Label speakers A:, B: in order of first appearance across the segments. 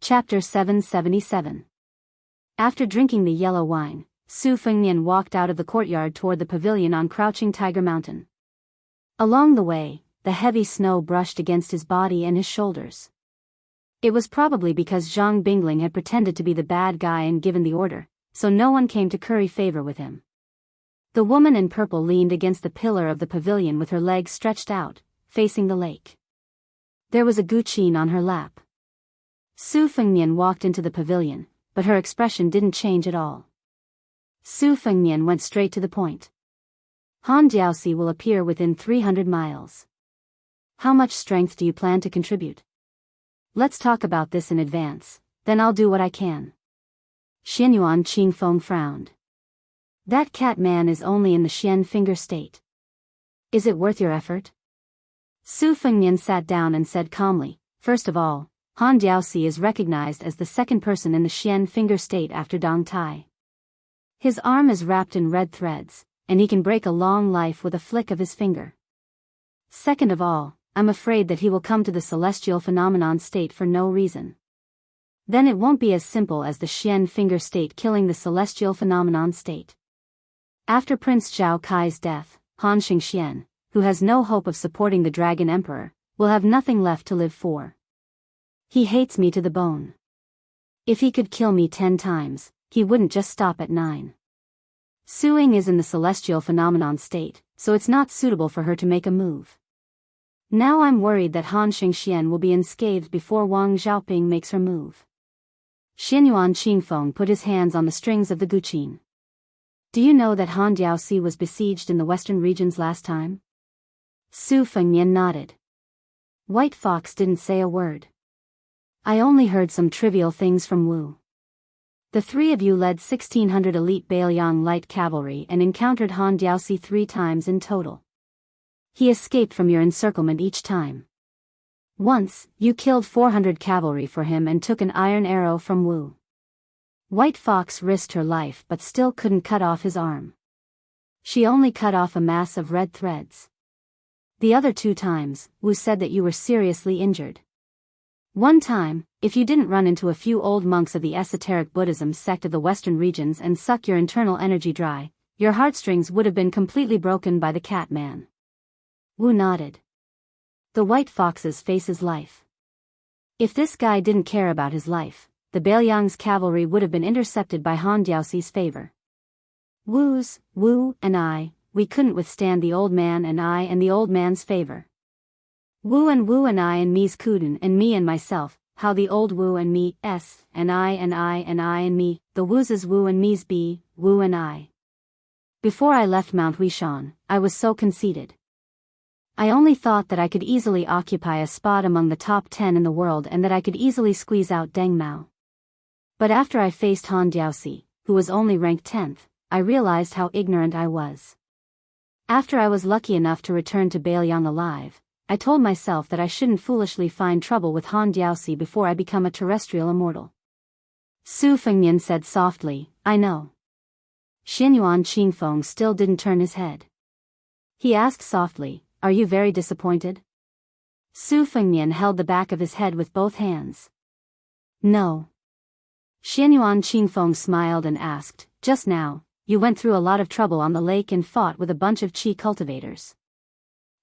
A: Chapter 777. After drinking the yellow wine, Su Fengnian walked out of the courtyard toward the pavilion on Crouching Tiger Mountain. Along the way, the heavy snow brushed against his body and his shoulders. It was probably because Zhang Bingling had pretended to be the bad guy and given the order, so no one came to curry favor with him. The woman in purple leaned against the pillar of the pavilion with her legs stretched out, facing the lake. There was a guqin on her lap. Su Fengnian walked into the pavilion, but her expression didn't change at all. Su Fengnian went straight to the point. Han Jiaoxi will appear within 300 miles. How much strength do you plan to contribute? Let's talk about this in advance, then I'll do what I can. Xianyuan Qingfeng frowned. That cat man is only in the Xian finger state. Is it worth your effort? Su Fengnian sat down and said calmly, first of all, Han Jiaoxi is recognized as the second person in the Xian finger state after Dong Tai. His arm is wrapped in red threads, and he can break a long life with a flick of his finger. Second of all, I'm afraid that he will come to the celestial phenomenon state for no reason. Then it won't be as simple as the Xian finger state killing the celestial phenomenon state. After Prince Zhao Kai's death, Han Xingxian, who has no hope of supporting the Dragon Emperor, will have nothing left to live for. He hates me to the bone. If he could kill me 10 times, he wouldn't just stop at 9. Suing is in the celestial phenomenon state, so it's not suitable for her to make a move. Now I'm worried that Han Xingxian will be unscathed before Wang Xiaoping makes her move. Xianyuan Qingfeng put his hands on the strings of the guqin. Do you know that Han Jiaoxi was besieged in the western regions last time? Su Fengnian nodded. White Fox didn't say a word. I only heard some trivial things from Wu. The three of you led 1,600 elite Biyao light cavalry and encountered Han Jiaoxi 3 times in total. He escaped from your encirclement each time. Once, you killed 400 cavalry for him and took an iron arrow from Wu. White Fox risked her life but still couldn't cut off his arm. She only cut off a mass of red threads. The other 2 times, Wu said that you were seriously injured. One time, if you didn't run into a few old monks of the esoteric Buddhism sect of the western regions and suck your internal energy dry, your heartstrings would have been completely broken by the cat man. Wu nodded. The White Fox's face is life. If this guy didn't care about his life, the Biyang's cavalry would have been intercepted by Han Jiaoxi's favor. Wu and I, we couldn't withstand the old man and I and the old man's favor. Wu and I and me's Kuden and me and myself, how the old Wu and me, S, and I and me, the Wu's Wu and me's B, Wu and I. Before I left Mount Huishan, I was so conceited. I only thought that I could easily occupy a spot among the top 10 in the world and that I could easily squeeze out Deng Mao. But after I faced Han Jiaoxi, who was only ranked 10th, I realized how ignorant I was. After I was lucky enough to return to Biyao alive, I told myself that I shouldn't foolishly find trouble with Han Jiaoxi before I become a terrestrial immortal. Su Fengnian said softly, I know. Xianyuan Qingfeng still didn't turn his head. He asked softly, are you very disappointed? Su Fengnian held the back of his head with both hands. No. Xianyuan Qingfeng smiled and asked, just now, you went through a lot of trouble on the lake and fought with a bunch of qi cultivators.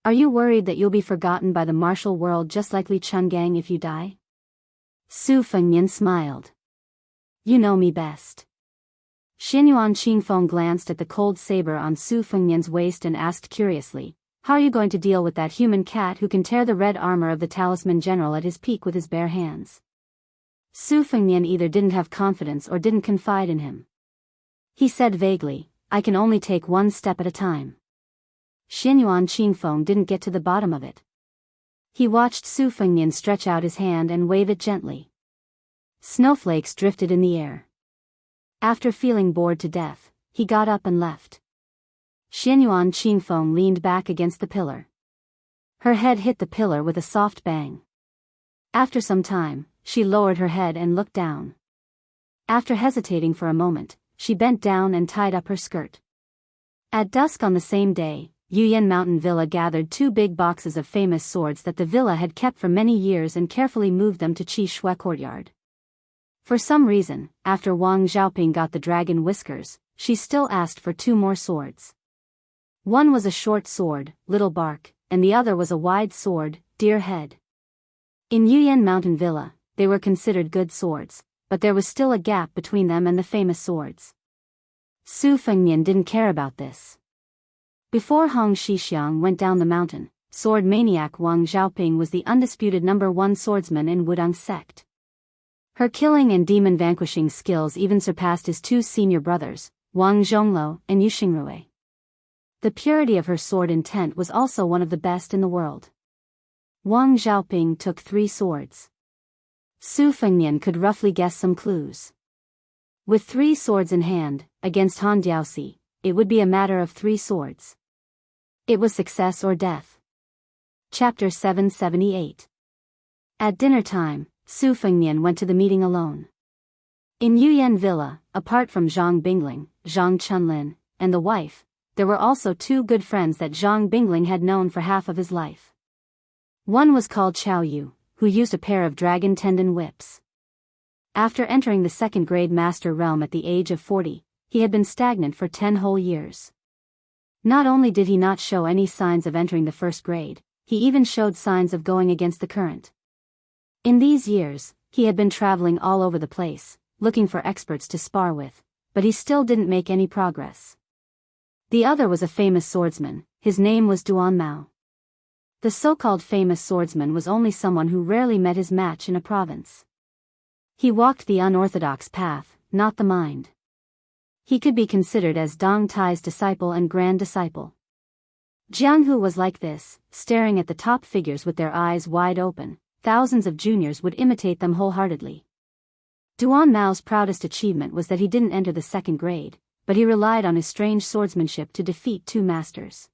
A: Are you worried that you'll be forgotten by the martial world just like Li Chungang if you die? Su Fengnian smiled. You know me best. Xianyuan Qingfeng glanced at the cold saber on Su Fengnian's waist and asked curiously, how are you going to deal with that human cat who can tear the red armor of the talisman general at his peak with his bare hands? Su Fengnian either didn't have confidence or didn't confide in him. He said vaguely, I can only take one step at a time. Xianyuan Qingfeng didn't get to the bottom of it. He watched Su Fengnian stretch out his hand and wave it gently. Snowflakes drifted in the air. After feeling bored to death, he got up and left. Xianyuan Qingfeng leaned back against the pillar. Her head hit the pillar with a soft bang. After some time, she lowered her head and looked down. After hesitating for a moment, she bent down and tied up her skirt. At dusk on the same day, Yuyan Mountain Villa gathered 2 big boxes of famous swords that the villa had kept for many years and carefully moved them to Qi Shui Courtyard. For some reason, after Wang Xiaoping got the dragon whiskers, she still asked for 2 more swords. One was a short sword, little bark, and the other was a wide sword, deer head. In Yuyan Mountain Villa, they were considered good swords, but there was still a gap between them and the famous swords. Su Fengnian didn't care about this. Before Hong Shixiang went down the mountain, sword maniac Wang Xiaoping was the undisputed #1 swordsman in Wudang sect. Her killing and demon vanquishing skills even surpassed his 2 senior brothers, Wang Zhongluo and Yu Xingrui. The purity of her sword intent was also one of the best in the world. Wang Xiaoping took 3 swords. Su Fengnian could roughly guess some clues. With 3 swords in hand, against Han Diaoxi, it would be a matter of 3 swords. It was success or death. Chapter 778. At dinner time, Su Fengnian went to the meeting alone. In Yuyan Villa, apart from Zhang Bingling, Zhang Chunlin, and the wife, there were also 2 good friends that Zhang Bingling had known for half of his life. One was called Chao Yu, who used a pair of dragon tendon whips. After entering the 2nd grade master realm at the age of 40, he had been stagnant for 10 whole years. Not only did he not show any signs of entering the 1st grade, he even showed signs of going against the current. In these years, he had been traveling all over the place, looking for experts to spar with, but he still didn't make any progress. The other was a famous swordsman, his name was Duan Mao. The so-called famous swordsman was only someone who rarely met his match in a province. He walked the unorthodox path, not the mind. He could be considered as Dong Tai's disciple and grand disciple. Jianghu was like this, staring at the top figures with their eyes wide open. Thousands of juniors would imitate them wholeheartedly. Duan Mao's proudest achievement was that he didn't enter the 2nd grade, but he relied on his strange swordsmanship to defeat 2 masters.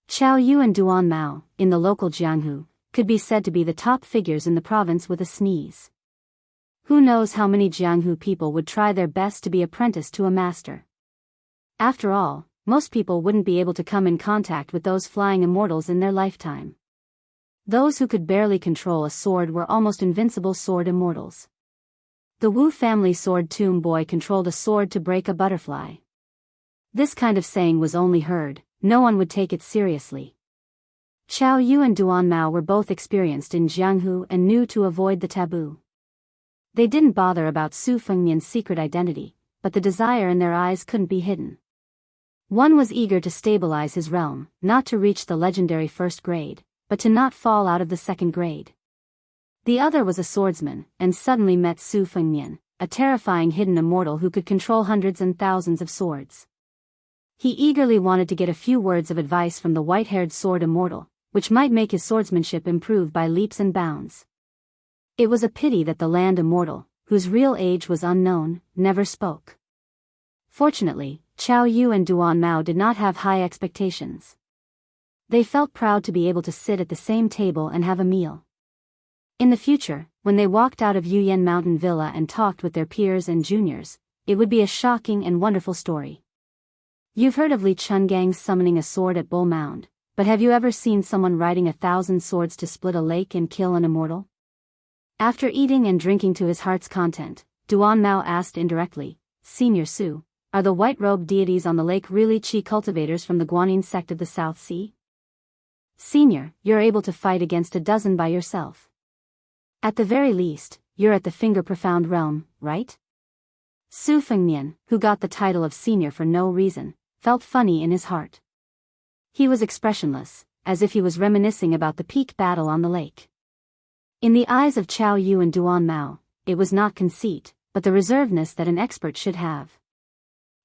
A: Chao Yu and Duan Mao, in the local Jianghu, could be said to be the top figures in the province with a sneeze. Who knows how many Jianghu people would try their best to be apprenticed to a master. After all, most people wouldn't be able to come in contact with those flying immortals in their lifetime. Those who could barely control a sword were almost invincible sword immortals. The Wu family sword tomb boy controlled a sword to break a butterfly. This kind of saying was only heard, no one would take it seriously. Chao Yu and Duan Mao were both experienced in Jianghu and knew to avoid the taboo. They didn't bother about Su Fengnian's secret identity, but the desire in their eyes couldn't be hidden. One was eager to stabilize his realm, not to reach the legendary 1st grade, but to not fall out of the 2nd grade. The other was a swordsman, and suddenly met Su Fengnian, a terrifying hidden immortal who could control hundreds and thousands of swords. He eagerly wanted to get a few words of advice from the white-haired sword immortal, which might make his swordsmanship improve by leaps and bounds. It was a pity that the land immortal, whose real age was unknown, never spoke. Fortunately, Chao Yu and Duan Mao did not have high expectations. They felt proud to be able to sit at the same table and have a meal. In the future, when they walked out of Yuyan Mountain Villa and talked with their peers and juniors, it would be a shocking and wonderful story. You've heard of Li Chungang's summoning a sword at Bull Mound, but have you ever seen someone riding 1,000 swords to split a lake and kill an immortal? After eating and drinking to his heart's content, Duan Mao asked indirectly, Senior Su, are the white-robed deities on the lake really Qi cultivators from the Guanyin sect of the South Sea? Senior, you're able to fight against a dozen by yourself. At the very least, you're at the finger-profound realm, right? Su Fengnian, who got the title of senior for no reason, felt funny in his heart. He was expressionless, as if he was reminiscing about the peak battle on the lake. In the eyes of Chao Yu and Duan Mao, it was not conceit, but the reservedness that an expert should have.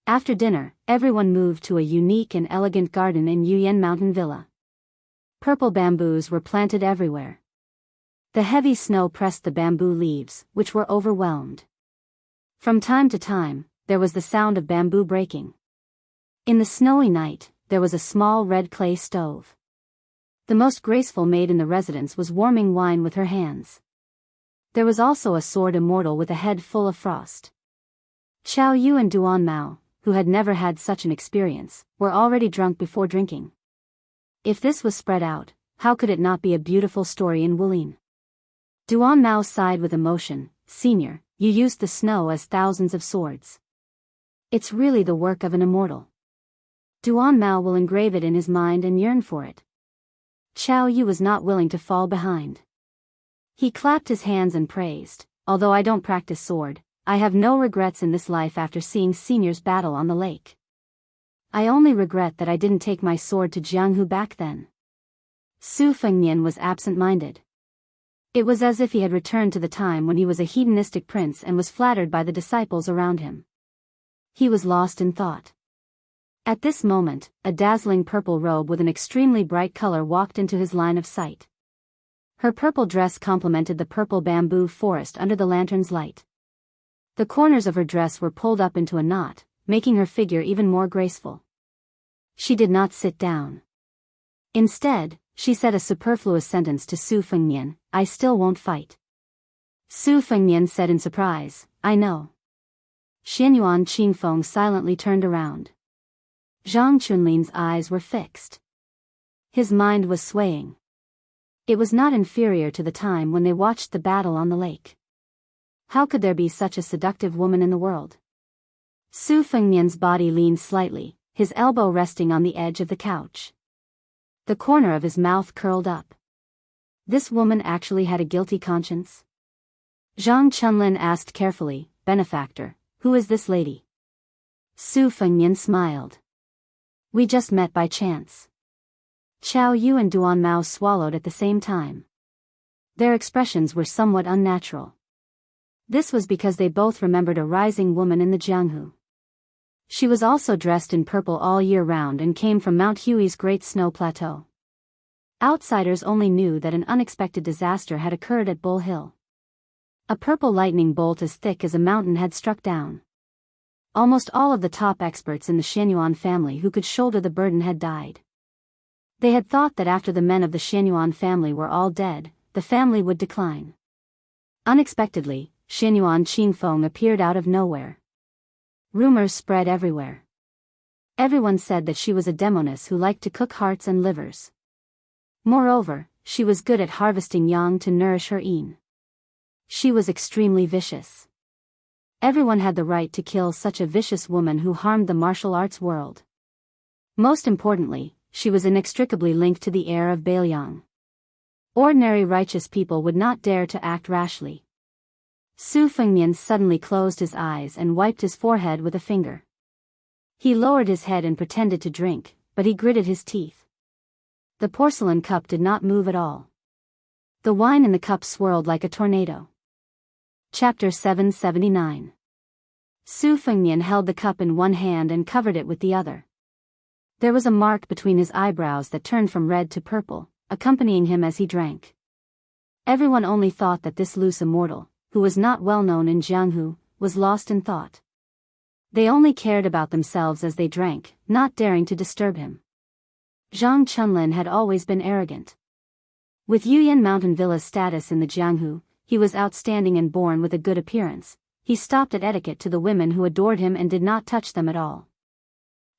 A: After dinner, everyone moved to a unique and elegant garden in Yuyan Mountain Villa. Purple bamboos were planted everywhere. The heavy snow pressed the bamboo leaves, which were overwhelmed. From time to time, there was the sound of bamboo breaking. In the snowy night, there was a small red clay stove. The most graceful maid in the residence was warming wine with her hands. There was also a sword immortal with a head full of frost. Chao Yu and Duan Mao, who had never had such an experience, were already drunk before drinking. If this was spread out, how could it not be a beautiful story in Wulin? Duan Mao sighed with emotion, Senior, you used the snow as thousands of swords. It's really the work of an immortal. Duan Mao will engrave it in his mind and yearn for it. Qiao Yu was not willing to fall behind. He clapped his hands and praised, although I don't practice sword, I have no regrets in this life after seeing seniors battle on the lake. I only regret that I didn't take my sword to Jianghu back then. Su Fengnian was absent-minded. It was as if he had returned to the time when he was a hedonistic prince and was flattered by the disciples around him. He was lost in thought. At this moment, a dazzling purple robe with an extremely bright color walked into his line of sight. Her purple dress complemented the purple bamboo forest under the lantern's light. The corners of her dress were pulled up into a knot, making her figure even more graceful. She did not sit down. Instead, she said a superfluous sentence to Su Fengnian, I still won't fight. Su Fengnian said in surprise, I know. Xianyuan Qingfeng silently turned around. Zhang Chunlin's eyes were fixed. His mind was swaying. It was not inferior to the time when they watched the battle on the lake. How could there be such a seductive woman in the world? Su Fengnian's body leaned slightly, his elbow resting on the edge of the couch. The corner of his mouth curled up. This woman actually had a guilty conscience? Zhang Chunlin asked carefully, Benefactor, who is this lady? Su Fengnian smiled. We just met by chance. Qiao Yu and Duan Mao swallowed at the same time. Their expressions were somewhat unnatural. This was because they both remembered a rising woman in the Jianghu. She was also dressed in purple all year round and came from Mount Hui's Great Snow Plateau. Outsiders only knew that an unexpected disaster had occurred at Bull Hill. A purple lightning bolt as thick as a mountain had struck down. Almost all of the top experts in the Xianyuan family who could shoulder the burden had died. They had thought that after the men of the Xianyuan family were all dead, the family would decline. Unexpectedly, Xianyuan Qingfeng appeared out of nowhere. Rumors spread everywhere. Everyone said that she was a demoness who liked to cook hearts and livers. Moreover, she was good at harvesting yang to nourish her yin. She was extremely vicious. Everyone had the right to kill such a vicious woman who harmed the martial arts world. Most importantly, she was inextricably linked to the heir of Biyao. Ordinary righteous people would not dare to act rashly. Su Fengnian suddenly closed his eyes and wiped his forehead with a finger. He lowered his head and pretended to drink, but he gritted his teeth. The porcelain cup did not move at all. The wine in the cup swirled like a tornado. Chapter 779. Su Fengnian held the cup in one hand and covered it with the other. There was a mark between his eyebrows that turned from red to purple, accompanying him as he drank. Everyone only thought that this loose immortal, who was not well known in Jianghu, was lost in thought. They only cared about themselves as they drank, not daring to disturb him. Zhang Chunlin had always been arrogant. With Yuyan Mountain Villa's status in the Jianghu, he was outstanding and born with a good appearance. He stopped at etiquette to the women who adored him and did not touch them at all.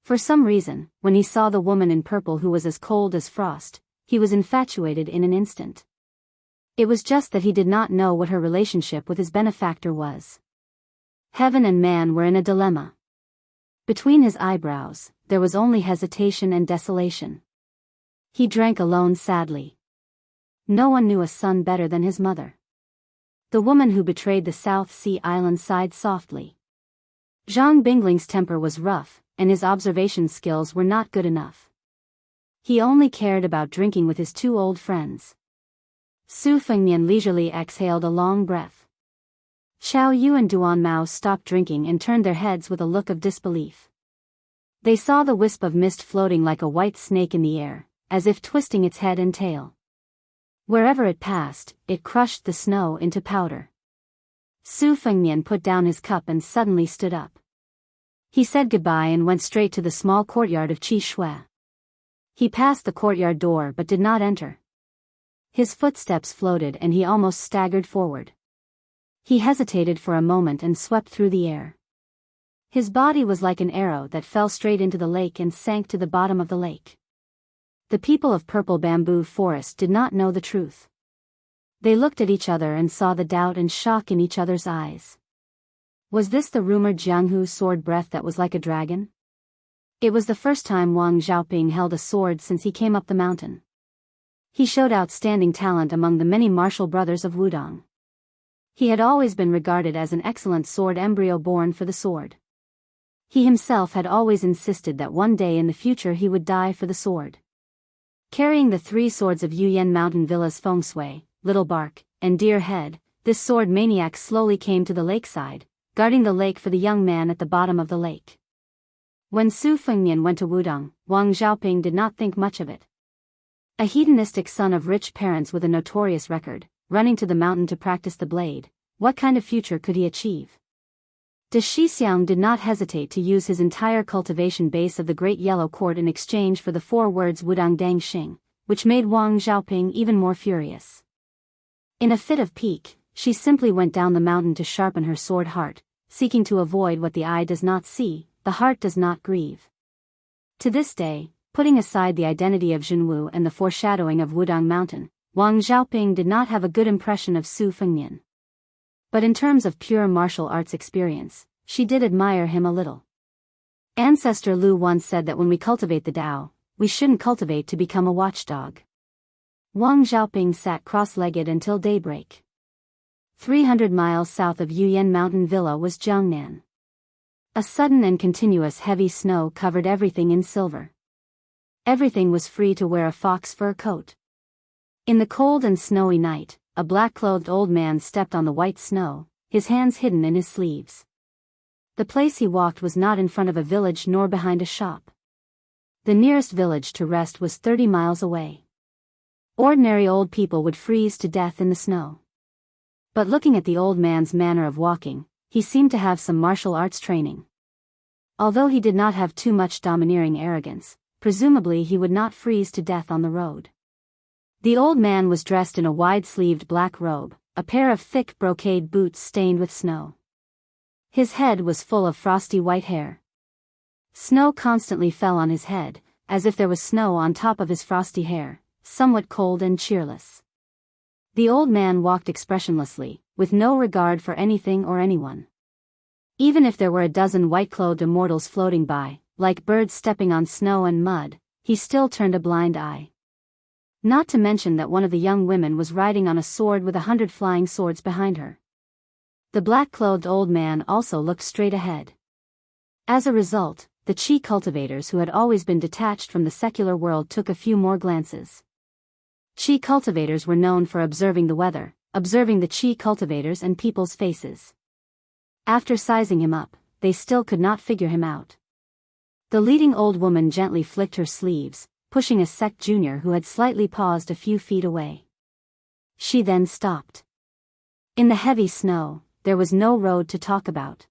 A: For some reason, when he saw the woman in purple who was as cold as frost, he was infatuated in an instant. It was just that he did not know what her relationship with his benefactor was. Heaven and man were in a dilemma. Between his eyebrows, there was only hesitation and desolation. He drank alone sadly. No one knew a son better than his mother. The woman who betrayed the South Sea Island sighed softly. Zhang Bingling's temper was rough, and his observation skills were not good enough. He only cared about drinking with his two old friends. Su Fengnian leisurely exhaled a long breath. Qiao Yu and Duan Mao stopped drinking and turned their heads with a look of disbelief. They saw the wisp of mist floating like a white snake in the air, as if twisting its head and tail. Wherever it passed, it crushed the snow into powder. Su Fengnian put down his cup and suddenly stood up. He said goodbye and went straight to the small courtyard of Qi Shui. He passed the courtyard door but did not enter. His footsteps floated and he almost staggered forward. He hesitated for a moment and swept through the air. His body was like an arrow that fell straight into the lake and sank to the bottom of the lake. The people of Purple Bamboo Forest did not know the truth. They looked at each other and saw the doubt and shock in each other's eyes. Was this the rumored Jianghu sword breath that was like a dragon? It was the first time Wang Xiaoping held a sword since he came up the mountain. He showed outstanding talent among the many martial brothers of Wudong. He had always been regarded as an excellent sword embryo born for the sword. He himself had always insisted that one day in the future he would die for the sword. Carrying the 3 swords of Yuyan Mountain Villa's feng shui, Little Bark, and Deer Head, this sword maniac slowly came to the lakeside, guarding the lake for the young man at the bottom of the lake. When Su Fengnian went to Wudong, Wang Xiaoping did not think much of it. A hedonistic son of rich parents with a notorious record, running to the mountain to practice the blade, what kind of future could he achieve? De Shixiang did not hesitate to use his entire cultivation base of the Great Yellow Court in exchange for the 4 words Wudong Dang Xing, which made Wang Xiaoping even more furious. In a fit of pique, she simply went down the mountain to sharpen her sword heart, seeking to avoid what the eye does not see, the heart does not grieve. To this day, putting aside the identity of Jianghu and the foreshadowing of Wudong Mountain, Wang Xiaoping did not have a good impression of Su Fengnian. But in terms of pure martial arts experience, she did admire him a little. Ancestor Lu once said that when we cultivate the Tao, we shouldn't cultivate to become a watchdog. Wang Xiaoping sat cross-legged until daybreak. 300 miles south of Yuyan Mountain Villa was Jiangnan. A sudden and continuous heavy snow covered everything in silver. Everything was free to wear a fox fur coat. In the cold and snowy night, a black-clothed old man stepped on the white snow, his hands hidden in his sleeves. The place he walked was not in front of a village nor behind a shop. The nearest village to rest was 30 miles away. Ordinary old people would freeze to death in the snow. But looking at the old man's manner of walking, he seemed to have some martial arts training. Although he did not have too much domineering arrogance, presumably he would not freeze to death on the road. The old man was dressed in a wide-sleeved black robe, a pair of thick brocade boots stained with snow. His head was full of frosty white hair. Snow constantly fell on his head, as if there was snow on top of his frosty hair, somewhat cold and cheerless. The old man walked expressionlessly, with no regard for anything or anyone. Even if there were a dozen white-clothed immortals floating by, like birds stepping on snow and mud, he still turned a blind eye. Not to mention that one of the young women was riding on a sword with 100 flying swords behind her. The black-clothed old man also looked straight ahead. As a result, the qi cultivators who had always been detached from the secular world took a few more glances. Qi cultivators were known for observing the weather, observing the qi cultivators and people's faces. After sizing him up, they still could not figure him out. The leading old woman gently flicked her sleeves, pushing a sect junior who had slightly paused a few feet away. She then stopped. In the heavy snow, there was no road to talk about.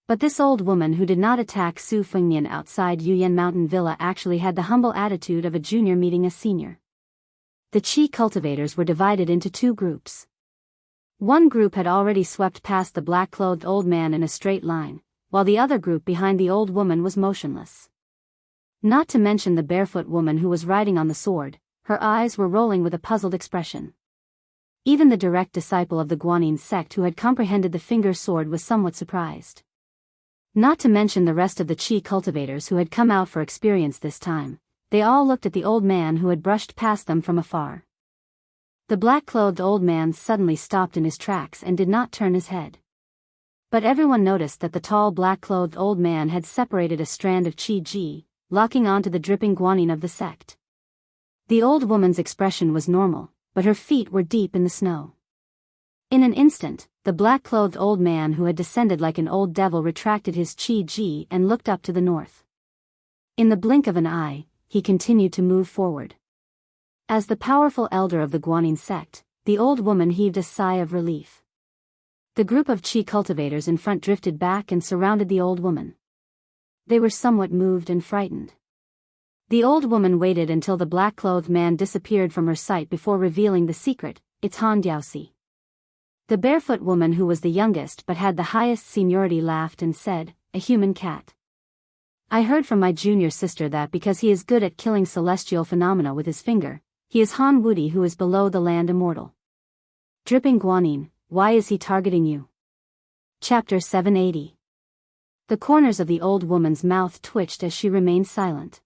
A: But this old woman who did not attack Su Fengnian outside Yuyan Mountain Villa actually had the humble attitude of a junior meeting a senior. The qi cultivators were divided into 2 groups. One group had already swept past the black-clothed old man in a straight line, while the other group behind the old woman was motionless. Not to mention the barefoot woman who was riding on the sword, her eyes were rolling with a puzzled expression. Even the direct disciple of the Guanyin sect who had comprehended the finger sword was somewhat surprised. Not to mention the rest of the qi cultivators who had come out for experience this time, they all looked at the old man who had brushed past them from afar. The black-clothed old man suddenly stopped in his tracks and did not turn his head. But everyone noticed that the tall black-clothed old man had separated a strand of qi ji, locking onto the dripping Guanyin of the sect. The old woman's expression was normal, but her feet were deep in the snow. In an instant, the black-clothed old man who had descended like an old devil retracted his qi ji and looked up to the north. In the blink of an eye, he continued to move forward. As the powerful elder of the Guanyin sect, the old woman heaved a sigh of relief. The group of qi cultivators in front drifted back and surrounded the old woman. They were somewhat moved and frightened. The old woman waited until the black-clothed man disappeared from her sight before revealing the secret, "It's Han Diaosi." The barefoot woman who was the youngest but had the highest seniority laughed and said, "A human cat. I heard from my junior sister that because he is good at killing celestial phenomena with his finger, he is Han Wudi who is below the land immortal. Dripping Guanyin, why is he targeting you?" Chapter 780. The corners of the old woman's mouth twitched as she remained silent.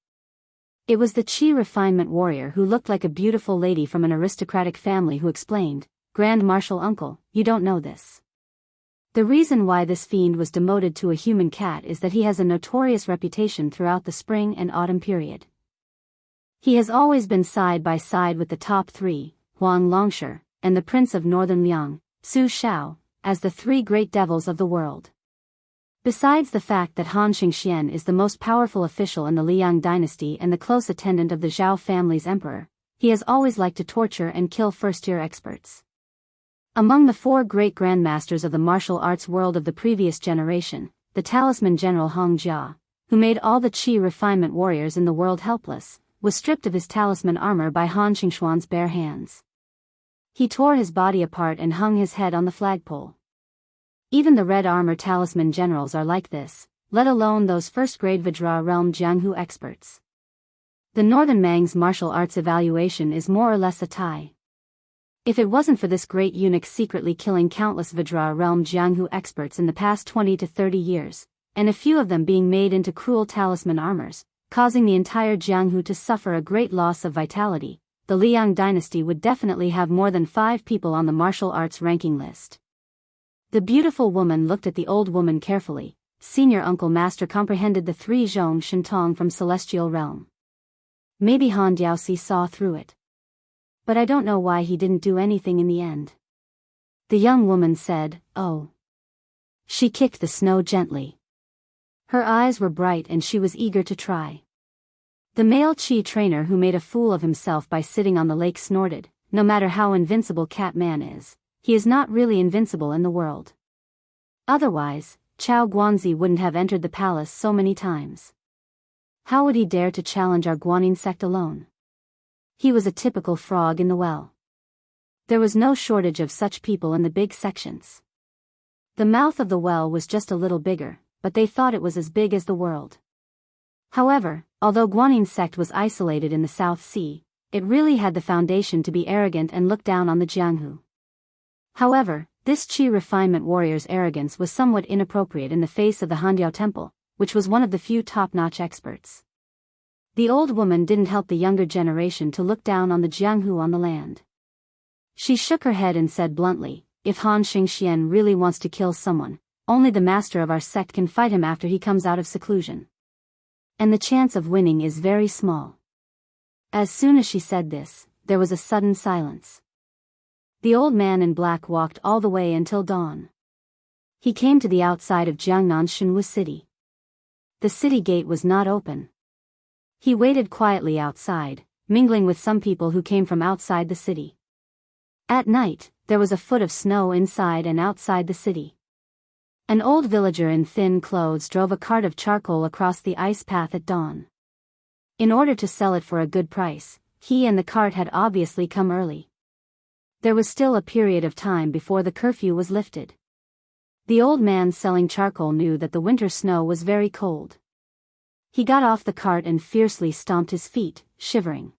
A: It was the Qi refinement warrior who looked like a beautiful lady from an aristocratic family who explained, "Grand Marshal Uncle, you don't know this. The reason why this fiend was demoted to a human cat is that he has a notorious reputation throughout the spring and autumn period. He has always been side by side with the top three, Huang Longshi, and the Prince of Northern Liang, Su Shao, as the three great devils of the world. Besides the fact that Han Xingxian is the most powerful official in the Liang dynasty and the close attendant of the Zhao family's emperor, he has always liked to torture and kill first-tier experts. Among the four great grandmasters of the martial arts world of the previous generation, the talisman general Hong Jia, who made all the Qi refinement warriors in the world helpless, was stripped of his talisman armor by Han Xingxuan's bare hands. He tore his body apart and hung his head on the flagpole. Even the red armor talisman generals are like this, let alone those first-grade Vajra realm Jianghu experts. The Northern Mang's martial arts evaluation is more or less a tie. If it wasn't for this great eunuch secretly killing countless Vajra realm Jianghu experts in the past 20 to 30 years, and a few of them being made into cruel talisman armors, causing the entire Jianghu to suffer a great loss of vitality, the Liang dynasty would definitely have more than 5 people on the martial arts ranking list. The beautiful woman looked at the old woman carefully. Senior Uncle Master comprehended the 3 Zhong Shintong from Celestial Realm. Maybe Han Diaoxi saw through it. But I don't know why he didn't do anything in the end. The young woman said, "Oh." She kicked the snow gently. Her eyes were bright and she was eager to try. The male Qi trainer who made a fool of himself by sitting on the lake snorted, "No matter how invincible Cat Man is, he is not really invincible in the world. Otherwise, Chao Guanzi wouldn't have entered the palace so many times. How would he dare to challenge our Guanyin sect alone? He was a typical frog in the well." There was no shortage of such people in the big sections. The mouth of the well was just a little bigger, but they thought it was as big as the world. However, although Guanyin sect was isolated in the South Sea, it really had the foundation to be arrogant and look down on the Jianghu. However, this Qi refinement warrior's arrogance was somewhat inappropriate in the face of the Handiao Temple, which was one of the few top-notch experts. The old woman didn't help the younger generation to look down on the Jianghu on the land. She shook her head and said bluntly, "If Han Xingxian really wants to kill someone, only the master of our sect can fight him after he comes out of seclusion. And the chance of winning is very small." As soon as she said this, there was a sudden silence. The old man in black walked all the way until dawn. He came to the outside of Jiangnan's Shenwu city. The city gate was not open. He waited quietly outside, mingling with some people who came from outside the city. At night, there was a foot of snow inside and outside the city. An old villager in thin clothes drove a cart of charcoal across the ice path at dawn. In order to sell it for a good price, he and the cart had obviously come early. There was still a period of time before the curfew was lifted. The old man selling charcoal knew that the winter snow was very cold. He got off the cart and fiercely stomped his feet, shivering.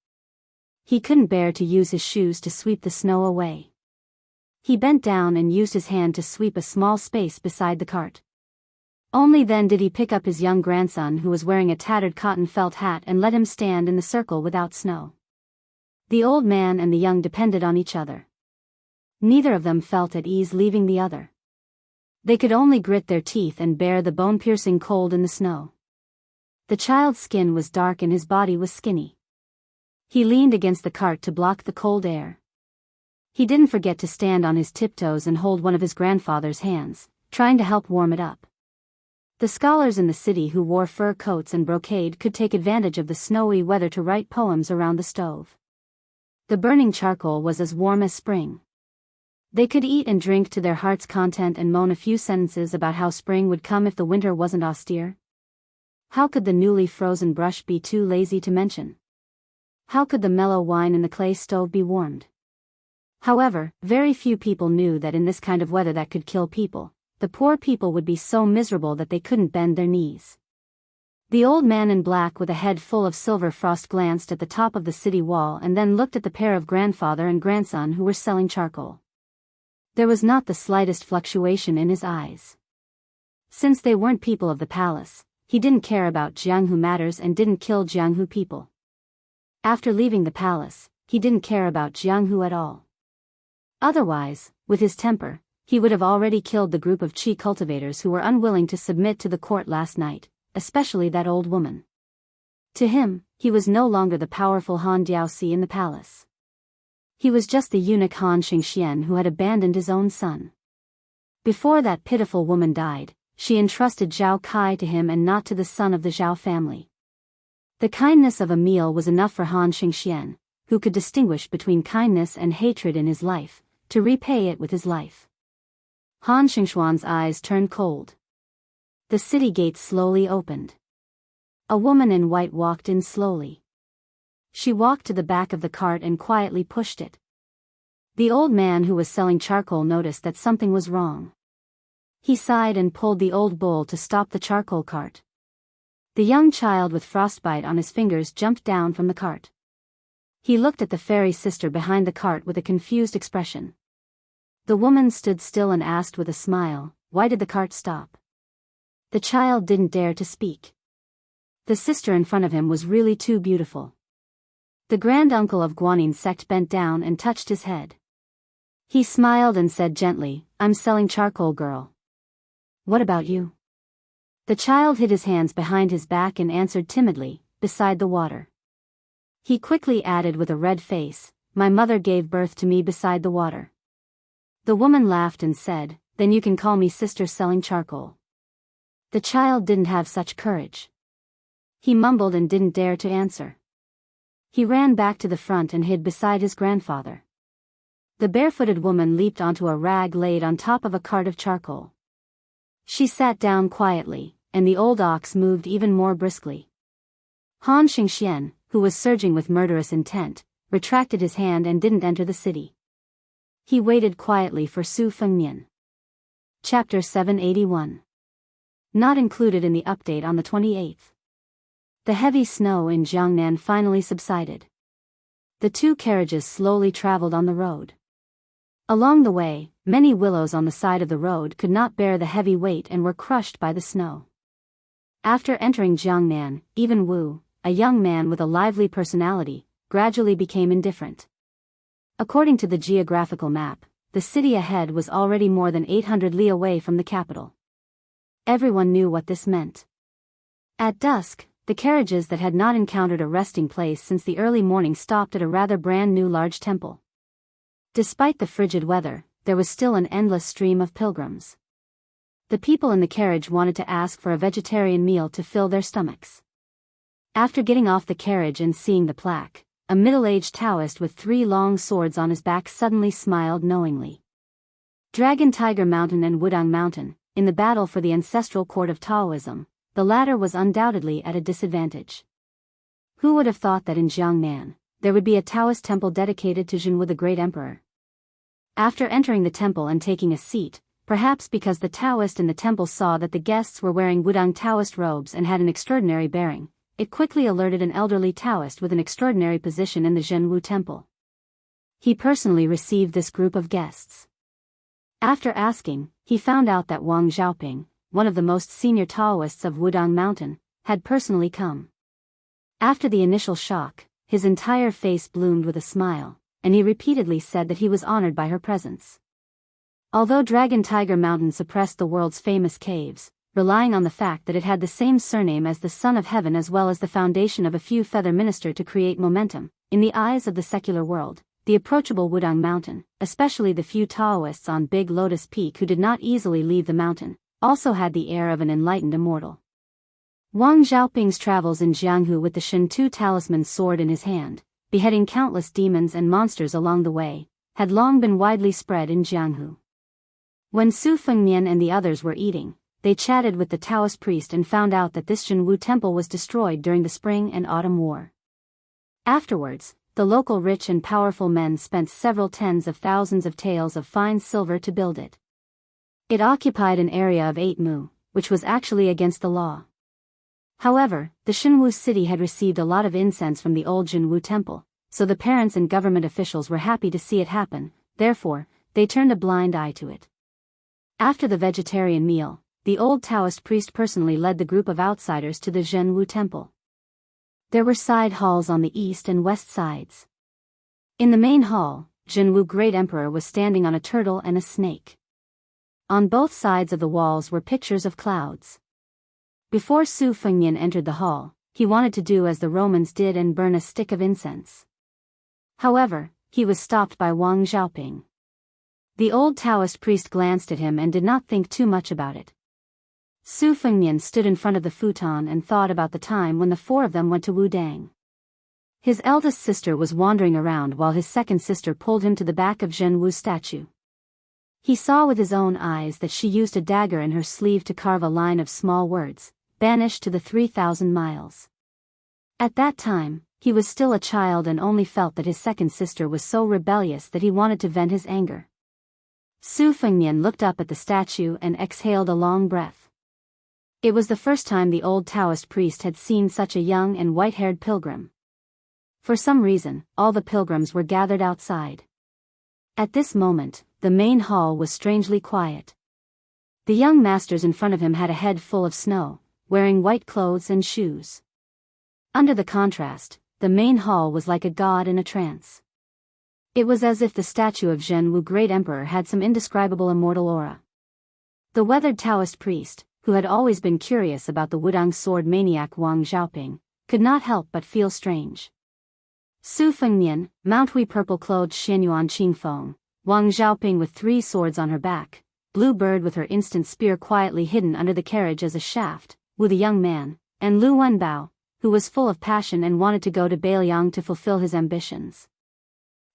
A: He couldn't bear to use his shoes to sweep the snow away. He bent down and used his hand to sweep a small space beside the cart. Only then did he pick up his young grandson who was wearing a tattered cotton felt hat and let him stand in the circle without snow. The old man and the young depended on each other. Neither of them felt at ease leaving the other. They could only grit their teeth and bear the bone-piercing cold in the snow. The child's skin was dark and his body was skinny. He leaned against the cart to block the cold air. He didn't forget to stand on his tiptoes and hold one of his grandfather's hands, trying to help warm it up. The scholars in the city who wore fur coats and brocade could take advantage of the snowy weather to write poems around the stove. The burning charcoal was as warm as spring. They could eat and drink to their heart's content and moan a few sentences about how spring would come if the winter wasn't austere. How could the newly frozen brush be too lazy to mention? How could the mellow wine in the clay stove be warmed? However, very few people knew that in this kind of weather that could kill people, the poor people would be so miserable that they couldn't bend their knees. The old man in black with a head full of silver frost glanced at the top of the city wall and then looked at the pair of grandfather and grandson who were selling charcoal. There was not the slightest fluctuation in his eyes. Since they weren't people of the palace, he didn't care about Jianghu matters and didn't kill Jianghu people. After leaving the palace, he didn't care about Jianghu at all. Otherwise, with his temper, he would have already killed the group of qi cultivators who were unwilling to submit to the court last night, especially that old woman. To him, he was no longer the powerful Han Diaoxi in the palace. He was just the eunuch Han Xingxian who had abandoned his own son. Before that pitiful woman died, she entrusted Zhao Kai to him and not to the son of the Zhao family. The kindness of a meal was enough for Han Xingxian, who could distinguish between kindness and hatred in his life, to repay it with his life. Han Xingxuan's eyes turned cold. The city gates slowly opened. A woman in white walked in slowly. She walked to the back of the cart and quietly pushed it. The old man who was selling charcoal noticed that something was wrong. He sighed and pulled the old bull to stop the charcoal cart. The young child with frostbite on his fingers jumped down from the cart. He looked at the fairy sister behind the cart with a confused expression. The woman stood still and asked with a smile, "Why did the cart stop?" The child didn't dare to speak. The sister in front of him was really too beautiful. The grand-uncle of Guanyin sect bent down and touched his head. He smiled and said gently, "I'm selling charcoal, girl. What about you?" The child hid his hands behind his back and answered timidly, "Beside the water." He quickly added with a red face, "My mother gave birth to me beside the water." The woman laughed and said, "Then you can call me sister selling charcoal." The child didn't have such courage. He mumbled and didn't dare to answer. He ran back to the front and hid beside his grandfather. The barefooted woman leaped onto a rag laid on top of a cart of charcoal. She sat down quietly, and the old ox moved even more briskly. Han Xingxian, who was surging with murderous intent, retracted his hand and didn't enter the city. He waited quietly for Su Fengnian. Chapter 781. Not included in the update on the 28th. The heavy snow in Jiangnan finally subsided. The two carriages slowly traveled on the road. Along the way, many willows on the side of the road could not bear the heavy weight and were crushed by the snow. After entering Jiangnan, even Wu, a young man with a lively personality, gradually became indifferent. According to the geographical map, the city ahead was already more than 800 li away from the capital. Everyone knew what this meant. At dusk, the carriages that had not encountered a resting place since the early morning stopped at a rather brand new large temple. Despite the frigid weather, there was still an endless stream of pilgrims. The people in the carriage wanted to ask for a vegetarian meal to fill their stomachs. After getting off the carriage and seeing the plaque, a middle-aged Taoist with 3 long swords on his back suddenly smiled knowingly. Dragon Tiger Mountain and Wudang Mountain, in the battle for the ancestral court of Taoism, the latter was undoubtedly at a disadvantage. Who would have thought that in Jiangnan, there would be a Taoist temple dedicated to Jianghu the Great Emperor? After entering the temple and taking a seat, perhaps because the Taoist in the temple saw that the guests were wearing Wudang Taoist robes and had an extraordinary bearing, it quickly alerted an elderly Taoist with an extraordinary position in the Jianghu temple. He personally received this group of guests. After asking, he found out that Wang Xiaoping, one of the most senior Taoists of Wudang Mountain, had personally come. After the initial shock, his entire face bloomed with a smile, and he repeatedly said that he was honored by her presence. Although Dragon Tiger Mountain suppressed the world's famous caves, relying on the fact that it had the same surname as the Son of Heaven as well as the foundation of a few feather minister to create momentum, in the eyes of the secular world, the approachable Wudang Mountain, especially the few Taoists on Big Lotus Peak who did not easily leave the mountain, also had the air of an enlightened immortal. Wang Xiaoping's travels in Jianghu with the Shen-Tu talisman sword in his hand, beheading countless demons and monsters along the way, had long been widely spread in Jianghu. When Su Fengnian and the others were eating, they chatted with the Taoist priest and found out that this Jianghu temple was destroyed during the Spring and Autumn War. Afterwards, the local rich and powerful men spent several tens of thousands of taels of fine silver to build it. It occupied an area of 8 mu, which was actually against the law. However, the Shenwu city had received a lot of incense from the old Jianghu temple, so the parents and government officials were happy to see it happen, therefore, they turned a blind eye to it. After the vegetarian meal, the old Taoist priest personally led the group of outsiders to the Jianghu temple. There were side halls on the east and west sides. In the main hall, Jianghu Great Emperor was standing on a turtle and a snake. On both sides of the walls were pictures of clouds. Before Su Fengnian entered the hall, he wanted to do as the Romans did and burn a stick of incense. However, he was stopped by Wang Xiaoping. The old Taoist priest glanced at him and did not think too much about it. Su Fengnian stood in front of the futon and thought about the time when the four of them went to Wudang. His eldest sister was wandering around while his second sister pulled him to the back of Zhenwu's statue. He saw with his own eyes that she used a dagger in her sleeve to carve a line of small words, banished to the 3,000 miles. At that time, he was still a child and only felt that his second sister was so rebellious that he wanted to vent his anger. Su Fengnian looked up at the statue and exhaled a long breath. It was the first time the old Taoist priest had seen such a young and white-haired pilgrim. For some reason, all the pilgrims were gathered outside. At this moment, the main hall was strangely quiet. The young masters in front of him had a head full of snow, wearing white clothes and shoes. Under the contrast, the main hall was like a god in a trance. It was as if the statue of Zhenwu Great Emperor had some indescribable immortal aura. The weathered Taoist priest, who had always been curious about the Wudang sword maniac Wang Xiaoping, could not help but feel strange. Su Fengnian, Mount Hui purple-clothed Xianyuan Qingfeng, Wang Xiaoping with 3 swords on her back, Blue Bird with her instant spear quietly hidden under the carriage as a shaft, Wu the young man, and Lu Wenbao, who was full of passion and wanted to go to Biyao to fulfill his ambitions.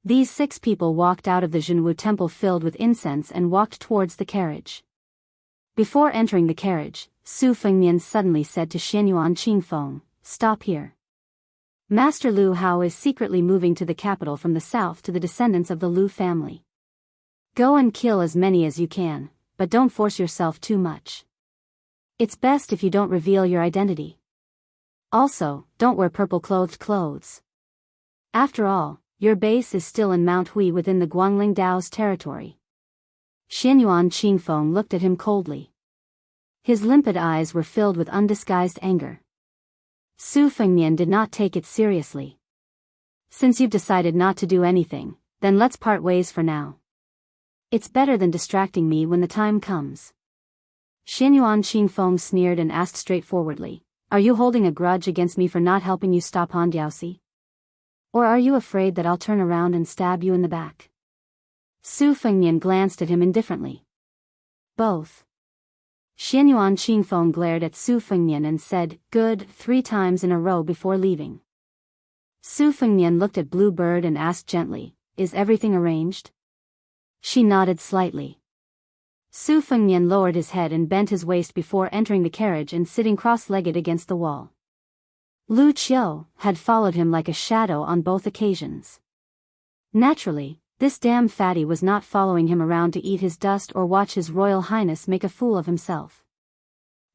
A: These 6 people walked out of the Zhenwu temple filled with incense and walked towards the carriage. Before entering the carriage, Su Fengnian suddenly said to Xianyuan Qingfeng, "Stop here. Master Lu Hao is secretly moving to the capital from the south to the descendants of the Lu family. Go and kill as many as you can, but don't force yourself too much. It's best if you don't reveal your identity. Also, don't wear purple-clothed clothes. After all, your base is still in Mount Hui within the Guangling Dao's territory." Xianyuan Qingfeng looked at him coldly. His limpid eyes were filled with undisguised anger. Su Fengnian did not take it seriously. "Since you've decided not to do anything, then let's part ways for now. It's better than distracting me when the time comes." Xianyuan Qingfeng sneered and asked straightforwardly, "Are you holding a grudge against me for not helping you stop Han Diaoxi? Or are you afraid that I'll turn around and stab you in the back?" Su Fengnian glanced at him indifferently. "Both." Xianyuan Qingfeng glared at Su Fengnian and said, "Good," 3 times in a row before leaving. Su Fengnian looked at Blue Bird and asked gently, "Is everything arranged?" She nodded slightly. Su Fengnian lowered his head and bent his waist before entering the carriage and sitting cross-legged against the wall. Lu Qiu had followed him like a shadow on both occasions. Naturally, this damn fatty was not following him around to eat his dust or watch His Royal Highness make a fool of himself.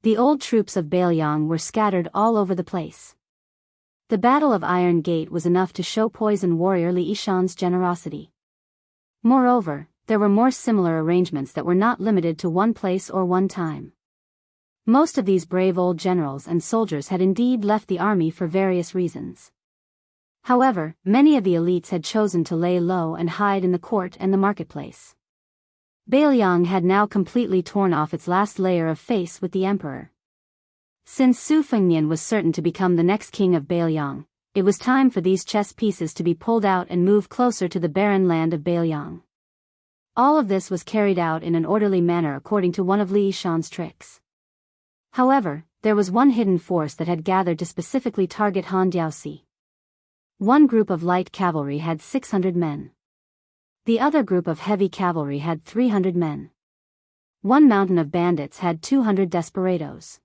A: The old troops of Biyao were scattered all over the place. The Battle of Iron Gate was enough to show poison warrior Li Yishan's generosity. Moreover, there were more similar arrangements that were not limited to one place or one time. Most of these brave old generals and soldiers had indeed left the army for various reasons. However, many of the elites had chosen to lay low and hide in the court and the marketplace. Biyao had now completely torn off its last layer of face with the emperor. Since Su Fengnian was certain to become the next king of Biyao, it was time for these chess pieces to be pulled out and move closer to the barren land of Biyao. All of this was carried out in an orderly manner according to one of Li Yishan's tricks. However, there was one hidden force that had gathered to specifically target Han Diaoxi. One group of light cavalry had 600 men. The other group of heavy cavalry had 300 men. One mountain of bandits had 200 desperados.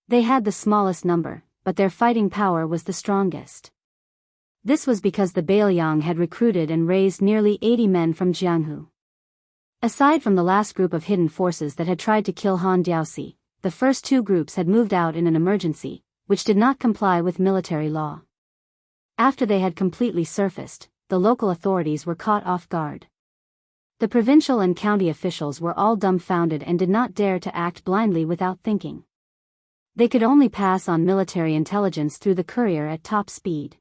A: They had the smallest number, but their fighting power was the strongest. This was because the Biyao had recruited and raised nearly 80 men from Jianghu. Aside from the last group of hidden forces that had tried to kill Han Diaoxi, the first 2 groups had moved out in an emergency, which did not comply with military law. After they had completely surfaced, the local authorities were caught off guard. The provincial and county officials were all dumbfounded and did not dare to act blindly without thinking. They could only pass on military intelligence through the courier at top speed.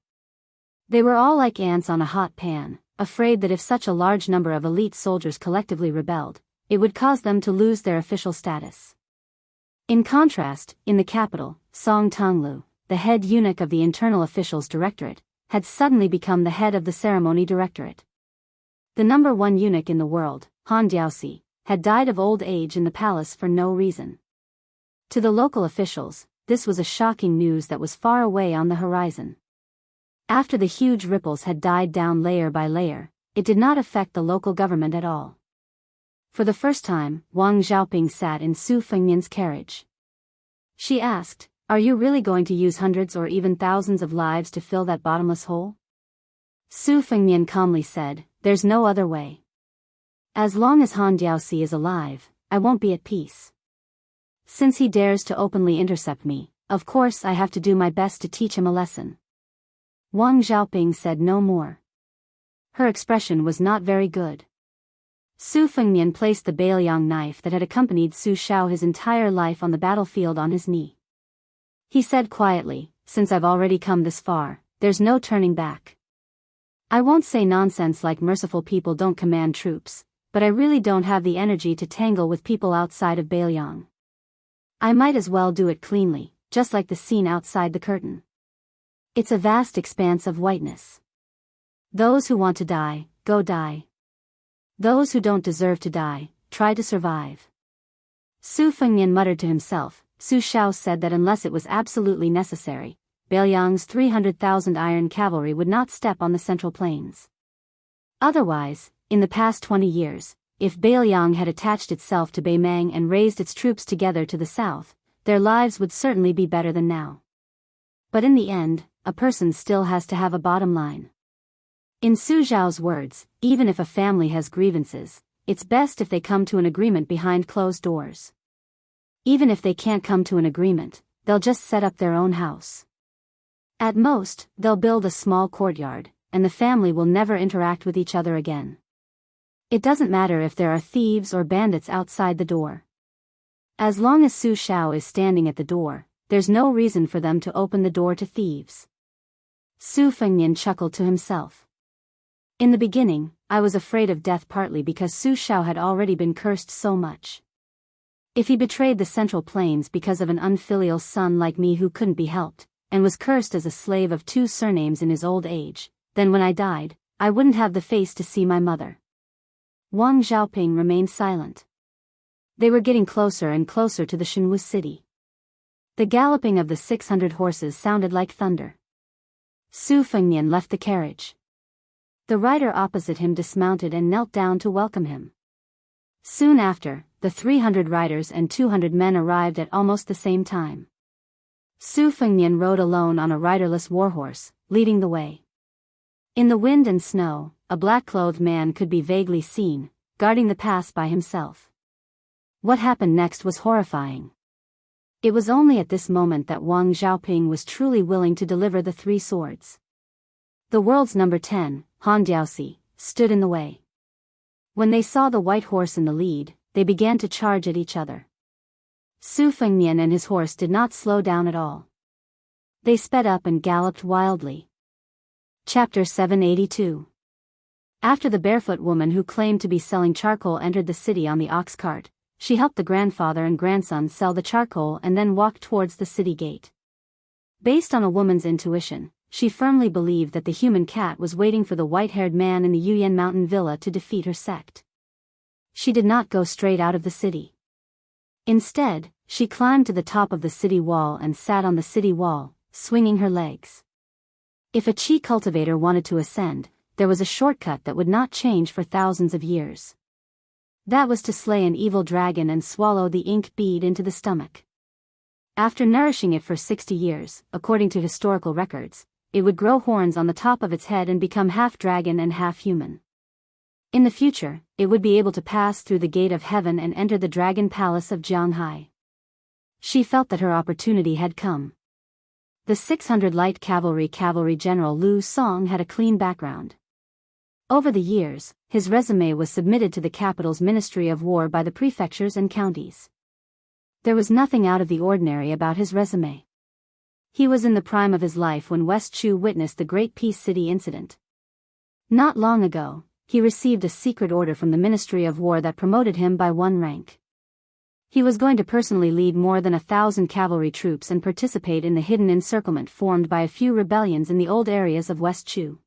A: They were all like ants on a hot pan, afraid that if such a large number of elite soldiers collectively rebelled, it would cause them to lose their official status. In contrast, in the capital, Song Tonglu, the head eunuch of the Internal Officials Directorate, had suddenly become the head of the Ceremony Directorate. The number one eunuch in the world, Han Diaoxi, had died of old age in the palace for no reason. To the local officials, this was a shocking news that was far away on the horizon. After the huge ripples had died down layer by layer, it did not affect the local government at all. For the first time, Wang Xiaoping sat in Su Fengnian's carriage. She asked, "Are you really going to use hundreds or even thousands of lives to fill that bottomless hole?" Su Fengnian calmly said, "There's no other way. As long as Han Diaoxi is alive, I won't be at peace. Since he dares to openly intercept me, of course I have to do my best to teach him a lesson." Wang Xiaoping said no more. Her expression was not very good. Su Fengnian placed the Biyao knife that had accompanied Su Xiao his entire life on the battlefield on his knee. He said quietly, "Since I've already come this far, there's no turning back. I won't say nonsense like merciful people don't command troops, but I really don't have the energy to tangle with people outside of Biyao. I might as well do it cleanly, just like the scene outside the curtain. It's a vast expanse of whiteness. Those who want to die, go die. Those who don't deserve to die, try to survive." Su Fengnian muttered to himself. Su Xiao said that unless it was absolutely necessary, Beiliang's 300,000 iron cavalry would not step on the Central Plains. Otherwise, in the past 20 years, if Beiliang had attached itself to Beimang and raised its troops together to the south, their lives would certainly be better than now. But in the end, a person still has to have a bottom line. In Su Zhao's words, even if a family has grievances, it's best if they come to an agreement behind closed doors. Even if they can't come to an agreement, they'll just set up their own house. At most, they'll build a small courtyard, and the family will never interact with each other again. It doesn't matter if there are thieves or bandits outside the door. As long as Su Xiao is standing at the door, there's no reason for them to open the door to thieves. Su Fengnian chuckled to himself. In the beginning, I was afraid of death partly because Su Xiao had already been cursed so much. If he betrayed the Central Plains because of an unfilial son like me who couldn't be helped, and was cursed as a slave of 2 surnames in his old age, then when I died, I wouldn't have the face to see my mother. Wang Xiaoping remained silent. They were getting closer and closer to the Shenwu city. The galloping of the 600 horses sounded like thunder. Su Fengnian left the carriage. The rider opposite him dismounted and knelt down to welcome him. Soon after, the 300 riders and 200 men arrived at almost the same time. Su Fengnian rode alone on a riderless warhorse, leading the way. In the wind and snow, a black-clothed man could be vaguely seen, guarding the pass by himself. What happened next was horrifying. It was only at this moment that Wang Xiaoping was truly willing to deliver the 3 swords. The world's number 10, Han Diaoxi, stood in the way. When they saw the white horse in the lead, they began to charge at each other. Su Fengnian and his horse did not slow down at all. They sped up and galloped wildly. Chapter 782. After the barefoot woman who claimed to be selling charcoal entered the city on the ox cart, she helped the grandfather and grandson sell the charcoal and then walked towards the city gate. Based on a woman's intuition, she firmly believed that the human cat was waiting for the white-haired man in the Yuyan Mountain villa to defeat her sect. She did not go straight out of the city. Instead, she climbed to the top of the city wall and sat on the city wall, swinging her legs. If a chi cultivator wanted to ascend, there was a shortcut that would not change for thousands of years. That was to slay an evil dragon and swallow the ink bead into the stomach. After nourishing it for 60 years, according to historical records, it would grow horns on the top of its head and become half dragon and half human. In the future, it would be able to pass through the gate of heaven and enter the dragon palace of Jianghu. She felt that her opportunity had come. The 600 light cavalry General Lu Song had a clean background. Over the years, his resume was submitted to the capital's Ministry of War by the prefectures and counties. There was nothing out of the ordinary about his resume. He was in the prime of his life when West Chu witnessed the Great Peace City incident. Not long ago, he received a secret order from the Ministry of War that promoted him by one rank. He was going to personally lead more than 1,000 cavalry troops and participate in the hidden encirclement formed by a few rebellions in the old areas of West Chu.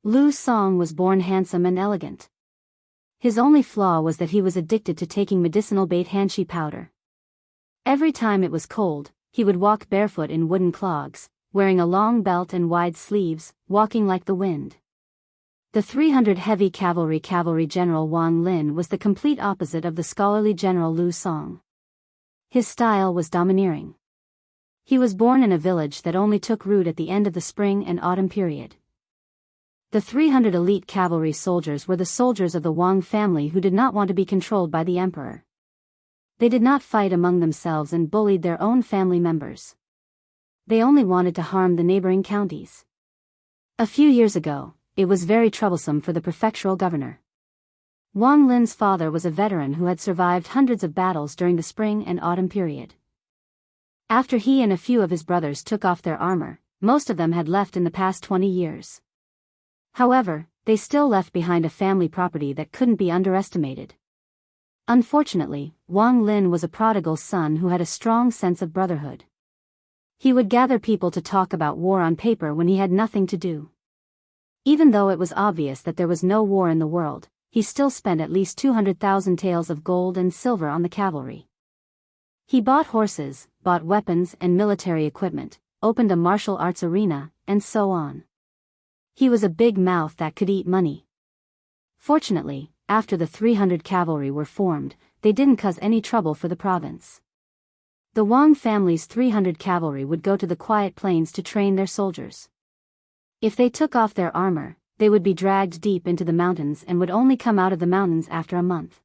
A: Lu Song was born handsome and elegant. His only flaw was that he was addicted to taking medicinal bait hanshi powder. Every time it was cold, he would walk barefoot in wooden clogs, wearing a long belt and wide sleeves, walking like the wind. The 300 heavy cavalry General Wang Lin was the complete opposite of the scholarly General Lu Song. His style was domineering. He was born in a village that only took root at the end of the spring and autumn period. The 300 elite cavalry soldiers were the soldiers of the Wang family who did not want to be controlled by the emperor. They did not fight among themselves and bullied their own family members. They only wanted to harm the neighboring counties. A few years ago, it was very troublesome for the prefectural governor. Wang Lin's father was a veteran who had survived hundreds of battles during the spring and autumn period. After he and a few of his brothers took off their armor, most of them had left in the past 20 years. However, they still left behind a family property that couldn't be underestimated. Unfortunately, Wang Lin was a prodigal son who had a strong sense of brotherhood. He would gather people to talk about war on paper when he had nothing to do. Even though it was obvious that there was no war in the world, he still spent at least 200,000 taels of gold and silver on the cavalry. He bought horses, bought weapons and military equipment, opened a martial arts arena, and so on. He was a big mouth that could eat money. Fortunately, after the 300 cavalry were formed, they didn't cause any trouble for the province. The Wang family's 300 cavalry would go to the quiet plains to train their soldiers. If they took off their armor, they would be dragged deep into the mountains and would only come out of the mountains after a month.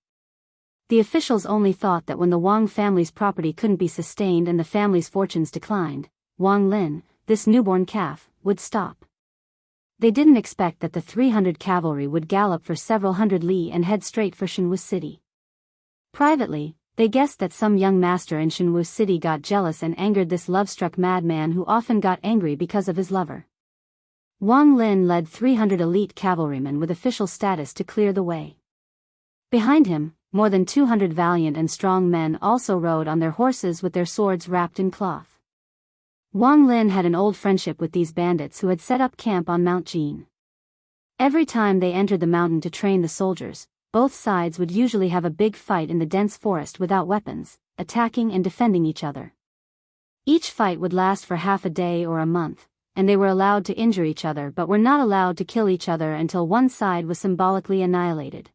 A: The officials only thought that when the Wang family's property couldn't be sustained and the family's fortunes declined, Wang Lin, this newborn calf, would stop. They didn't expect that the 300 cavalry would gallop for several hundred li and head straight for Jianghu city. Privately, they guessed that some young master in Jianghu city got jealous and angered this love-struck madman who often got angry because of his lover. Wang Lin led 300 elite cavalrymen with official status to clear the way. Behind him, more than 200 valiant and strong men also rode on their horses with their swords wrapped in cloth. Wang Lin had an old friendship with these bandits who had set up camp on Mount Jin. Every time they entered the mountain to train the soldiers, both sides would usually have a big fight in the dense forest without weapons, attacking and defending each other. Each fight would last for half a day or a month, and they were allowed to injure each other but were not allowed to kill each other until one side was symbolically annihilated.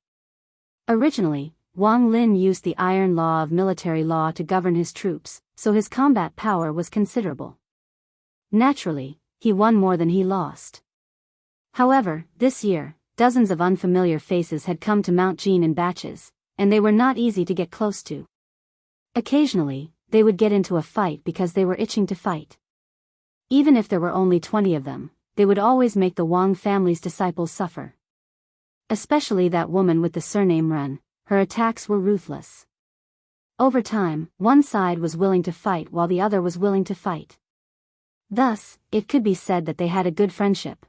A: Originally, Wang Lin used the iron law of military law to govern his troops, so his combat power was considerable. Naturally, he won more than he lost. However, this year, dozens of unfamiliar faces had come to Mount Jin in batches, and they were not easy to get close to. Occasionally, they would get into a fight because they were itching to fight. Even if there were only 20 of them, they would always make the Wang family's disciples suffer. Especially that woman with the surname Ren, her attacks were ruthless. Over time, one side was willing to fight while the other was willing to fight. Thus, it could be said that they had a good friendship.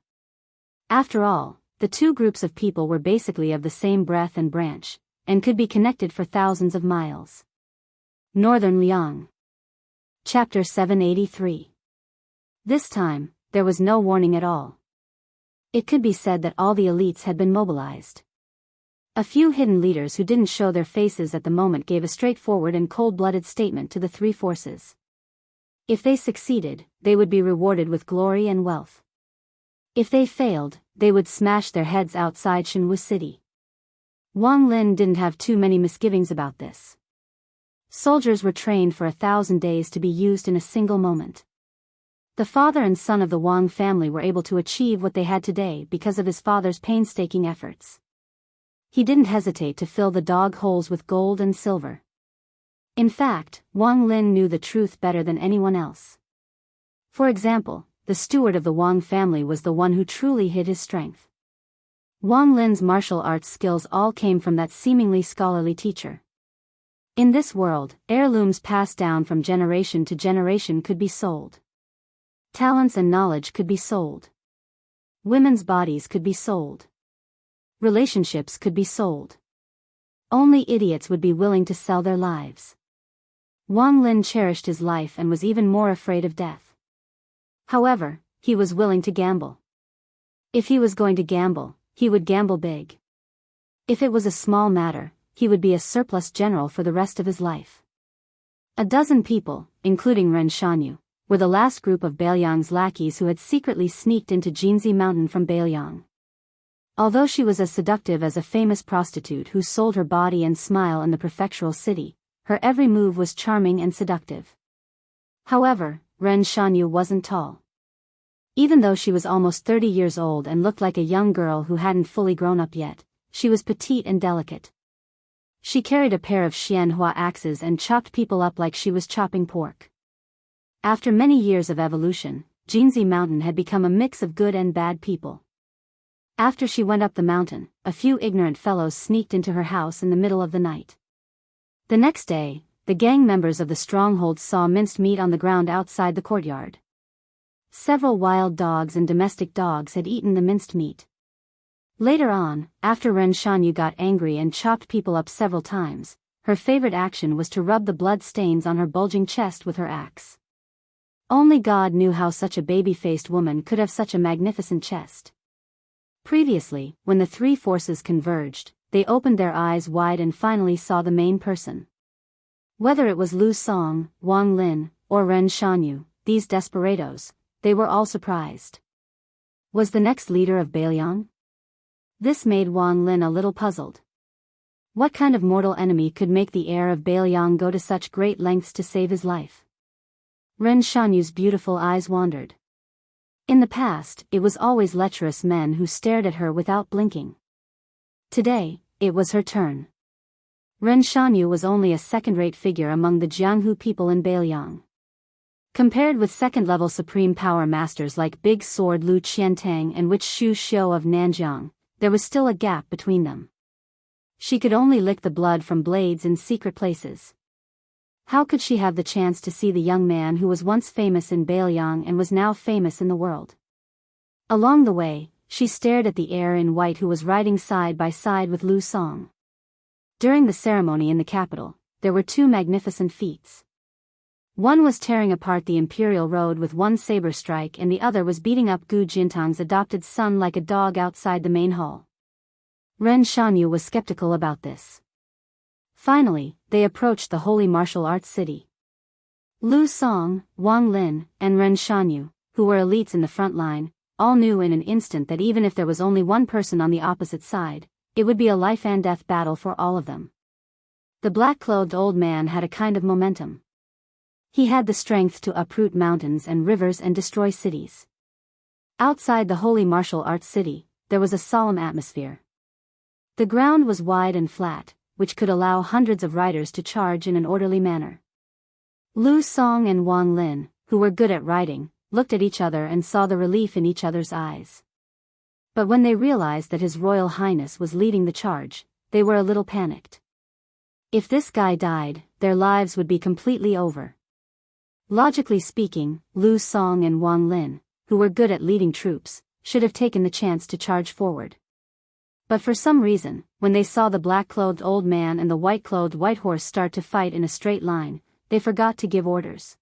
A: After all, the two groups of people were basically of the same breath and branch, and could be connected for thousands of miles. Northern Liang. Chapter 783. This time, there was no warning at all. It could be said that all the elites had been mobilized. A few hidden leaders who didn't show their faces at the moment gave a straightforward and cold-blooded statement to the three forces. If they succeeded, they would be rewarded with glory and wealth. If they failed, they would smash their heads outside Jianghu city. Wang Lin didn't have too many misgivings about this. Soldiers were trained for 1,000 days to be used in a single moment. The father and son of the Wang family were able to achieve what they had today because of his father's painstaking efforts. He didn't hesitate to fill the dog holes with gold and silver. In fact, Wang Lin knew the truth better than anyone else. For example, the steward of the Wang family was the one who truly hid his strength. Wang Lin's martial arts skills all came from that seemingly scholarly teacher. In this world, heirlooms passed down from generation to generation could be sold. Talents and knowledge could be sold. Women's bodies could be sold. Relationships could be sold. Only idiots would be willing to sell their lives. Wang Lin cherished his life and was even more afraid of death. However, he was willing to gamble. If he was going to gamble, he would gamble big. If it was a small matter, he would be a surplus general for the rest of his life. A dozen people, including Ren Shanyu, were the last group of Bailiang's lackeys who had secretly sneaked into Jinzi Mountain from Bailiang. Although she was as seductive as a famous prostitute who sold her body and smile in the prefectural city, her every move was charming and seductive. However, Ren Shanyu wasn't tall. Even though she was almost 30 years old and looked like a young girl who hadn't fully grown up yet, she was petite and delicate. She carried a pair of Xianhua axes and chopped people up like she was chopping pork. After many years of evolution, Jinzi Mountain had become a mix of good and bad people. After she went up the mountain, a few ignorant fellows sneaked into her house in the middle of the night. The next day, the gang members of the stronghold saw minced meat on the ground outside the courtyard. Several wild dogs and domestic dogs had eaten the minced meat. Later on, after Ren Shanyu got angry and chopped people up several times, her favorite action was to rub the blood stains on her bulging chest with her axe. Only God knew how such a baby-faced woman could have such a magnificent chest. Previously, when the three forces converged, they opened their eyes wide and finally saw the main person. Whether it was Lu Song, Wang Lin, or Ren Shanyu, these desperados, they were all surprised. Was the next leader of Bailiang? This made Wang Lin a little puzzled. What kind of mortal enemy could make the heir of Bailiang go to such great lengths to save his life? Ren Shanyu's beautiful eyes wandered. In the past, it was always lecherous men who stared at her without blinking. Today, it was her turn. Ren Shanyu was only a second-rate figure among the Jianghu people in Bailiang. Compared with second-level supreme power masters like Big Sword Lu Qiantang and Witch Shu Xiu of Nanjiang, there was still a gap between them. She could only lick the blood from blades in secret places. How could she have the chance to see the young man who was once famous in Bailiang and was now famous in the world? Along the way, she stared at the heir in white who was riding side by side with Lu Song. During the ceremony in the capital, there were two magnificent feats. One was tearing apart the imperial road with one saber strike and the other was beating up Gu Jintang's adopted son like a dog outside the main hall. Ren Shanyu was skeptical about this. Finally, they approached the holy martial arts city. Lu Song, Wang Lin, and Ren Shanyu, who were elites in the front line, all knew in an instant that even if there was only one person on the opposite side, it would be a life-and-death battle for all of them. The black-clothed old man had a kind of momentum. He had the strength to uproot mountains and rivers and destroy cities. Outside the holy martial arts city, there was a solemn atmosphere. The ground was wide and flat, which could allow hundreds of riders to charge in an orderly manner. Lu Song and Wang Lin, who were good at riding, looked at each other and saw the relief in each other's eyes. But when they realized that His Royal Highness was leading the charge, they were a little panicked. If this guy died, their lives would be completely over. Logically speaking, Lu Song and Wang Lin, who were good at leading troops, should have taken the chance to charge forward. But for some reason, when they saw the black-clothed old man and the white-clothed white horse start to fight in a straight line, they forgot to give orders.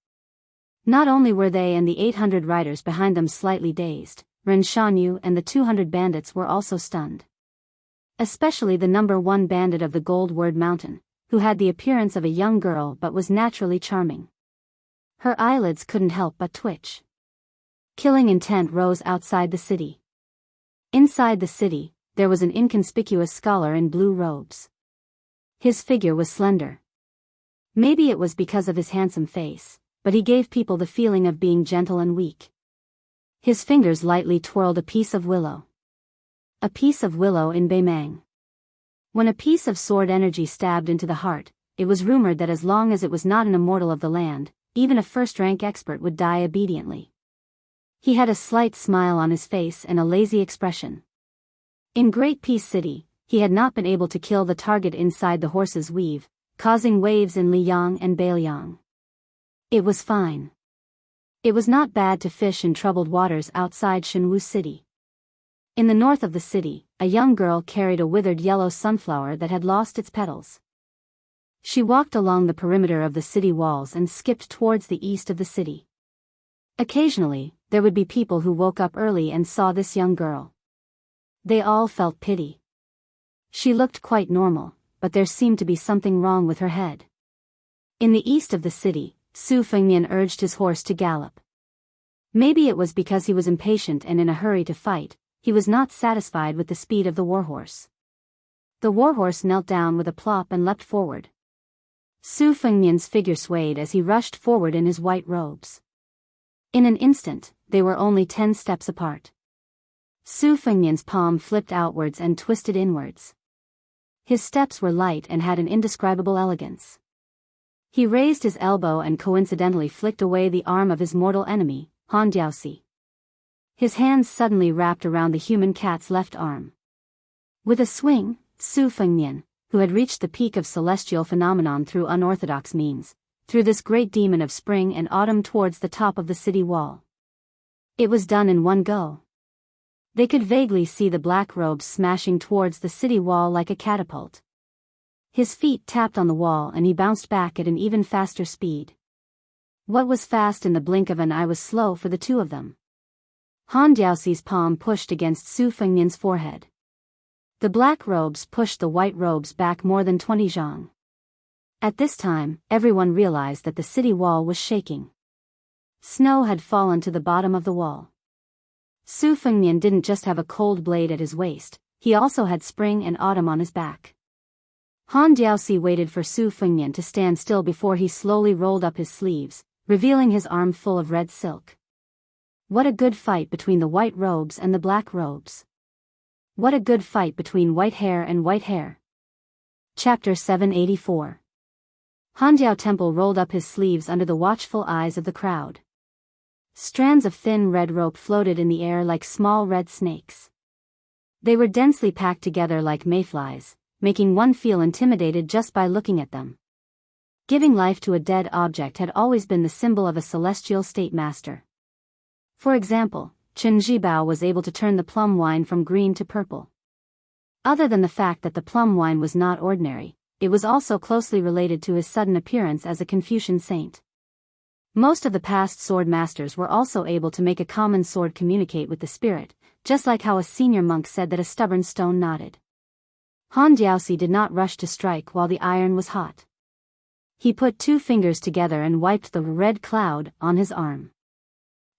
A: Not only were they and the 800 riders behind them slightly dazed, Ren Shanyu and the 200 bandits were also stunned. Especially the number 1 bandit of the Gold Word Mountain, who had the appearance of a young girl but was naturally charming. Her eyelids couldn't help but twitch. Killing intent rose outside the city. Inside the city, there was an inconspicuous scholar in blue robes. His figure was slender. Maybe it was because of his handsome face, but he gave people the feeling of being gentle and weak. His fingers lightly twirled a piece of willow. A piece of willow in Beimang. When a piece of sword energy stabbed into the heart, it was rumored that as long as it was not an immortal of the land, even a first-rank expert would die obediently. He had a slight smile on his face and a lazy expression. In Great Peace City, he had not been able to kill the target inside the horse's weave, causing waves in Liyang and Bailiang. It was fine. It was not bad to fish in troubled waters outside Jianghu City. In the north of the city, a young girl carried a withered yellow sunflower that had lost its petals. She walked along the perimeter of the city walls and skipped towards the east of the city. Occasionally, there would be people who woke up early and saw this young girl. They all felt pity. She looked quite normal, but there seemed to be something wrong with her head. In the east of the city, Su Fengnian urged his horse to gallop. Maybe it was because he was impatient and in a hurry to fight, he was not satisfied with the speed of the warhorse. The warhorse knelt down with a plop and leapt forward. Su Fengnian's figure swayed as he rushed forward in his white robes. In an instant, they were only 10 steps apart. Su Fengnian's palm flipped outwards and twisted inwards. His steps were light and had an indescribable elegance. He raised his elbow and coincidentally flicked away the arm of his mortal enemy, Han Diaoxi. His hands suddenly wrapped around the human cat's left arm. With a swing, Su Fengnian, who had reached the peak of celestial phenomenon through unorthodox means, threw this great demon of spring and autumn towards the top of the city wall. It was done in one go. They could vaguely see the black robes smashing towards the city wall like a catapult. His feet tapped on the wall and he bounced back at an even faster speed. What was fast in the blink of an eye was slow for the two of them. Han Diaoxi's palm pushed against Su Fengnian's forehead. The black robes pushed the white robes back more than 20 zhang. At this time, everyone realized that the city wall was shaking. Snow had fallen to the bottom of the wall. Su Fengnian didn't just have a cold blade at his waist, he also had spring and autumn on his back. Han Diaoxi waited for Su Fengnian to stand still before he slowly rolled up his sleeves, revealing his arm full of red silk. What a good fight between the white robes and the black robes. What a good fight between white hair and white hair. Chapter 784. Han Diao Temple rolled up his sleeves under the watchful eyes of the crowd. Strands of thin red rope floated in the air like small red snakes. They were densely packed together like mayflies, making one feel intimidated just by looking at them. Giving life to a dead object had always been the symbol of a celestial state master. For example, Chen Zhibao was able to turn the plum wine from green to purple. Other than the fact that the plum wine was not ordinary, it was also closely related to his sudden appearance as a Confucian saint. Most of the past sword masters were also able to make a common sword communicate with the spirit, just like how a senior monk said that a stubborn stone nodded. Han Diaoxi did not rush to strike while the iron was hot. He put 2 fingers together and wiped the red cloud on his arm.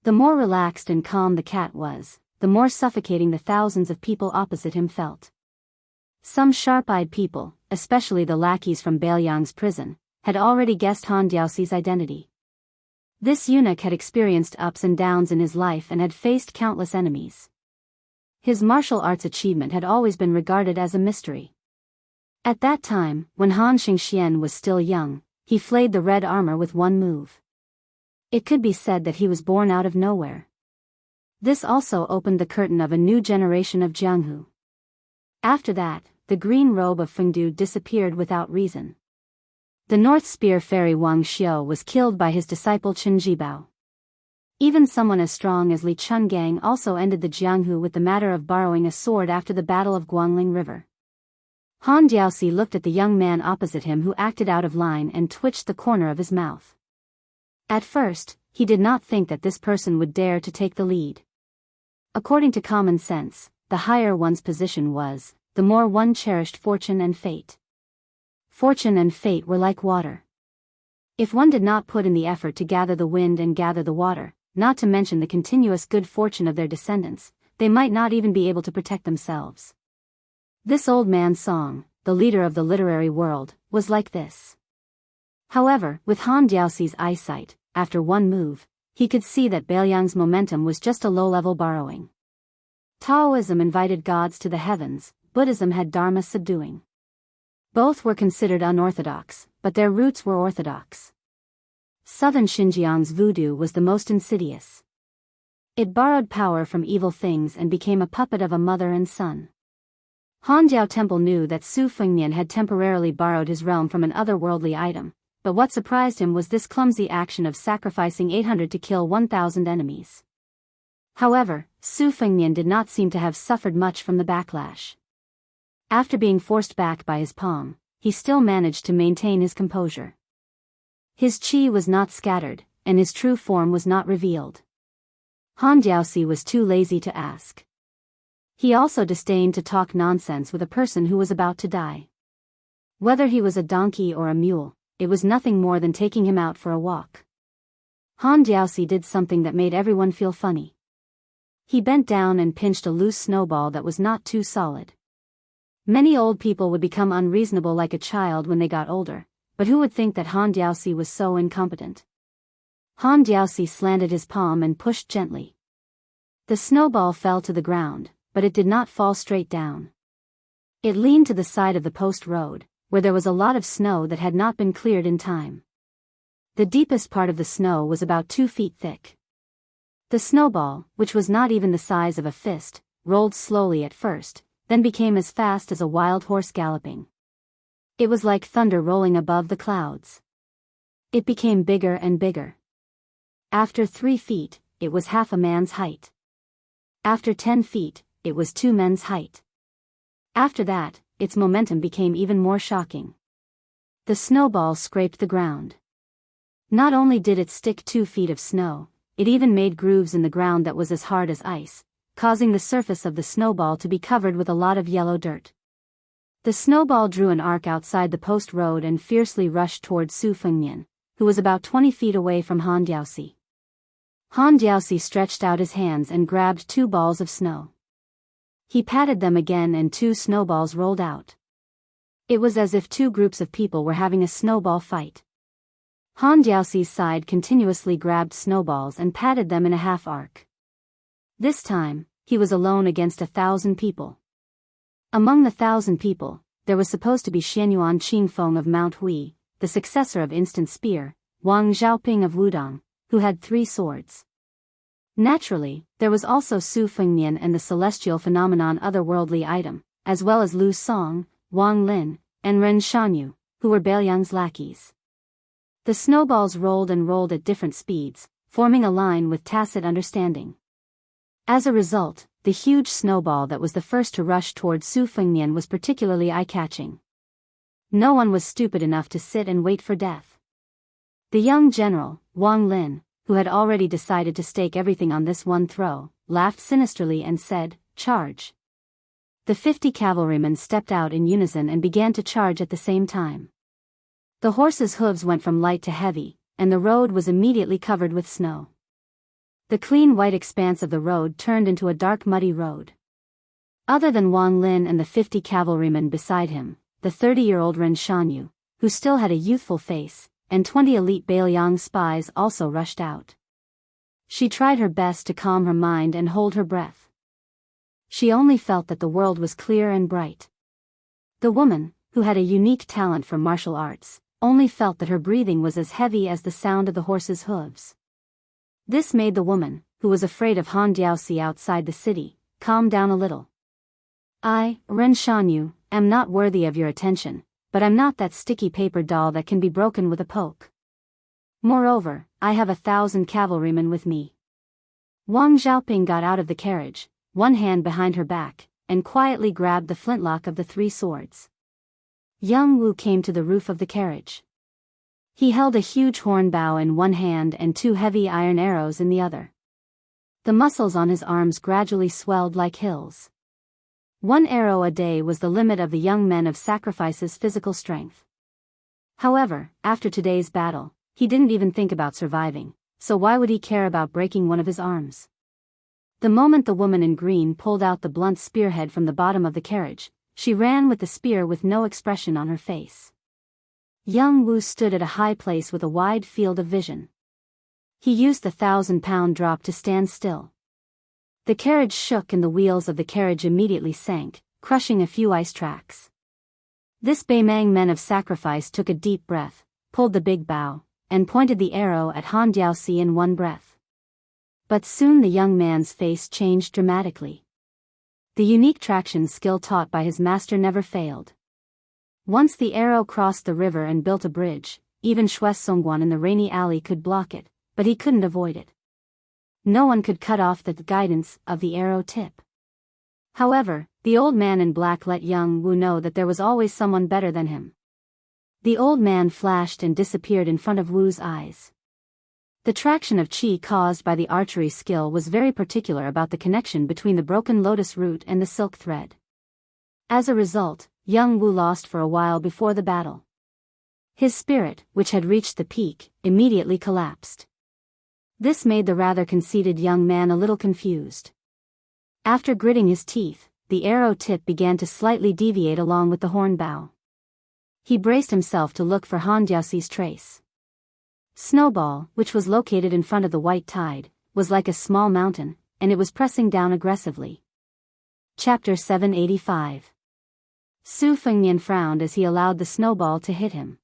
A: The more relaxed and calm the cat was, the more suffocating the thousands of people opposite him felt. Some sharp-eyed people, especially the lackeys from Bailiang's prison, had already guessed Han Diaoxi's identity. This eunuch had experienced ups and downs in his life and had faced countless enemies. His martial arts achievement had always been regarded as a mystery. At that time, when Han Xingxian was still young, he flayed the red armor with one move. It could be said that he was born out of nowhere. This also opened the curtain of a new generation of Jianghu. After that, the green robe of Fengdu disappeared without reason. The North Spear Fairy Wang Xiu was killed by his disciple Chen Zhibao. Even someone as strong as Li Chungang also ended the Jianghu with the matter of borrowing a sword after the Battle of Guangling River. Han Diaoxi looked at the young man opposite him who acted out of line and twitched the corner of his mouth. At first, he did not think that this person would dare to take the lead. According to common sense, the higher one's position was, the more one cherished fortune and fate. Fortune and fate were like water. If one did not put in the effort to gather the wind and gather the water, not to mention the continuous good fortune of their descendants, they might not even be able to protect themselves. This old man's song, the leader of the literary world, was like this. However, with Han Diaoxi's eyesight, after one move, he could see that Bailiang's momentum was just a low-level borrowing. Taoism invited gods to the heavens, Buddhism had Dharma subduing. Both were considered unorthodox, but their roots were orthodox. Southern Xinjiang's voodoo was the most insidious. It borrowed power from evil things and became a puppet of a mother and son. Hongjiao Temple knew that Su Fengnian had temporarily borrowed his realm from an otherworldly item, but what surprised him was this clumsy action of sacrificing 800 to kill 1,000 enemies. However, Su Fengnian did not seem to have suffered much from the backlash. After being forced back by his palm, he still managed to maintain his composure. His qi was not scattered, and his true form was not revealed. Han Jiaoxi was too lazy to ask. He also disdained to talk nonsense with a person who was about to die. Whether he was a donkey or a mule, it was nothing more than taking him out for a walk. Han Jiaoxi did something that made everyone feel funny. He bent down and pinched a loose snowball that was not too solid. Many old people would become unreasonable like a child when they got older, but who would think that Han Jiaoxi was so incompetent? Han Jiaoxi slanted his palm and pushed gently. The snowball fell to the ground, but it did not fall straight down. It leaned to the side of the post road, where there was a lot of snow that had not been cleared in time. The deepest part of the snow was about 2 feet thick. The snowball, which was not even the size of a fist, rolled slowly at first, then became as fast as a wild horse galloping. It was like thunder rolling above the clouds. It became bigger and bigger. After 3 feet, it was half a man's height. After 10 feet, it was 2 men's height. After that, its momentum became even more shocking. The snowball scraped the ground. Not only did it stick 2 feet of snow, it even made grooves in the ground that was as hard as ice, causing the surface of the snowball to be covered with a lot of yellow dirt. The snowball drew an arc outside the post road and fiercely rushed toward Su Fengnian, who was about 20 feet away from Han Jiaoxi. Han Jiaoxi stretched out his hands and grabbed 2 balls of snow. He patted them again and 2 snowballs rolled out. It was as if 2 groups of people were having a snowball fight. Han Jiaoxi's side continuously grabbed snowballs and patted them in a half arc. This time, he was alone against 1,000 people. Among the 1,000 people, there was supposed to be Xianyuan Qingfeng of Mount Hui, the successor of Instant Spear, Wang Xiaoping of Wudong, who had 3 swords. Naturally, there was also Su Fengnian and the celestial phenomenon otherworldly item, as well as Lu Song, Wang Lin, and Ren Shanyu, who were Beiliang's lackeys. The snowballs rolled and rolled at different speeds, forming a line with tacit understanding. As a result, the huge snowball that was the first to rush toward Su Fengnian was particularly eye-catching. No one was stupid enough to sit and wait for death. The young general, Wang Lin, who had already decided to stake everything on this one throw, laughed sinisterly and said, "Charge." The 50 cavalrymen stepped out in unison and began to charge at the same time. The horses' hooves went from light to heavy, and the road was immediately covered with snow. The clean white expanse of the road turned into a dark muddy road. Other than Wang Lin and the 50 cavalrymen beside him, the 30-year-old Ren Shanyu, who still had a youthful face, and 20 elite Beiliang spies also rushed out. She tried her best to calm her mind and hold her breath. She only felt that the world was clear and bright. The woman, who had a unique talent for martial arts, only felt that her breathing was as heavy as the sound of the horse's hooves. This made the woman, who was afraid of Han Jiaoxi outside the city, calm down a little. "I, Ren Shanyu, am not worthy of your attention, but I'm not that sticky paper doll that can be broken with a poke. Moreover, I have 1,000 cavalrymen with me." Wang Xiaoping got out of the carriage, one hand behind her back, and quietly grabbed the flintlock of the 3 swords. Yang Wu came to the roof of the carriage. He held a huge horn bow in one hand and 2 heavy iron arrows in the other. The muscles on his arms gradually swelled like hills. 1 arrow a day was the limit of the young men of Sacrifice's physical strength. However, after today's battle, he didn't even think about surviving, so why would he care about breaking one of his arms? The moment the woman in green pulled out the blunt spearhead from the bottom of the carriage, she ran with the spear with no expression on her face. Yang Wu stood at a high place with a wide field of vision. He used the 1,000-pound drop to stand still. The carriage shook and the wheels of the carriage immediately sank, crushing a few ice tracks. This Beimang men of Sacrifice took a deep breath, pulled the big bow, and pointed the arrow at Han Jiaoxi in one breath. But soon the young man's face changed dramatically. The unique traction skill taught by his master never failed. Once the arrow crossed the river and built a bridge, even Shuai Songguan in the rainy alley could block it, but he couldn't avoid it. No one could cut off the guidance of the arrow tip. However, the old man in black let young Wu know that there was always someone better than him. The old man flashed and disappeared in front of Wu's eyes. The traction of qi caused by the archery skill was very particular about the connection between the broken lotus root and the silk thread. As a result, young Wu lost for a while before the battle. His spirit, which had reached the peak, immediately collapsed. This made the rather conceited young man a little confused. After gritting his teeth, the arrow tip began to slightly deviate along with the horn bow. He braced himself to look for Han Jiaoxi's trace. Snowball, which was located in front of the white tide, was like a small mountain, and it was pressing down aggressively. Chapter 785. Su Fengnian frowned as he allowed the snowball to hit him.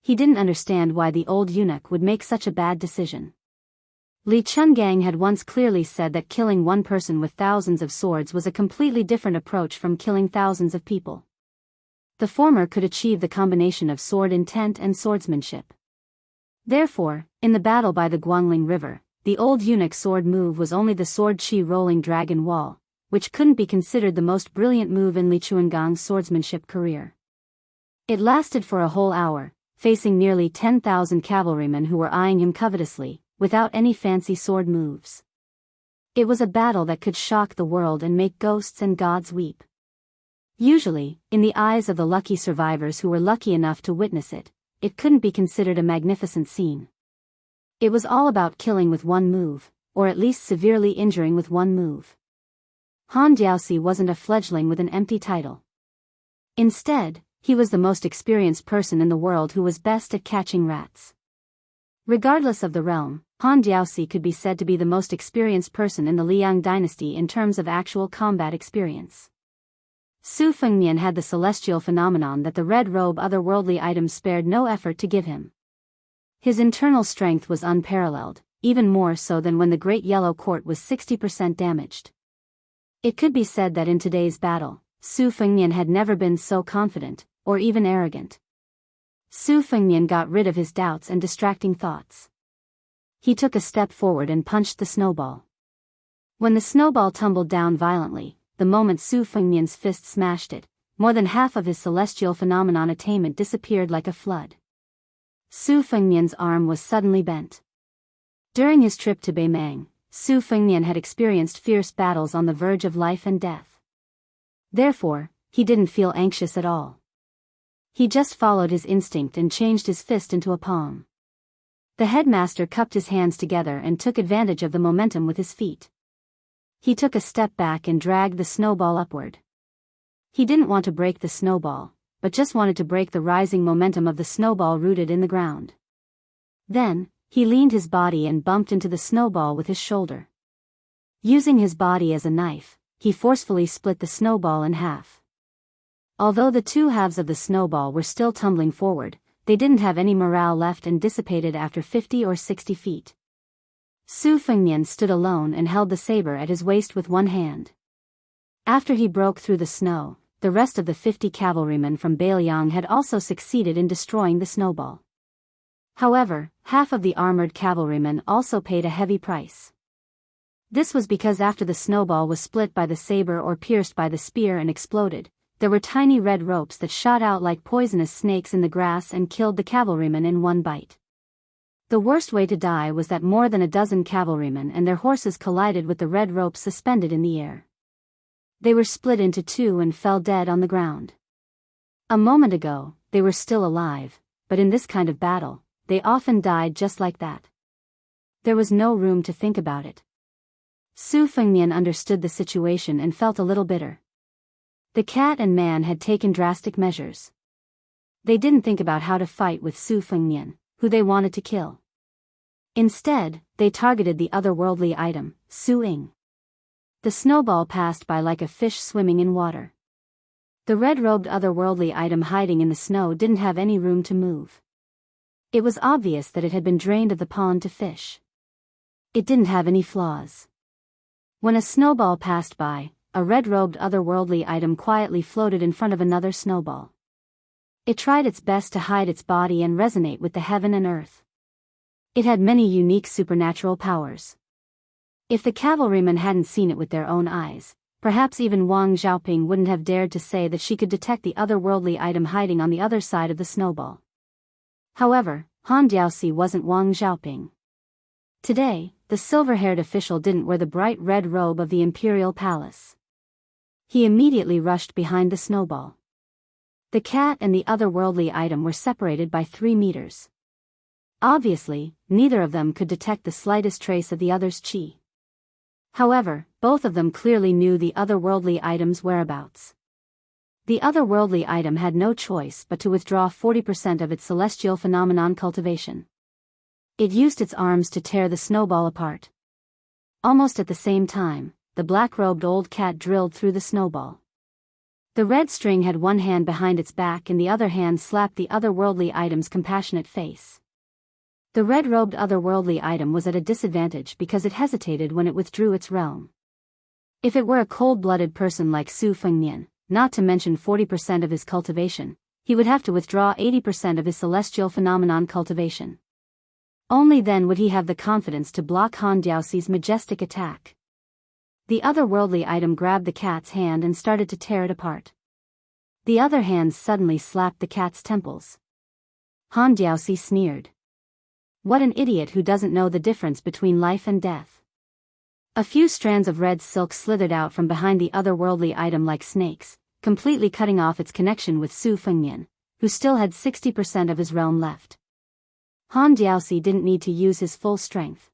A: He didn't understand why the old eunuch would make such a bad decision. Li Chungang had once clearly said that killing one person with thousands of swords was a completely different approach from killing thousands of people. The former could achieve the combination of sword intent and swordsmanship. Therefore, in the battle by the Guangling River, the old eunuch's sword move was only the sword chi rolling dragon wall, which couldn't be considered the most brilliant move in Li Chungang's swordsmanship career. It lasted for a whole hour, facing nearly 10,000 cavalrymen who were eyeing him covetously, without any fancy sword moves. It was a battle that could shock the world and make ghosts and gods weep. Usually, in the eyes of the lucky survivors who were lucky enough to witness it, it couldn't be considered a magnificent scene. It was all about killing with one move, or at least severely injuring with one move. Han Jiaoxi wasn't a fledgling with an empty title. Instead, he was the most experienced person in the world who was best at catching rats. Regardless of the realm, Han Jiaoxi could be said to be the most experienced person in the Liang dynasty in terms of actual combat experience. Su Fengnian had the celestial phenomenon that the red robe otherworldly items spared no effort to give him. His internal strength was unparalleled, even more so than when the Great Yellow Court was 60% damaged. It could be said that in today's battle, Su Fengnian had never been so confident, or even arrogant. Su Fengnian got rid of his doubts and distracting thoughts. He took a step forward and punched the snowball. When the snowball tumbled down violently, the moment Su Fengnian's fist smashed it, more than half of his celestial phenomenon attainment disappeared like a flood. Su Fengnian's arm was suddenly bent. During his trip to Beimang, Su Fengnian had experienced fierce battles on the verge of life and death. Therefore, he didn't feel anxious at all. He just followed his instinct and changed his fist into a palm. The headmaster cupped his hands together and took advantage of the momentum with his feet. He took a step back and dragged the snowball upward. He didn't want to break the snowball, but just wanted to break the rising momentum of the snowball rooted in the ground. Then, he leaned his body and bumped into the snowball with his shoulder. Using his body as a knife, he forcefully split the snowball in half. Although the two halves of the snowball were still tumbling forward, they didn't have any morale left and dissipated after 50 or 60 feet. Su Fengnian stood alone and held the saber at his waist with one hand. After he broke through the snow, the rest of the 50 cavalrymen from Beiliang had also succeeded in destroying the snowball. However, half of the armored cavalrymen also paid a heavy price. This was because after the snowball was split by the saber or pierced by the spear and exploded, there were tiny red ropes that shot out like poisonous snakes in the grass and killed the cavalrymen in one bite. The worst way to die was that more than a dozen cavalrymen and their horses collided with the red ropes suspended in the air. They were split into two and fell dead on the ground. A moment ago, they were still alive, but in this kind of battle, they often died just like that. There was no room to think about it. Su Fengnian understood the situation and felt a little bitter. The cat and man had taken drastic measures. They didn't think about how to fight with Su Fengnian, who they wanted to kill. Instead, they targeted the otherworldly item, Su Ying. The snowball passed by like a fish swimming in water. The red-robed otherworldly item hiding in the snow didn't have any room to move. It was obvious that it had been drained of the pond to fish. It didn't have any flaws. When a snowball passed by, a red-robed otherworldly item quietly floated in front of another snowball. It tried its best to hide its body and resonate with the heaven and earth. It had many unique supernatural powers. If the cavalrymen hadn't seen it with their own eyes, perhaps even Wang Xiaoping wouldn't have dared to say that she could detect the otherworldly item hiding on the other side of the snowball. However, Han Diaoxi wasn't Wang Xiaoping. Today, the silver-haired official didn't wear the bright red robe of the imperial palace. He immediately rushed behind the snowball. The cat and the otherworldly item were separated by 3 meters. Obviously, neither of them could detect the slightest trace of the other's qi. However, both of them clearly knew the otherworldly item's whereabouts. The otherworldly item had no choice but to withdraw 40% of its celestial phenomenon cultivation. It used its arms to tear the snowball apart. Almost at the same time, the black-robed old cat drilled through the snowball. The red string had one hand behind its back and the other hand slapped the otherworldly item's compassionate face. The red-robed otherworldly item was at a disadvantage because it hesitated when it withdrew its realm. If it were a cold-blooded person like Su Fengnian, not to mention 40% of his cultivation, he would have to withdraw 80% of his celestial phenomenon cultivation. Only then would he have the confidence to block Han Diaoxi's majestic attack. The otherworldly item grabbed the cat's hand and started to tear it apart. The other hand suddenly slapped the cat's temples. Han Diaoxi sneered. What an idiot who doesn't know the difference between life and death. A few strands of red silk slithered out from behind the otherworldly item like snakes, completely cutting off its connection with Su Fengnian, who still had 60% of his realm left. Han Diaoxi didn't need to use his full strength.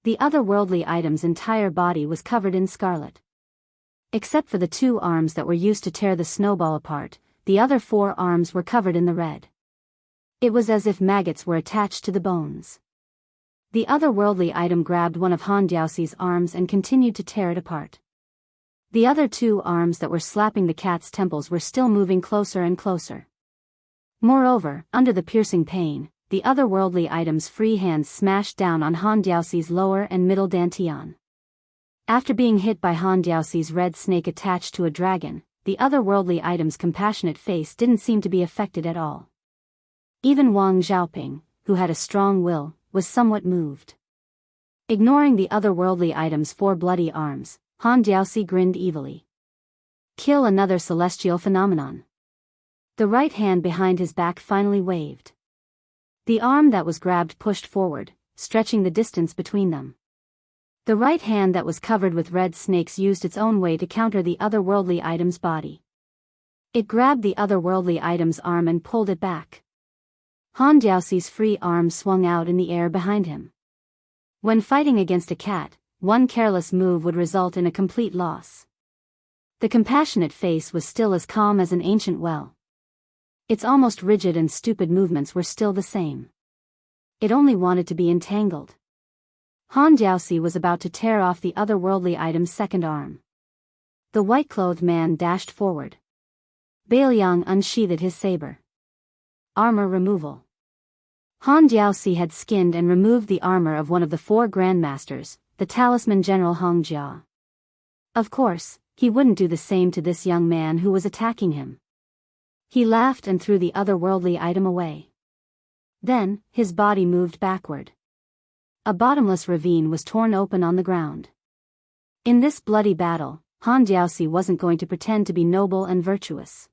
A: The otherworldly item's entire body was covered in scarlet. Except for the 2 arms that were used to tear the snowball apart, the other 4 arms were covered in the red. It was as if maggots were attached to the bones. The otherworldly item grabbed one of Han Diaoxi's arms and continued to tear it apart. The other 2 arms that were slapping the cat's temples were still moving closer and closer. Moreover, under the piercing pain, the otherworldly item's free hands smashed down on Han Diaoxi's lower and middle dantian. After being hit by Han Diaoxi's red snake attached to a dragon, the otherworldly item's compassionate face didn't seem to be affected at all. Even Wang Xiaoping, who had a strong will, was somewhat moved. Ignoring the otherworldly item's 4 bloody arms, Han Diaoxi grinned evilly. Kill another celestial phenomenon. The right hand behind his back finally waved. The arm that was grabbed pushed forward, stretching the distance between them. The right hand that was covered with red snakes used its own way to counter the otherworldly item's body. It grabbed the otherworldly item's arm and pulled it back. Han Diaoxi's free arm swung out in the air behind him. When fighting against a cat, one careless move would result in a complete loss. The compassionate face was still as calm as an ancient well. Its almost rigid and stupid movements were still the same. It only wanted to be entangled. Han Diaoxi was about to tear off the otherworldly item's second arm. The white-clothed man dashed forward. Biyao unsheathed his saber. Armor removal. Han Diaoxi had skinned and removed the armor of one of the 4 grandmasters, the talisman general Hong Jia. Of course, he wouldn't do the same to this young man who was attacking him. He laughed and threw the otherworldly item away. Then, his body moved backward. A bottomless ravine was torn open on the ground. In this bloody battle, Han Diaoxi wasn't going to pretend to be noble and virtuous.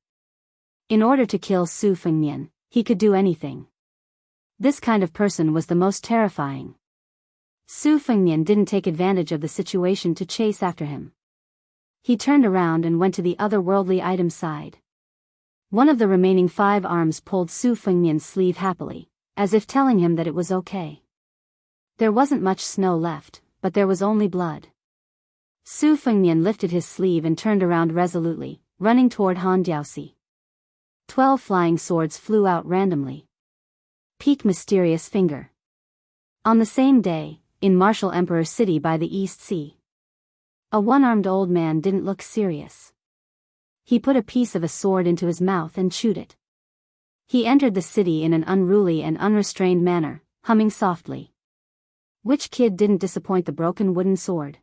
A: In order to kill Su Fengnian, he could do anything. This kind of person was the most terrifying. Su Fengnian didn't take advantage of the situation to chase after him. He turned around and went to the otherworldly item's side. One of the remaining 5 arms pulled Su Fengnian's sleeve happily, as if telling him that it was okay. There wasn't much snow left, but there was only blood. Su Fengnian lifted his sleeve and turned around resolutely, running toward Han Diaoxi. 12 flying swords flew out randomly. Peak mysterious finger. On the same day, in Martial Emperor City by the East Sea, a one-armed old man didn't look serious. He put a piece of a sword into his mouth and chewed it. He entered the city in an unruly and unrestrained manner, humming softly. Which kid didn't disappoint the broken wooden sword?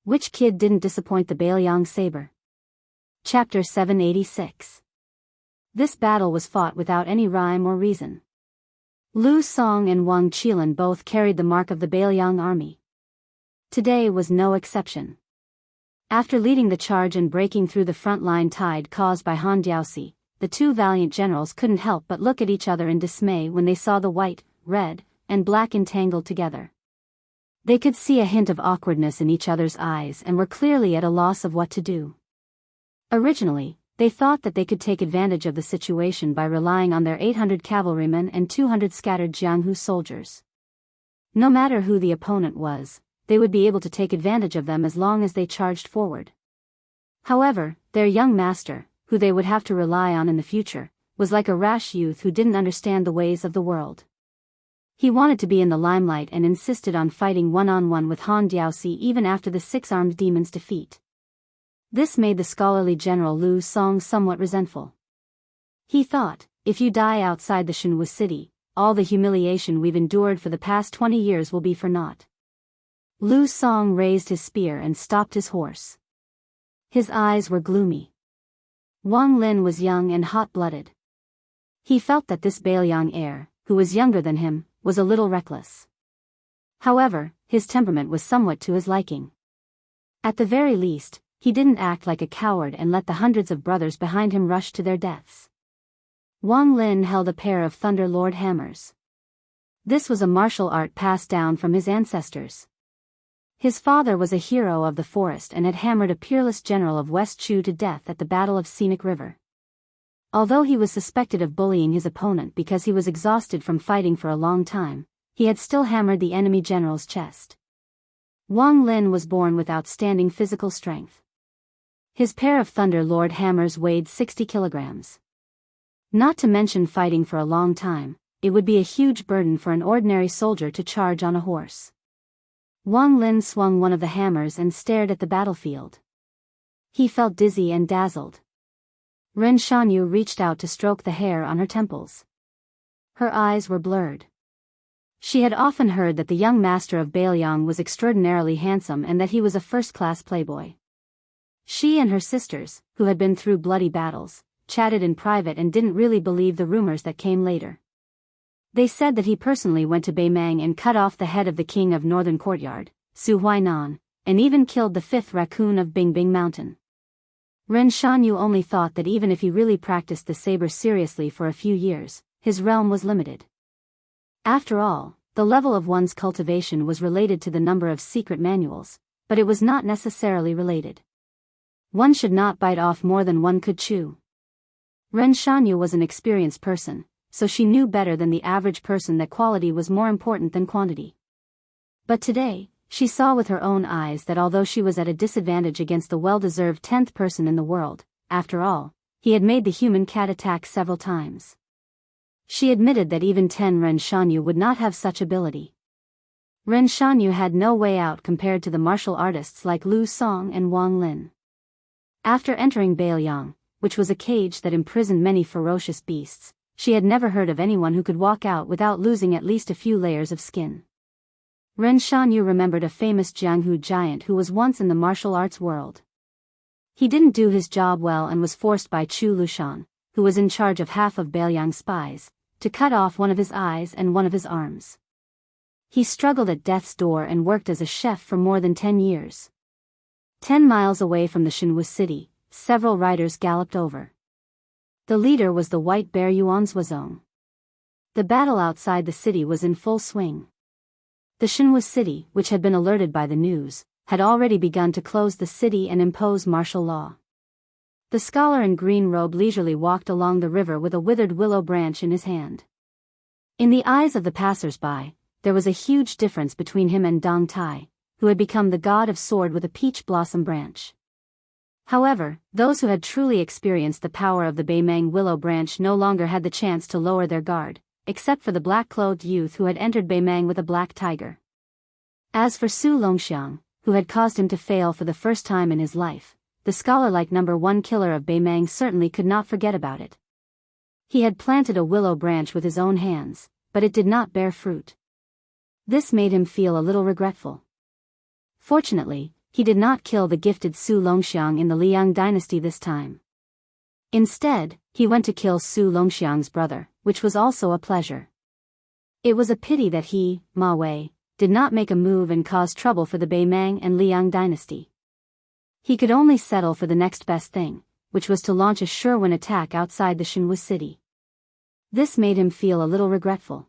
A: Which kid didn't disappoint the Biyao Saber? Chapter 786. This battle was fought without any rhyme or reason. Lu Song and Wang Qilan both carried the mark of the Biyao army. Today was no exception. After leading the charge and breaking through the front line tide caused by Han Diaosi, the two valiant generals couldn't help but look at each other in dismay when they saw the white, red, and black entangled together. They could see a hint of awkwardness in each other's eyes and were clearly at a loss of what to do. Originally, they thought that they could take advantage of the situation by relying on their 800 cavalrymen and 200 scattered Jianghu soldiers. No matter who the opponent was, they would be able to take advantage of them as long as they charged forward. However, their young master, who they would have to rely on in the future, was like a rash youth who didn't understand the ways of the world. He wanted to be in the limelight and insisted on fighting one-on-one with Han Diaosi even after the six-armed demon's defeat. This made the scholarly general Lu Song somewhat resentful. He thought, if you die outside the Jianghu city, all the humiliation we've endured for the past 20 years will be for naught. Lu Song raised his spear and stopped his horse. His eyes were gloomy. Wang Lin was young and hot-blooded. He felt that this Biyao heir, who was younger than him, was a little reckless. However, his temperament was somewhat to his liking. At the very least, he didn't act like a coward and let the hundreds of brothers behind him rush to their deaths. Wang Lin held a pair of Thunder Lord hammers. This was a martial art passed down from his ancestors. His father was a hero of the forest and had hammered a peerless general of West Chu to death at the Battle of Scenic River. Although he was suspected of bullying his opponent because he was exhausted from fighting for a long time, he had still hammered the enemy general's chest. Wang Lin was born with outstanding physical strength. His pair of Thunder Lord hammers weighed 60 kilograms. Not to mention fighting for a long time, it would be a huge burden for an ordinary soldier to charge on a horse. Wang Lin swung one of the hammers and stared at the battlefield. He felt dizzy and dazzled. Ren Shanyu reached out to stroke the hair on her temples. Her eyes were blurred. She had often heard that the young master of Biyao was extraordinarily handsome and that he was a first-class playboy. She and her sisters, who had been through bloody battles, chatted in private and didn't really believe the rumors that came later. They said that he personally went to Beimang and cut off the head of the king of Northern Courtyard, Su Huainan, and even killed the fifth raccoon of Bingbing Mountain. Ren Shanyu only thought that even if he really practiced the saber seriously for a few years, his realm was limited. After all, the level of one's cultivation was related to the number of secret manuals, but it was not necessarily related. One should not bite off more than one could chew. Ren Shanyu was an experienced person, so she knew better than the average person that quality was more important than quantity. But today, she saw with her own eyes that although she was at a disadvantage against the well-deserved 10th person in the world, after all, he had made the human cat attack several times. She admitted that even 10 Ren Shanyu would not have such ability. Ren Shanyu had no way out compared to the martial artists like Lu Song and Wang Lin. After entering Biyao, which was a cage that imprisoned many ferocious beasts, she had never heard of anyone who could walk out without losing at least a few layers of skin. Ren Shanyu remembered a famous Jianghu giant who was once in the martial arts world. He didn't do his job well and was forced by Chu Lushan, who was in charge of half of Biyao spies, to cut off one of his eyes and one of his arms. He struggled at death's door and worked as a chef for more than 10 years. 10 miles away from the Jianghu city, several riders galloped over. The leader was the white bear Yuanzhuazong. The battle outside the city was in full swing. The Jianghu city, which had been alerted by the news, had already begun to close the city and impose martial law. The scholar in green robe leisurely walked along the river with a withered willow branch in his hand. In the eyes of the passers-by, there was a huge difference between him and Dong Tai, who had become the god of sword with a peach blossom branch. However, those who had truly experienced the power of the Beimang willow branch no longer had the chance to lower their guard, except for the black-clothed youth who had entered Beimang with a black tiger. As for Su Longxiang, who had caused him to fail for the first time in his life, the scholar-like number 1 killer of Beimang certainly could not forget about it. He had planted a willow branch with his own hands, but it did not bear fruit. This made him feel a little regretful. Fortunately, he did not kill the gifted Su Longxiang in the Liang dynasty this time. Instead, he went to kill Su Longxiang's brother, which was also a pleasure. It was a pity that he, Ma Wei, did not make a move and cause trouble for the Beimang and Liang dynasty. He could only settle for the next best thing, which was to launch a sure-win attack outside the Shenwu city. This made him feel a little regretful.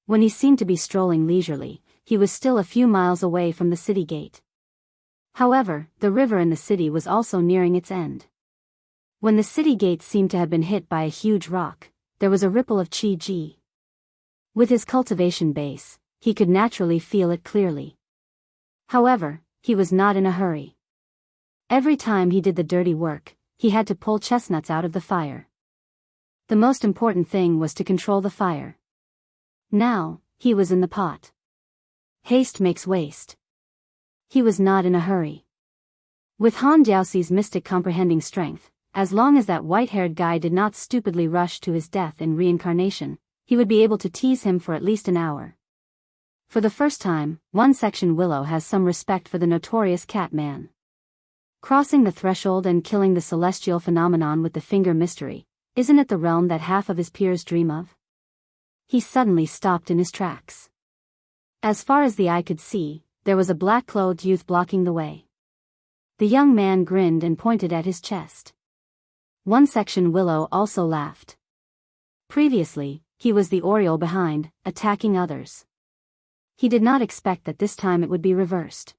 A: When he seemed to be strolling leisurely, he was still a few miles away from the city gate. However, the river in the city was also nearing its end. When the city gate seemed to have been hit by a huge rock, there was a ripple of qi. With his cultivation base, he could naturally feel it clearly. However, he was not in a hurry. Every time he did the dirty work, he had to pull chestnuts out of the fire. The most important thing was to control the fire. Now, he was in the pot. Haste makes waste. He was not in a hurry. With Han Diaoxi's mystic comprehending strength, as long as that white-haired guy did not stupidly rush to his death in reincarnation, he would be able to tease him for at least an hour. For the first time, one section Willow has some respect for the notorious cat man. Crossing the threshold and killing the celestial phenomenon with the finger mystery, isn't it the realm that half of his peers dream of? He suddenly stopped in his tracks. As far as the eye could see, there was a black-clothed youth blocking the way. The young man grinned and pointed at his chest. One section Willow also laughed. Previously, he was the Oriole behind, attacking others. He did not expect that this time it would be reversed.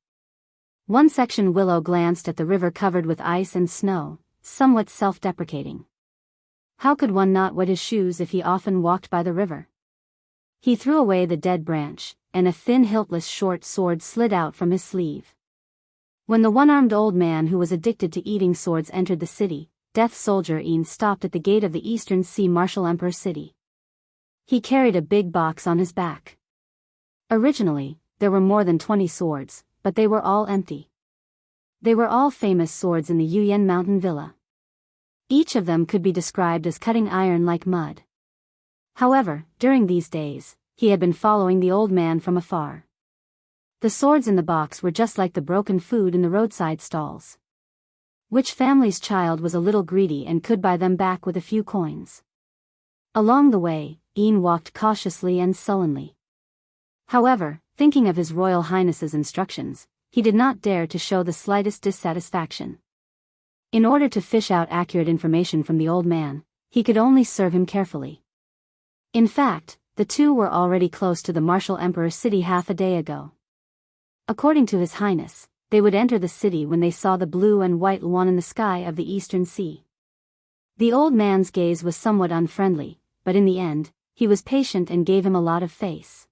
A: One section Willow glanced at the river covered with ice and snow, somewhat self-deprecating. How could one not wet his shoes if he often walked by the river? He threw away the dead branch, and a thin hiltless short sword slid out from his sleeve. When the one-armed old man who was addicted to eating swords entered the city, Death Soldier Yin stopped at the gate of the Eastern Sea Martial Emperor City. He carried a big box on his back. Originally, there were more than 20 swords, but they were all empty. They were all famous swords in the Yuyan Mountain Villa. Each of them could be described as cutting iron like mud. However, during these days, he had been following the old man from afar. The swords in the box were just like the broken food in the roadside stalls. Which family's child was a little greedy and could buy them back with a few coins? Along the way, Ian walked cautiously and sullenly. However, thinking of His Royal Highness's instructions, he did not dare to show the slightest dissatisfaction. In order to fish out accurate information from the old man, he could only serve him carefully. In fact, the two were already close to the Martial Emperor City half a day ago. According to His Highness, they would enter the city when they saw the blue and white luan in the sky of the Eastern Sea. The old man's gaze was somewhat unfriendly, but in the end, he was patient and gave him a lot of face.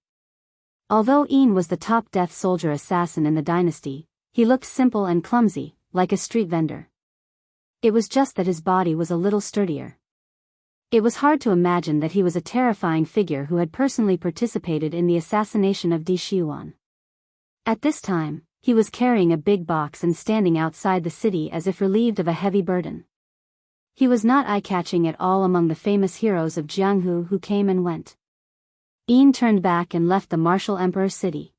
A: Although Ian was the top Death Soldier assassin in the dynasty, he looked simple and clumsy, like a street vendor. It was just that his body was a little sturdier. It was hard to imagine that he was a terrifying figure who had personally participated in the assassination of Di Xiuan. At this time, he was carrying a big box and standing outside the city as if relieved of a heavy burden. He was not eye-catching at all among the famous heroes of Jianghu who came and went. Ian turned back and left the Martial Emperor City.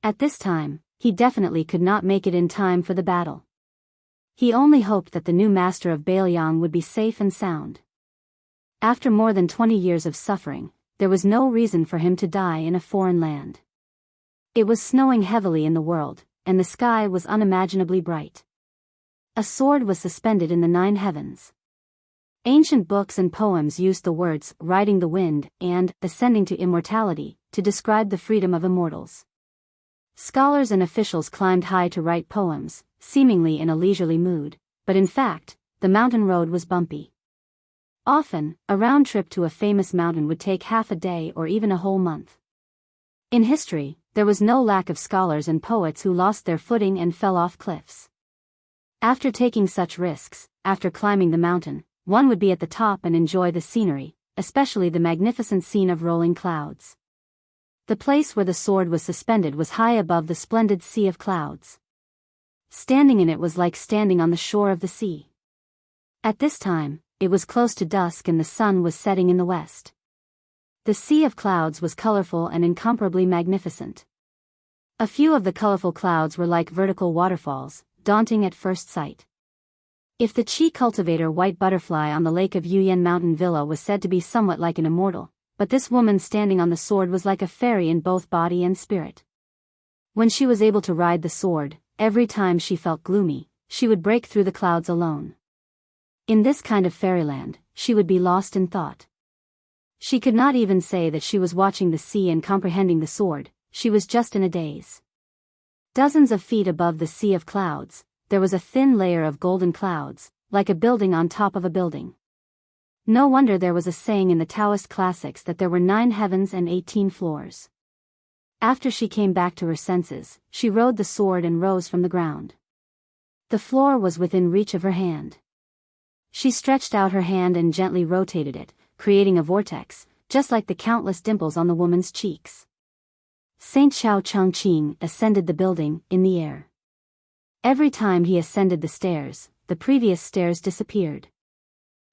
A: At this time, he definitely could not make it in time for the battle. He only hoped that the new master of Biyao would be safe and sound. After more than 20 years of suffering, there was no reason for him to die in a foreign land. It was snowing heavily in the world, and the sky was unimaginably bright. A sword was suspended in the 9 heavens. Ancient books and poems used the words riding the wind and ascending to immortality to describe the freedom of immortals. Scholars and officials climbed high to write poems, seemingly in a leisurely mood, but in fact, the mountain road was bumpy. Often, a round trip to a famous mountain would take half a day or even a whole month. In history, there was no lack of scholars and poets who lost their footing and fell off cliffs. After taking such risks, after climbing the mountain, one would be at the top and enjoy the scenery, especially the magnificent scene of rolling clouds. The place where the sword was suspended was high above the splendid sea of clouds. Standing in it was like standing on the shore of the sea. At this time, it was close to dusk and the sun was setting in the west. The sea of clouds was colorful and incomparably magnificent. A few of the colorful clouds were like vertical waterfalls, daunting at first sight. If the Qi cultivator white butterfly on the lake of Yuyan Mountain Villa was said to be somewhat like an immortal, but this woman standing on the sword was like a fairy in both body and spirit. When she was able to ride the sword, every time she felt gloomy, she would break through the clouds alone. In this kind of fairyland, she would be lost in thought. She could not even say that she was watching the sea and comprehending the sword, she was just in a daze. Dozens of feet above the sea of clouds, there was a thin layer of golden clouds, like a building on top of a building. No wonder there was a saying in the Taoist classics that there were 9 heavens and 18 floors. After she came back to her senses, she rode the sword and rose from the ground. The floor was within reach of her hand. She stretched out her hand and gently rotated it, creating a vortex, just like the countless dimples on the woman's cheeks. Saint Xiao Changqing ascended the building, in the air. Every time he ascended the stairs, the previous stairs disappeared.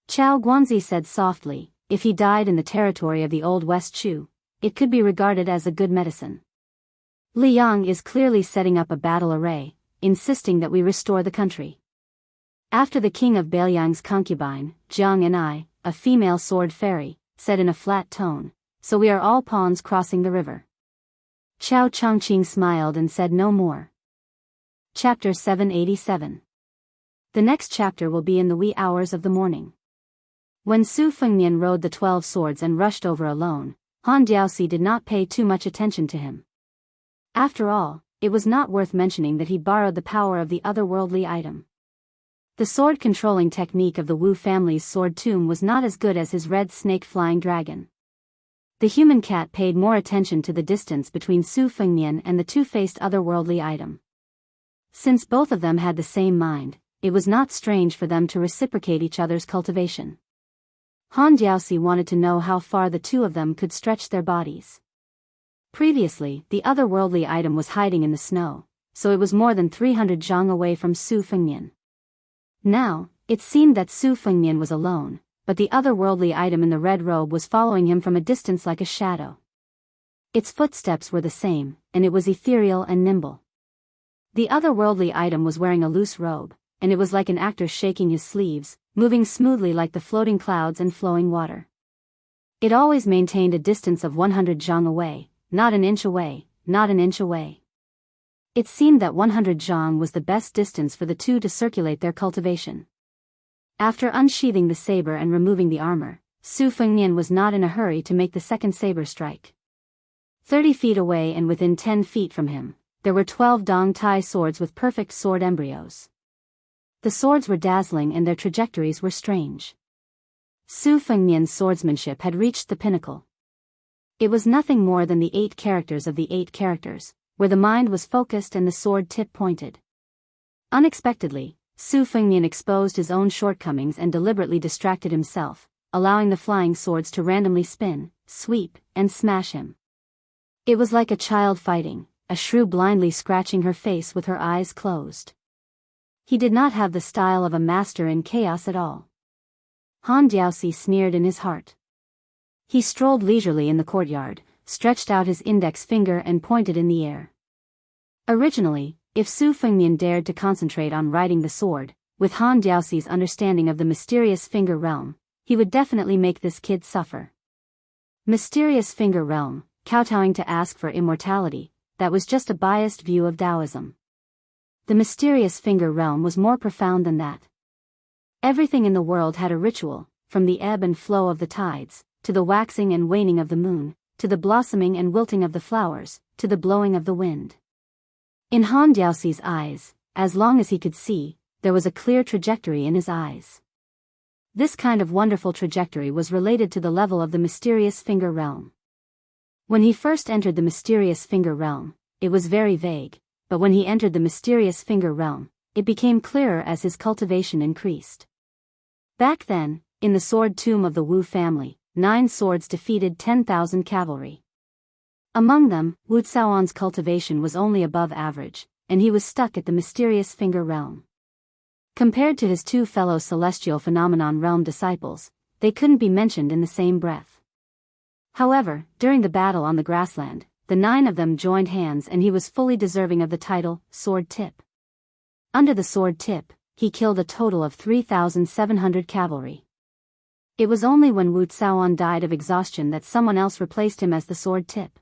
A: Qiao Guanzi said softly, if he died in the territory of the old West Shu, it could be regarded as a good medicine. Liang is clearly setting up a battle array, insisting that we restore the country. After the king of Beiliang's concubine, Jiang and I, a female sword fairy, said in a flat tone, so we are all pawns crossing the river. Qiao Changqing smiled and said no more. Chapter 787. The next chapter will be in the wee hours of the morning. When Su Fengnian rode the 12 swords and rushed over alone, Han Diaoxi did not pay too much attention to him. After all, it was not worth mentioning that he borrowed the power of the otherworldly item. The sword-controlling technique of the Wu family's sword tomb was not as good as his red snake-flying dragon. The human cat paid more attention to the distance between Su Fengnian and the two-faced otherworldly item. Since both of them had the same mind, it was not strange for them to reciprocate each other's cultivation. Han Diaoxi wanted to know how far the two of them could stretch their bodies. Previously, the otherworldly item was hiding in the snow, so it was more than 300 zhang away from Su Fengnian. Now, it seemed that Su Fengnian was alone, but the otherworldly item in the red robe was following him from a distance like a shadow. Its footsteps were the same, and it was ethereal and nimble. The otherworldly item was wearing a loose robe, and it was like an actor shaking his sleeves, moving smoothly like the floating clouds and flowing water. It always maintained a distance of 100 zhang away, not an inch away, not an inch away. It seemed that 100 zhang was the best distance for the two to circulate their cultivation. After unsheathing the saber and removing the armor, Su Fengnian was not in a hurry to make the second saber strike. 30 feet away and within 10 feet from him, there were 12 Dong Tai swords with perfect sword embryos. The swords were dazzling and their trajectories were strange. Su Fengnian's swordsmanship had reached the pinnacle. It was nothing more than the 8 characters of the 8 characters, where the mind was focused and the sword tip pointed. Unexpectedly, Su Fengnian exposed his own shortcomings and deliberately distracted himself, allowing the flying swords to randomly spin, sweep, and smash him. It was like a child fighting, a shrew blindly scratching her face with her eyes closed. He did not have the style of a master in chaos at all. Han Diaoxi sneered in his heart. He strolled leisurely in the courtyard, stretched out his index finger and pointed in the air. Originally, if Su Fengnian dared to concentrate on riding the sword, with Han Diaoxi's understanding of the mysterious finger realm, he would definitely make this kid suffer. Mysterious finger realm, kowtowing to ask for immortality, that was just a biased view of Taoism. The mysterious finger realm was more profound than that. Everything in the world had a ritual, from the ebb and flow of the tides, to the waxing and waning of the moon, to the blossoming and wilting of the flowers, to the blowing of the wind. In Han Diaoxi's eyes, as long as he could see, there was a clear trajectory in his eyes. This kind of wonderful trajectory was related to the level of the mysterious finger realm. When he first entered the mysterious finger realm, it was very vague, but when he entered the mysterious finger realm, it became clearer as his cultivation increased. Back then, in the sword tomb of the Wu family, 9 swords defeated 10,000 cavalry. Among them, Wu Caoan's cultivation was only above average, and he was stuck at the mysterious finger realm. Compared to his 2 fellow celestial phenomenon realm disciples, they couldn't be mentioned in the same breath. However, during the battle on the grassland, the 9 of them joined hands and he was fully deserving of the title, Sword Tip. Under the Sword Tip, he killed a total of 3,700 cavalry. It was only when Wu Tsaoan died of exhaustion that someone else replaced him as the Sword Tip.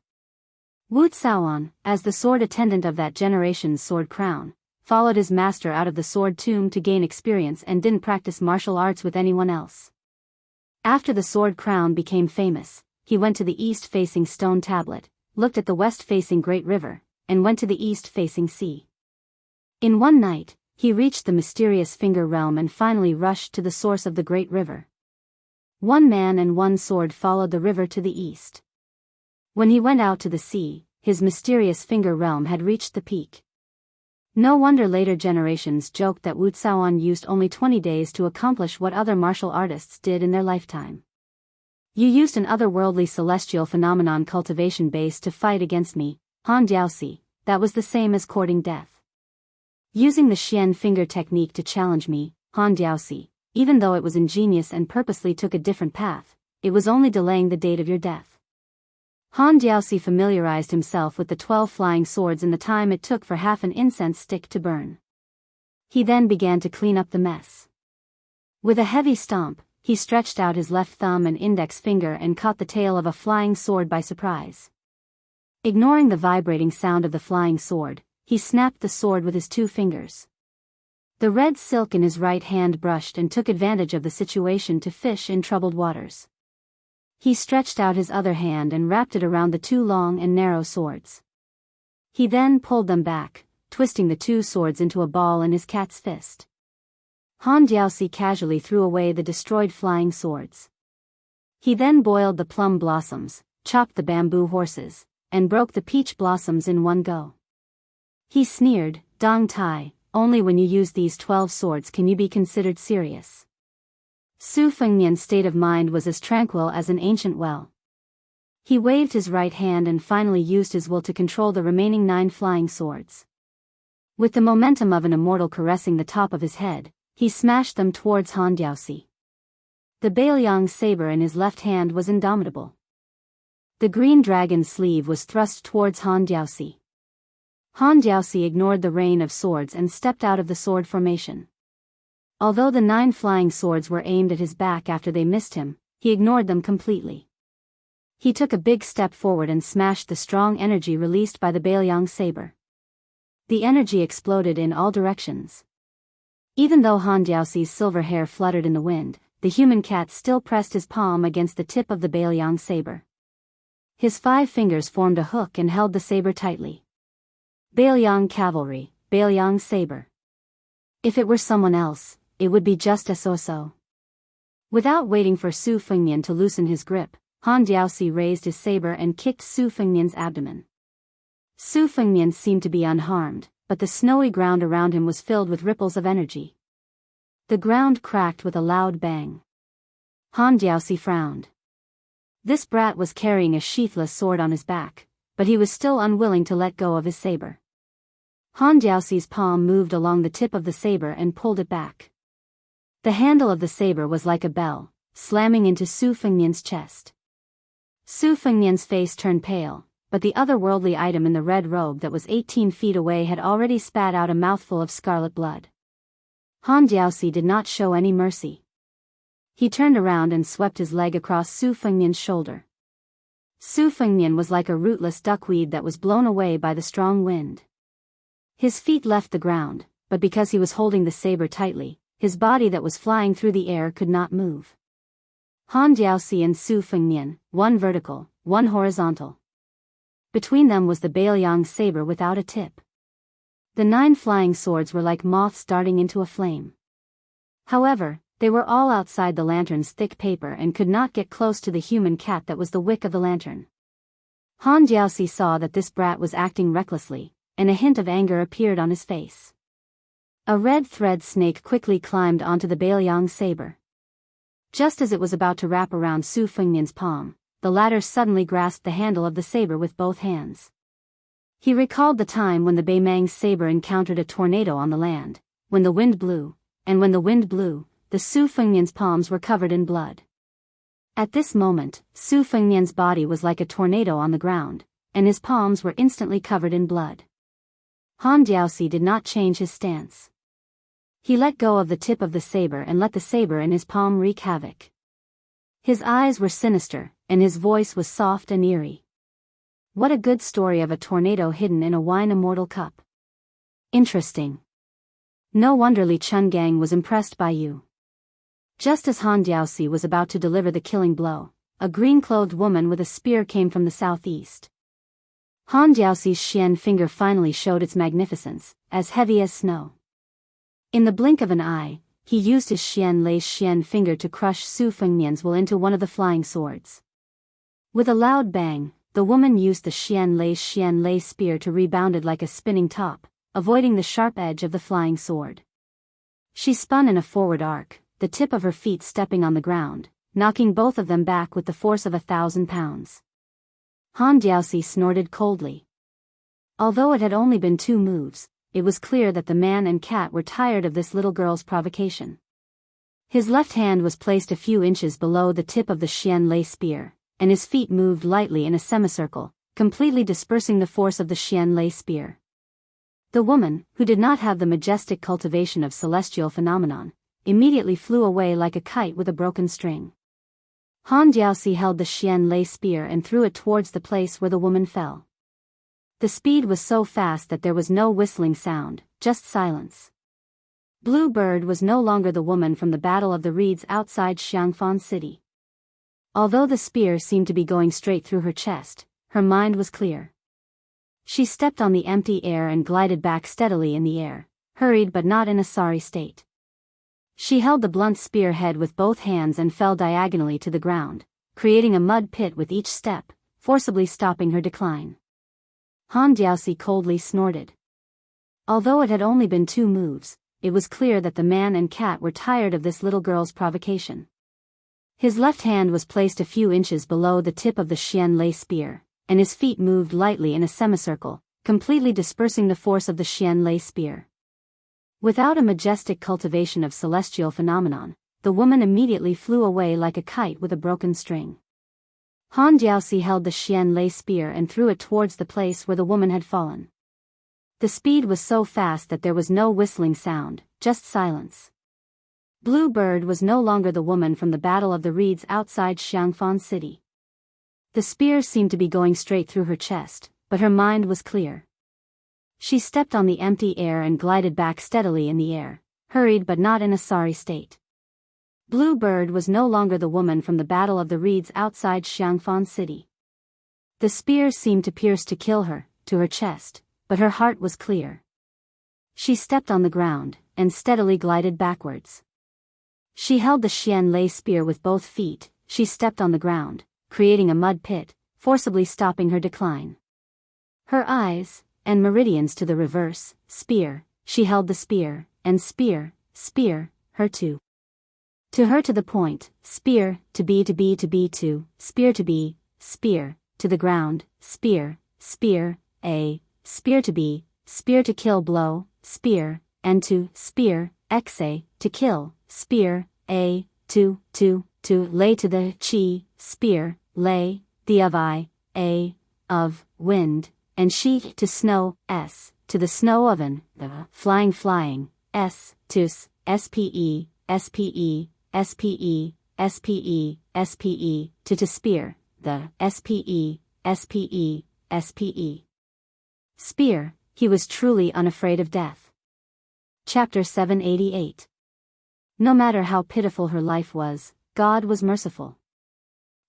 A: Wu Tsaoan, as the sword attendant of that generation's sword crown, followed his master out of the sword tomb to gain experience and didn't practice martial arts with anyone else. After the sword crown became famous, he went to the east-facing stone tablet, looked at the west-facing great river, and went to the east-facing sea. In one night, he reached the mysterious finger realm and finally rushed to the source of the great river. One man and one sword followed the river to the east. When he went out to the sea, his mysterious finger realm had reached the peak. No wonder later generations joked that Wu Tsaoan used only 20 days to accomplish what other martial artists did in their lifetime. You used an otherworldly celestial phenomenon cultivation base to fight against me, Han Diaosi, that was the same as courting death. Using the Xian finger technique to challenge me, Han Diaosi, even though it was ingenious and purposely took a different path, it was only delaying the date of your death. Han Diaosi familiarized himself with the 12 flying swords in the time it took for half an incense stick to burn. He then began to clean up the mess. With a heavy stomp, he stretched out his left thumb and index finger and caught the tail of a flying sword by surprise. Ignoring the vibrating sound of the flying sword, he snapped the sword with his 2 fingers. The red silk in his right hand brushed and took advantage of the situation to fish in troubled waters. He stretched out his other hand and wrapped it around the 2 long and narrow swords. He then pulled them back, twisting the 2 swords into a ball in his cat's fist. Han Diaosi casually threw away the destroyed flying swords. He then boiled the plum blossoms, chopped the bamboo horses, and broke the peach blossoms in one go. He sneered, "Dong Tai, only when you use these 12 swords can you be considered serious." Su Fengnian's state of mind was as tranquil as an ancient well. He waved his right hand and finally used his will to control the remaining 9 flying swords. With the momentum of an immortal caressing the top of his head, he smashed them towards Han Diaosi. The Biyao saber in his left hand was indomitable. The green dragon's sleeve was thrust towards Han Diaosi. Han Diaosi ignored the rain of swords and stepped out of the sword formation. Although the 9 flying swords were aimed at his back after they missed him, he ignored them completely. He took a big step forward and smashed the strong energy released by the Biyao saber. The energy exploded in all directions. Even though Han Diaosi's silver hair fluttered in the wind, the human cat still pressed his palm against the tip of the Biyao saber. His 5 fingers formed a hook and held the saber tightly. Biyao cavalry, Biyao saber. If it were someone else, it would be just as so. Without waiting for Su Fengnian to loosen his grip, Han Diaosi raised his saber and kicked Su Fengnian's abdomen. Su Fengnian seemed to be unharmed, but the snowy ground around him was filled with ripples of energy. The ground cracked with a loud bang. Han Diaosi frowned. This brat was carrying a sheathless sword on his back, but he was still unwilling to let go of his saber. Han Diaosi's palm moved along the tip of the saber and pulled it back. The handle of the saber was like a bell, slamming into Su Fengnian's chest. Su Fengnian's face turned pale, but the otherworldly item in the red robe that was 18 feet away had already spat out a mouthful of scarlet blood. Han Diaosi did not show any mercy. He turned around and swept his leg across Su Fengnian's shoulder. Su Fengnian was like a rootless duckweed that was blown away by the strong wind. His feet left the ground, but because he was holding the saber tightly, his body that was flying through the air could not move. Han Diaosi and Su Fengnian, one vertical, one horizontal. Between them was the Biyao saber without a tip. The 9 flying swords were like moths darting into a flame. However, they were all outside the lantern's thick paper and could not get close to the human cat that was the wick of the lantern. Han Diaosi saw that this brat was acting recklessly, and a hint of anger appeared on his face. A red thread snake quickly climbed onto the Biyao saber. Just as it was about to wrap around Su Fengnian's palm, the latter suddenly grasped the handle of the saber with both hands. He recalled the time when the Beimang's saber encountered a tornado on the land, when the wind blew, and when the wind blew, the Su Fengnian's palms were covered in blood. At this moment, Su Fengnian's body was like a tornado on the ground, and his palms were instantly covered in blood. Han Diaoxi did not change his stance. He let go of the tip of the saber and let the saber in his palm wreak havoc. His eyes were sinister, and his voice was soft and eerie. What a good story of a tornado hidden in a wine immortal cup. Interesting. No wonder Li Chungang was impressed by you. Just as Han Diaoxi was about to deliver the killing blow, a green-clothed woman with a spear came from the southeast. Han Diaoxi's xian finger finally showed its magnificence, as heavy as snow. In the blink of an eye, he used his xian finger to crush Su Fengnian's will into one of the flying swords. With a loud bang, the woman used the xian spear to rebounded like a spinning top, avoiding the sharp edge of the flying sword. She spun in a forward arc, the tip of her feet stepping on the ground, knocking both of them back with the force of 1,000 pounds. Han Diaoxi snorted coldly. Although it had only been 2 moves, it was clear that the man and cat were tired of this little girl's provocation. His left hand was placed a few inches below the tip of the xian spear, and his feet moved lightly in a semicircle, completely dispersing the force of the xian spear. The woman, who did not have the majestic cultivation of celestial phenomenon, immediately flew away like a kite with a broken string. Han Diaoxi held the xian spear and threw it towards the place where the woman fell. The speed was so fast that there was no whistling sound, just silence. Blue Bird was no longer the woman from the Battle of the Reeds outside Xiangfan City. Although the spear seemed to be going straight through her chest, her mind was clear. She stepped on the empty air and glided back steadily in the air, hurried but not in a sorry state. She held the blunt spear head with both hands and fell diagonally to the ground, creating a mud pit with each step, forcibly stopping her decline. Han Diaoxi coldly snorted. Although it had only been 2 moves, it was clear that the man and cat were tired of this little girl's provocation. His left hand was placed a few inches below the tip of the xian spear, and his feet moved lightly in a semicircle, completely dispersing the force of the xian spear. Without a majestic cultivation of celestial phenomenon, the woman immediately flew away like a kite with a broken string. Han Diaoxi held the xian spear and threw it towards the place where the woman had fallen. The speed was so fast that there was no whistling sound, just silence. Blue Bird was no longer the woman from the Battle of the Reeds outside Xiangfan City. The spear seemed to be going straight through her chest, but her mind was clear. She stepped on the empty air and glided back steadily in the air, hurried but not in a sorry state. Blue Bird was no longer the woman from the Battle of the Reeds outside Xiangfan City. The spear seemed to pierce to kill her, to her chest, but her heart was clear. She stepped on the ground, and steadily glided backwards. She held the xian spear with both feet, she stepped on the ground, creating a mud pit, forcibly stopping her decline. Her eyes, and meridians to the reverse, spear, she held the spear, and spear, her too. To her to the point, spear, to be, spear to be, spear, to the ground, spear, a, spear to be, spear to kill blow, spear, and to, spear, xa, to kill, spear, a, to, lay to the, chi, spear, lay, the of I, a, of, wind, and she, to snow, s, to the snow oven, the, flying, s, tus, spe, to spear, the, spe. Spear, he was truly unafraid of death. Chapter 788. No matter how pitiful her life was, God was merciful.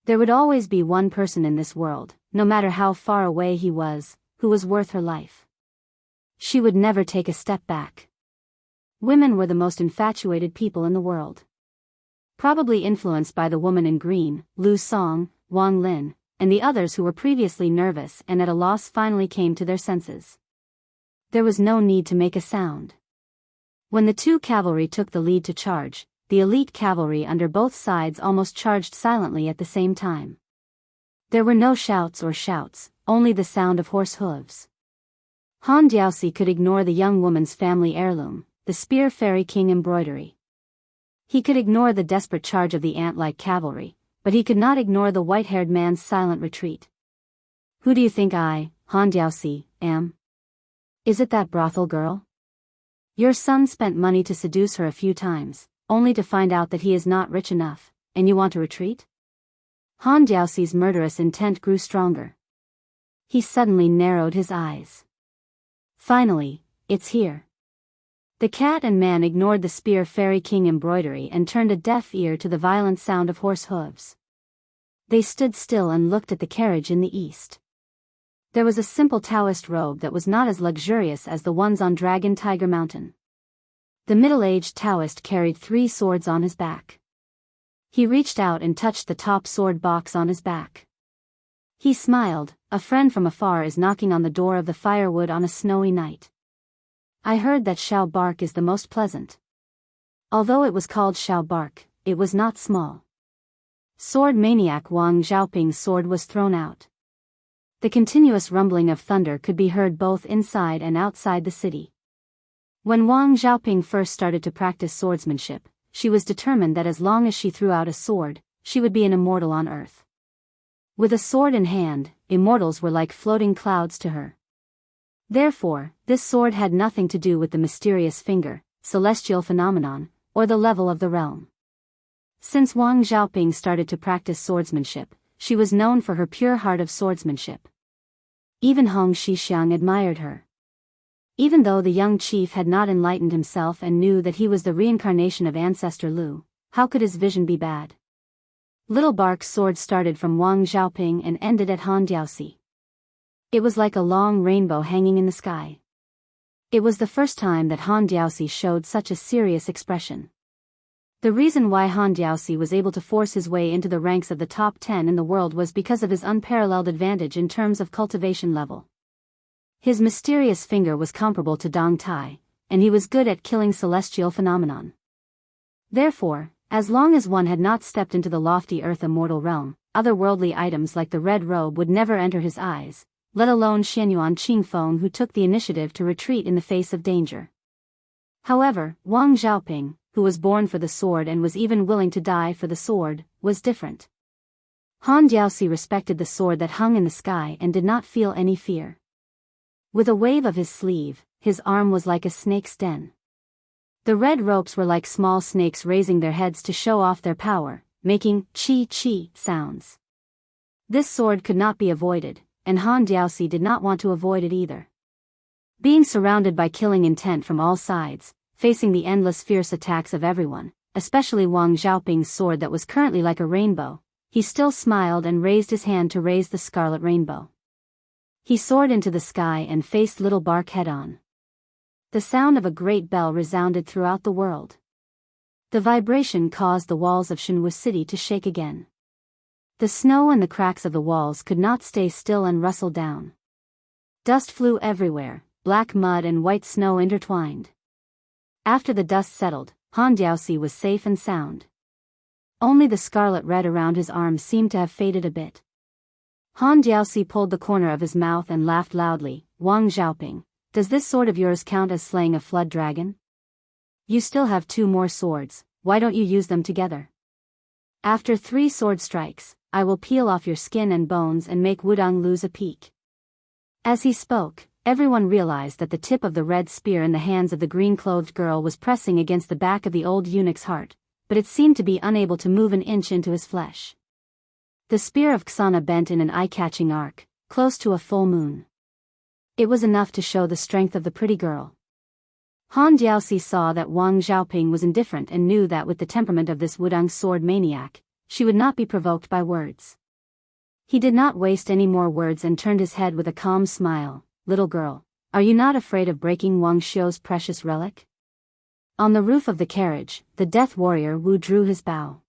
A: There would always be one person in this world, no matter how far away he was, who was worth her life. She would never take a step back. Women were the most infatuated people in the world. Probably influenced by the woman in green, Lu Song, Wang Lin, and the others who were previously nervous and at a loss finally came to their senses. There was no need to make a sound. When the 2 cavalry took the lead to charge, the elite cavalry under both sides almost charged silently at the same time. There were no shouts, only the sound of horse hooves. Han Diaoxi could ignore the young woman's family heirloom, the spear fairy king embroidery. He could ignore the desperate charge of the ant-like cavalry, but he could not ignore the white-haired man's silent retreat. Who do you think I, Han Diaoxi, am? Is it that brothel girl? Your son spent money to seduce her a few times, only to find out that he is not rich enough, and you want to retreat? Han Diaoxi's murderous intent grew stronger. He suddenly narrowed his eyes. Finally, it's here. The cat and man ignored the spear fairy king embroidery and turned a deaf ear to the violent sound of horse hooves. They stood still and looked at the carriage in the east. There was a simple Taoist robe that was not as luxurious as the ones on Dragon Tiger Mountain. The middle-aged Taoist carried 3 swords on his back. He reached out and touched the top sword box on his back. He smiled. A friend from afar is knocking on the door of the firewood on a snowy night. I heard that Shao bark is the most pleasant. Although it was called Shao bark, it was not small. Sword maniac Wang Xiaoping's sword was thrown out. The continuous rumbling of thunder could be heard both inside and outside the city. When Wang Xiaoping first started to practice swordsmanship, she was determined that as long as she threw out a sword, she would be an immortal on earth. With a sword in hand, immortals were like floating clouds to her. Therefore, this sword had nothing to do with the mysterious finger, celestial phenomenon, or the level of the realm. Since Wang Xiaoping started to practice swordsmanship, she was known for her pure heart of swordsmanship. Even Hong Shixiang admired her. Even though the young chief had not enlightened himself and knew that he was the reincarnation of Ancestor Lu, how could his vision be bad? Little Bark's sword started from Wang Xiaoping and ended at Han Diaoxi. It was like a long rainbow hanging in the sky. It was the first time that Han Diaoxi showed such a serious expression. The reason why Han Diaoxi was able to force his way into the ranks of the top 10 in the world was because of his unparalleled advantage in terms of cultivation level. His mysterious finger was comparable to Dong Tai, and he was good at killing celestial phenomenon. Therefore, as long as one had not stepped into the lofty earth immortal realm, otherworldly items like the red robe would never enter his eyes, let alone Xianyuan Qingfeng, who took the initiative to retreat in the face of danger. However, Wang Xiaoping, who was born for the sword and was even willing to die for the sword, was different. Han Diaoxi respected the sword that hung in the sky and did not feel any fear. With a wave of his sleeve, his arm was like a snake's den. The red ropes were like small snakes raising their heads to show off their power, making chi-chi sounds. This sword could not be avoided, and Han Diaoxi did not want to avoid it either. Being surrounded by killing intent from all sides, facing the endless fierce attacks of everyone, especially Wang Xiaoping's sword that was currently like a rainbow, he still smiled and raised his hand to raise the scarlet rainbow. He soared into the sky and faced Little Bark head-on. The sound of a great bell resounded throughout the world. The vibration caused the walls of Shenwu City to shake again. The snow and the cracks of the walls could not stay still and rustled down. Dust flew everywhere, black mud and white snow intertwined. After the dust settled, Han Diaoxi was safe and sound. Only the scarlet red around his arms seemed to have faded a bit. Han Diaoxi pulled the corner of his mouth and laughed loudly. Wang Xiaoping, does this sword of yours count as slaying a flood dragon? You still have 2 more swords, why don't you use them together? After 3 sword strikes, I will peel off your skin and bones and make Wudang lose a peek. As he spoke, everyone realized that the tip of the red spear in the hands of the green-clothed girl was pressing against the back of the old eunuch's heart, but it seemed to be unable to move an inch into his flesh. The spear of Xana bent in an eye-catching arc, close to a full moon. It was enough to show the strength of the pretty girl. Han Diaoxi saw that Wang Xiaoping was indifferent and knew that with the temperament of this Wudang sword maniac, she would not be provoked by words. He did not waste any more words and turned his head with a calm smile. Little girl, are you not afraid of breaking Wang Xiu's precious relic? On the roof of the carriage, the death warrior Wu drew his bow.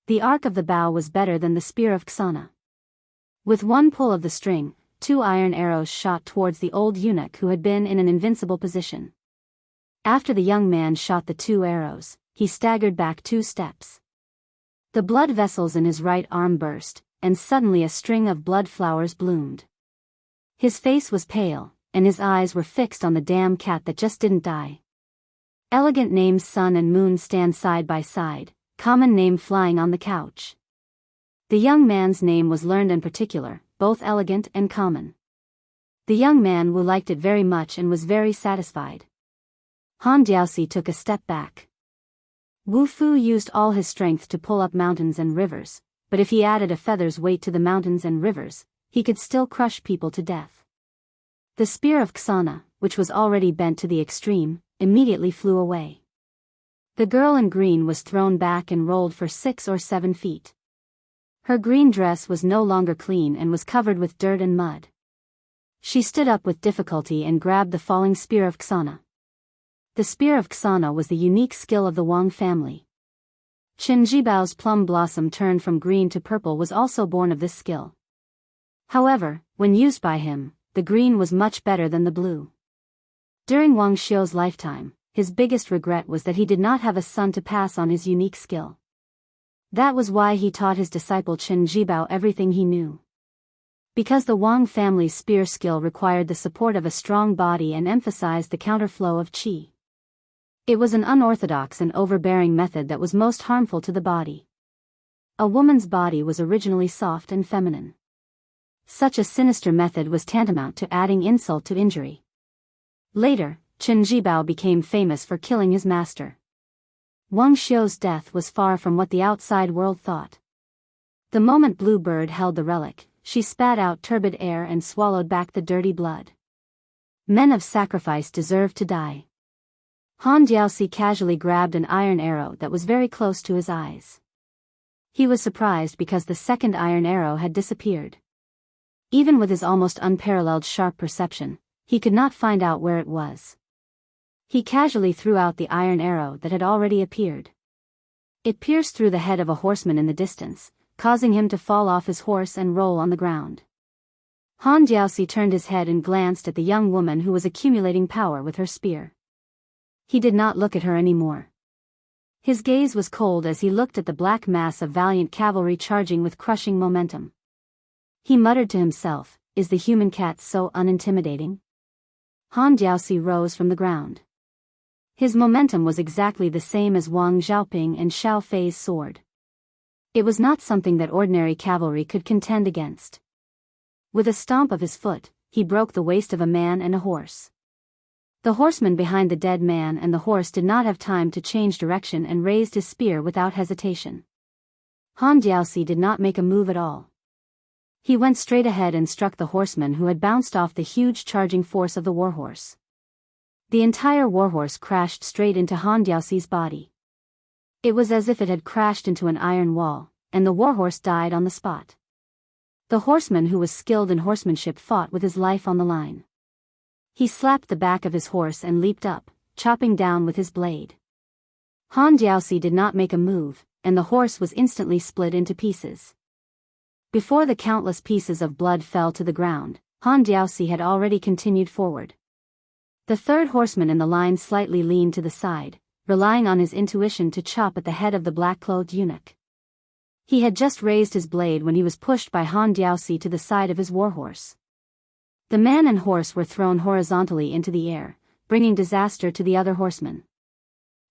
A: The arc of the bow was better than the spear of Xana. With one pull of the string, 2 iron arrows shot towards the old eunuch who had been in an invincible position. After the young man shot the 2 arrows, he staggered back 2 steps. The blood vessels in his right arm burst, and suddenly a string of blood flowers bloomed. His face was pale, and his eyes were fixed on the damn cat that just didn't die. Elegant names Sun and Moon stand side by side, common name flying on the couch. The young man's name was learned and particular, both elegant and common. The young man Wu liked it very much and was very satisfied. Han Diaoxi took a step back. Wu Fu used all his strength to pull up mountains and rivers, but if he added a feather's weight to the mountains and rivers, he could still crush people to death. The spear of Xana, which was already bent to the extreme, immediately flew away. The girl in green was thrown back and rolled for 6 or 7 feet. Her green dress was no longer clean and was covered with dirt and mud. She stood up with difficulty and grabbed the falling spear of Xana. The spear of Xana was the unique skill of the Wang family. Chen Jibao's plum blossom turned from green to purple was also born of this skill. However, when used by him, the green was much better than the blue. During Wang Xiu's lifetime, his biggest regret was that he did not have a son to pass on his unique skill. That was why he taught his disciple Chen Jibao everything he knew. Because the Wang family's spear skill required the support of a strong body and emphasized the counterflow of qi. It was an unorthodox and overbearing method that was most harmful to the body. A woman's body was originally soft and feminine. Such a sinister method was tantamount to adding insult to injury. Later, Chen Jibao became famous for killing his master. Wang Xiu's death was far from what the outside world thought. The moment Blue Bird held the relic, she spat out turbid air and swallowed back the dirty blood. Men of sacrifice deserved to die. Han Diaoxi casually grabbed an iron arrow that was very close to his eyes. He was surprised because the second iron arrow had disappeared. Even with his almost unparalleled sharp perception, he could not find out where it was. He casually threw out the iron arrow that had already appeared. It pierced through the head of a horseman in the distance, causing him to fall off his horse and roll on the ground. Han Diaoxi turned his head and glanced at the young woman who was accumulating power with her spear. He did not look at her anymore. His gaze was cold as he looked at the black mass of valiant cavalry charging with crushing momentum. He muttered to himself, "Is the human cat so unintimidating?" Han Diaoxi rose from the ground. His momentum was exactly the same as Wang Xiaoping and Xiao Fei's sword. It was not something that ordinary cavalry could contend against. With a stomp of his foot, he broke the waist of a man and a horse. The horseman behind the dead man and the horse did not have time to change direction and raised his spear without hesitation. Han Diaoxi did not make a move at all. He went straight ahead and struck the horseman who had bounced off the huge charging force of the warhorse. The entire warhorse crashed straight into Han Diaoxi's body. It was as if it had crashed into an iron wall, and the warhorse died on the spot. The horseman who was skilled in horsemanship fought with his life on the line. He slapped the back of his horse and leaped up, chopping down with his blade. Han Diaoxi did not make a move, and the horse was instantly split into pieces. Before the countless pieces of blood fell to the ground, Han Diaoxi had already continued forward. The third horseman in the line slightly leaned to the side, relying on his intuition to chop at the head of the black-clothed eunuch. He had just raised his blade when he was pushed by Han Diaoxi to the side of his warhorse. The man and horse were thrown horizontally into the air, bringing disaster to the other horsemen.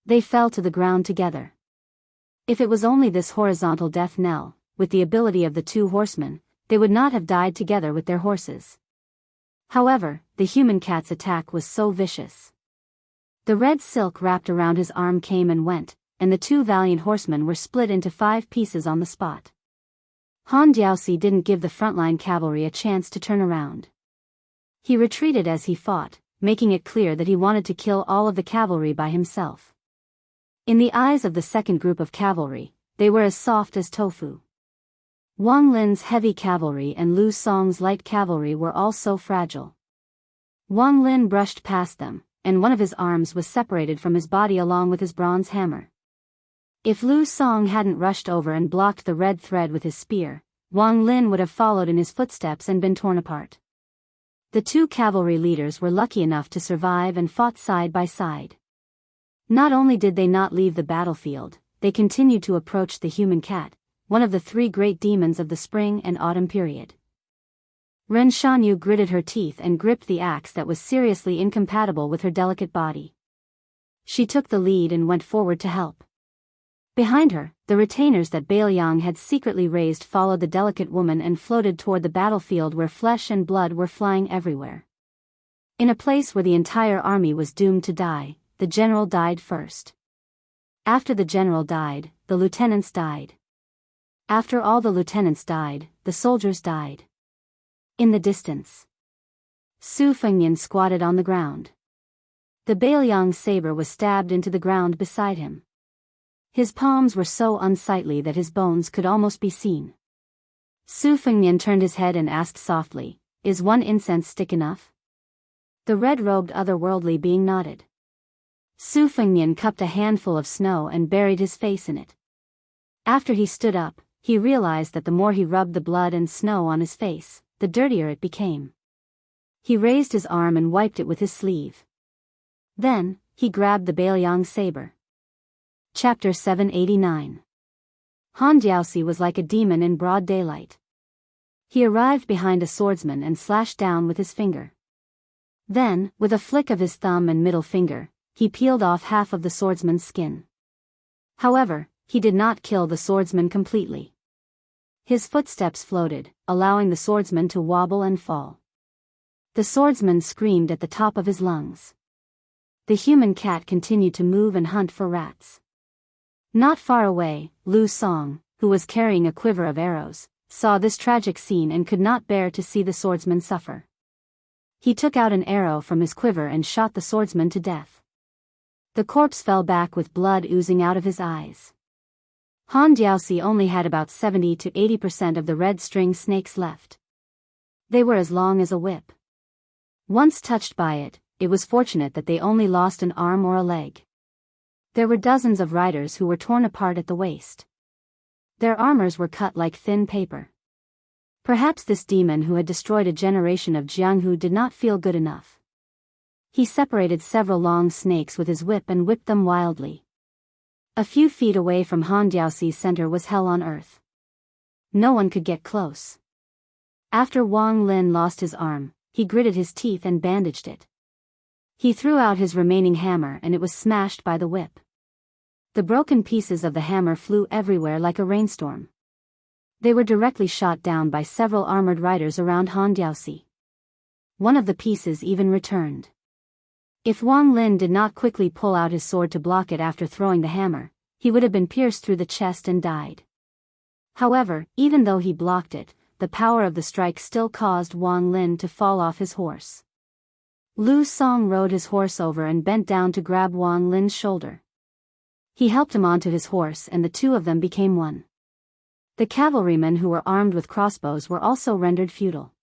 A: They fell to the ground together. If it was only this horizontal death knell, with the ability of the two horsemen, they would not have died together with their horses. However, the human cat's attack was so vicious. The red silk wrapped around his arm came and went, and the two valiant horsemen were split into 5 pieces on the spot. Han Diaoxi didn't give the frontline cavalry a chance to turn around. He retreated as he fought, making it clear that he wanted to kill all of the cavalry by himself. In the eyes of the second group of cavalry, they were as soft as tofu. Wang Lin's heavy cavalry and Lu Song's light cavalry were all so fragile. Wang Lin brushed past them, and one of his arms was separated from his body along with his bronze hammer. If Lu Song hadn't rushed over and blocked the red thread with his spear, Wang Lin would have followed in his footsteps and been torn apart. The two cavalry leaders were lucky enough to survive and fought side by side. Not only did they not leave the battlefield, they continued to approach the human cat, one of the 3 great demons of the spring and autumn period. Ren Shanyu gritted her teeth and gripped the axe that was seriously incompatible with her delicate body. She took the lead and went forward to help. Behind her, the retainers that Biyao had secretly raised followed the delicate woman and floated toward the battlefield where flesh and blood were flying everywhere. In a place where the entire army was doomed to die, the general died first. After the general died, the lieutenants died. After all the lieutenants died, the soldiers died. In the distance, Su Fengnian squatted on the ground. The Biyao saber was stabbed into the ground beside him. His palms were so unsightly that his bones could almost be seen. Su Fengnian turned his head and asked softly, "Is one incense stick enough?" The red-robed otherworldly being nodded. Su Fengnian cupped a handful of snow and buried his face in it. After he stood up, he realized that the more he rubbed the blood and snow on his face, the dirtier it became. He raised his arm and wiped it with his sleeve. Then, he grabbed the Biyao saber. Chapter 789. Han Diaosi was like a demon in broad daylight. He arrived behind a swordsman and slashed down with his finger. Then, with a flick of his thumb and middle finger, he peeled off half of the swordsman's skin. However, he did not kill the swordsman completely. His footsteps floated, allowing the swordsman to wobble and fall. The swordsman screamed at the top of his lungs. The human cat continued to move and hunt for rats. Not far away, Lu Song, who was carrying a quiver of arrows, saw this tragic scene and could not bear to see the swordsman suffer. He took out an arrow from his quiver and shot the swordsman to death. The corpse fell back with blood oozing out of his eyes. Han Diaosi only had about 70 to 80% of the red string snakes left. They were as long as a whip. Once touched by it, it was fortunate that they only lost an arm or a leg. There were dozens of riders who were torn apart at the waist. Their armors were cut like thin paper. Perhaps this demon who had destroyed a generation of Jianghu did not feel good enough. He separated several long snakes with his whip and whipped them wildly. A few feet away from Han Diaosi's center was hell on earth. No one could get close. After Wang Lin lost his arm, he gritted his teeth and bandaged it. He threw out his remaining hammer and it was smashed by the whip. The broken pieces of the hammer flew everywhere like a rainstorm. They were directly shot down by several armored riders around Han Diaosi. One of the pieces even returned. If Wang Lin did not quickly pull out his sword to block it after throwing the hammer, he would have been pierced through the chest and died. However, even though he blocked it, the power of the strike still caused Wang Lin to fall off his horse. Lu Song rode his horse over and bent down to grab Wang Lin's shoulder. He helped him onto his horse and the two of them became one. The cavalrymen who were armed with crossbows were also rendered futile.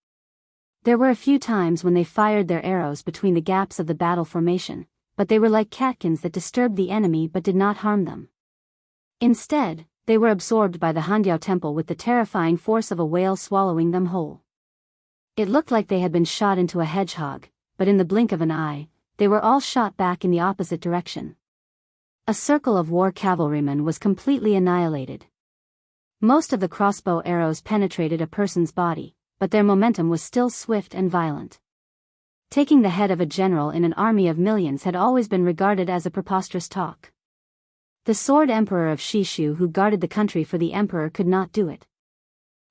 A: There were a few times when they fired their arrows between the gaps of the battle formation, but they were like catkins that disturbed the enemy but did not harm them. Instead, they were absorbed by the Handiao temple with the terrifying force of a whale swallowing them whole. It looked like they had been shot into a hedgehog, but in the blink of an eye, they were all shot back in the opposite direction. A circle of war cavalrymen was completely annihilated. Most of the crossbow arrows penetrated a person's body, but their momentum was still swift and violent. Taking the head of a general in an army of millions had always been regarded as a preposterous talk. The sword emperor of Shishu who guarded the country for the emperor could not do it.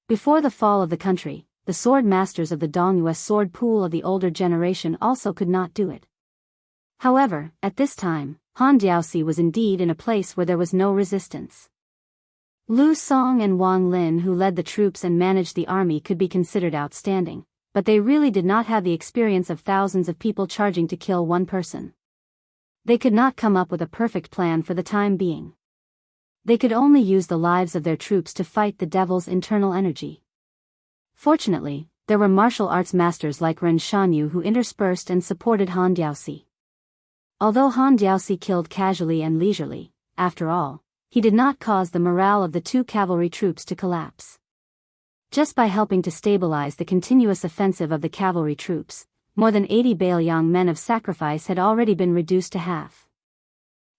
A: Before the fall of the country, the sword masters of the Dongyue sword pool of the older generation also could not do it. However, at this time, Han Diaosi was indeed in a place where there was no resistance. Lu Song and Wang Lin who led the troops and managed the army could be considered outstanding, but they really did not have the experience of thousands of people charging to kill one person. They could not come up with a perfect plan for the time being. They could only use the lives of their troops to fight the devil's internal energy. Fortunately, there were martial arts masters like Ren Shanyu who interspersed and supported Han Diaosi. Although Han Diaosi killed casually and leisurely, after all, he did not cause the morale of the two cavalry troops to collapse. Just by helping to stabilize the continuous offensive of the cavalry troops, more than 80 Biyao men of sacrifice had already been reduced to half.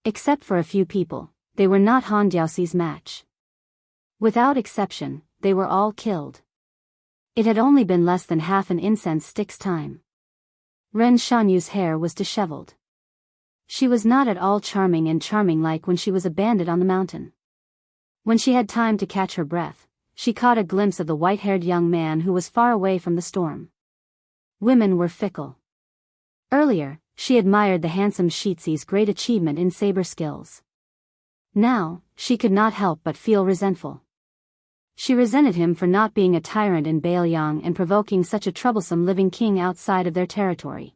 A: Except for a few people, they were not Han Diaosi's match. Without exception, they were all killed. It had only been less than half an incense stick's time. Ren Shanyu's hair was disheveled. She was not at all charming like when she was a bandit on the mountain. When she had time to catch her breath, she caught a glimpse of the white-haired young man who was far away from the storm. Women were fickle. Earlier, she admired the handsome Shiitzi's great achievement in saber skills. Now, she could not help but feel resentful. She resented him for not being a tyrant in Biyao and provoking such a troublesome living king outside of their territory.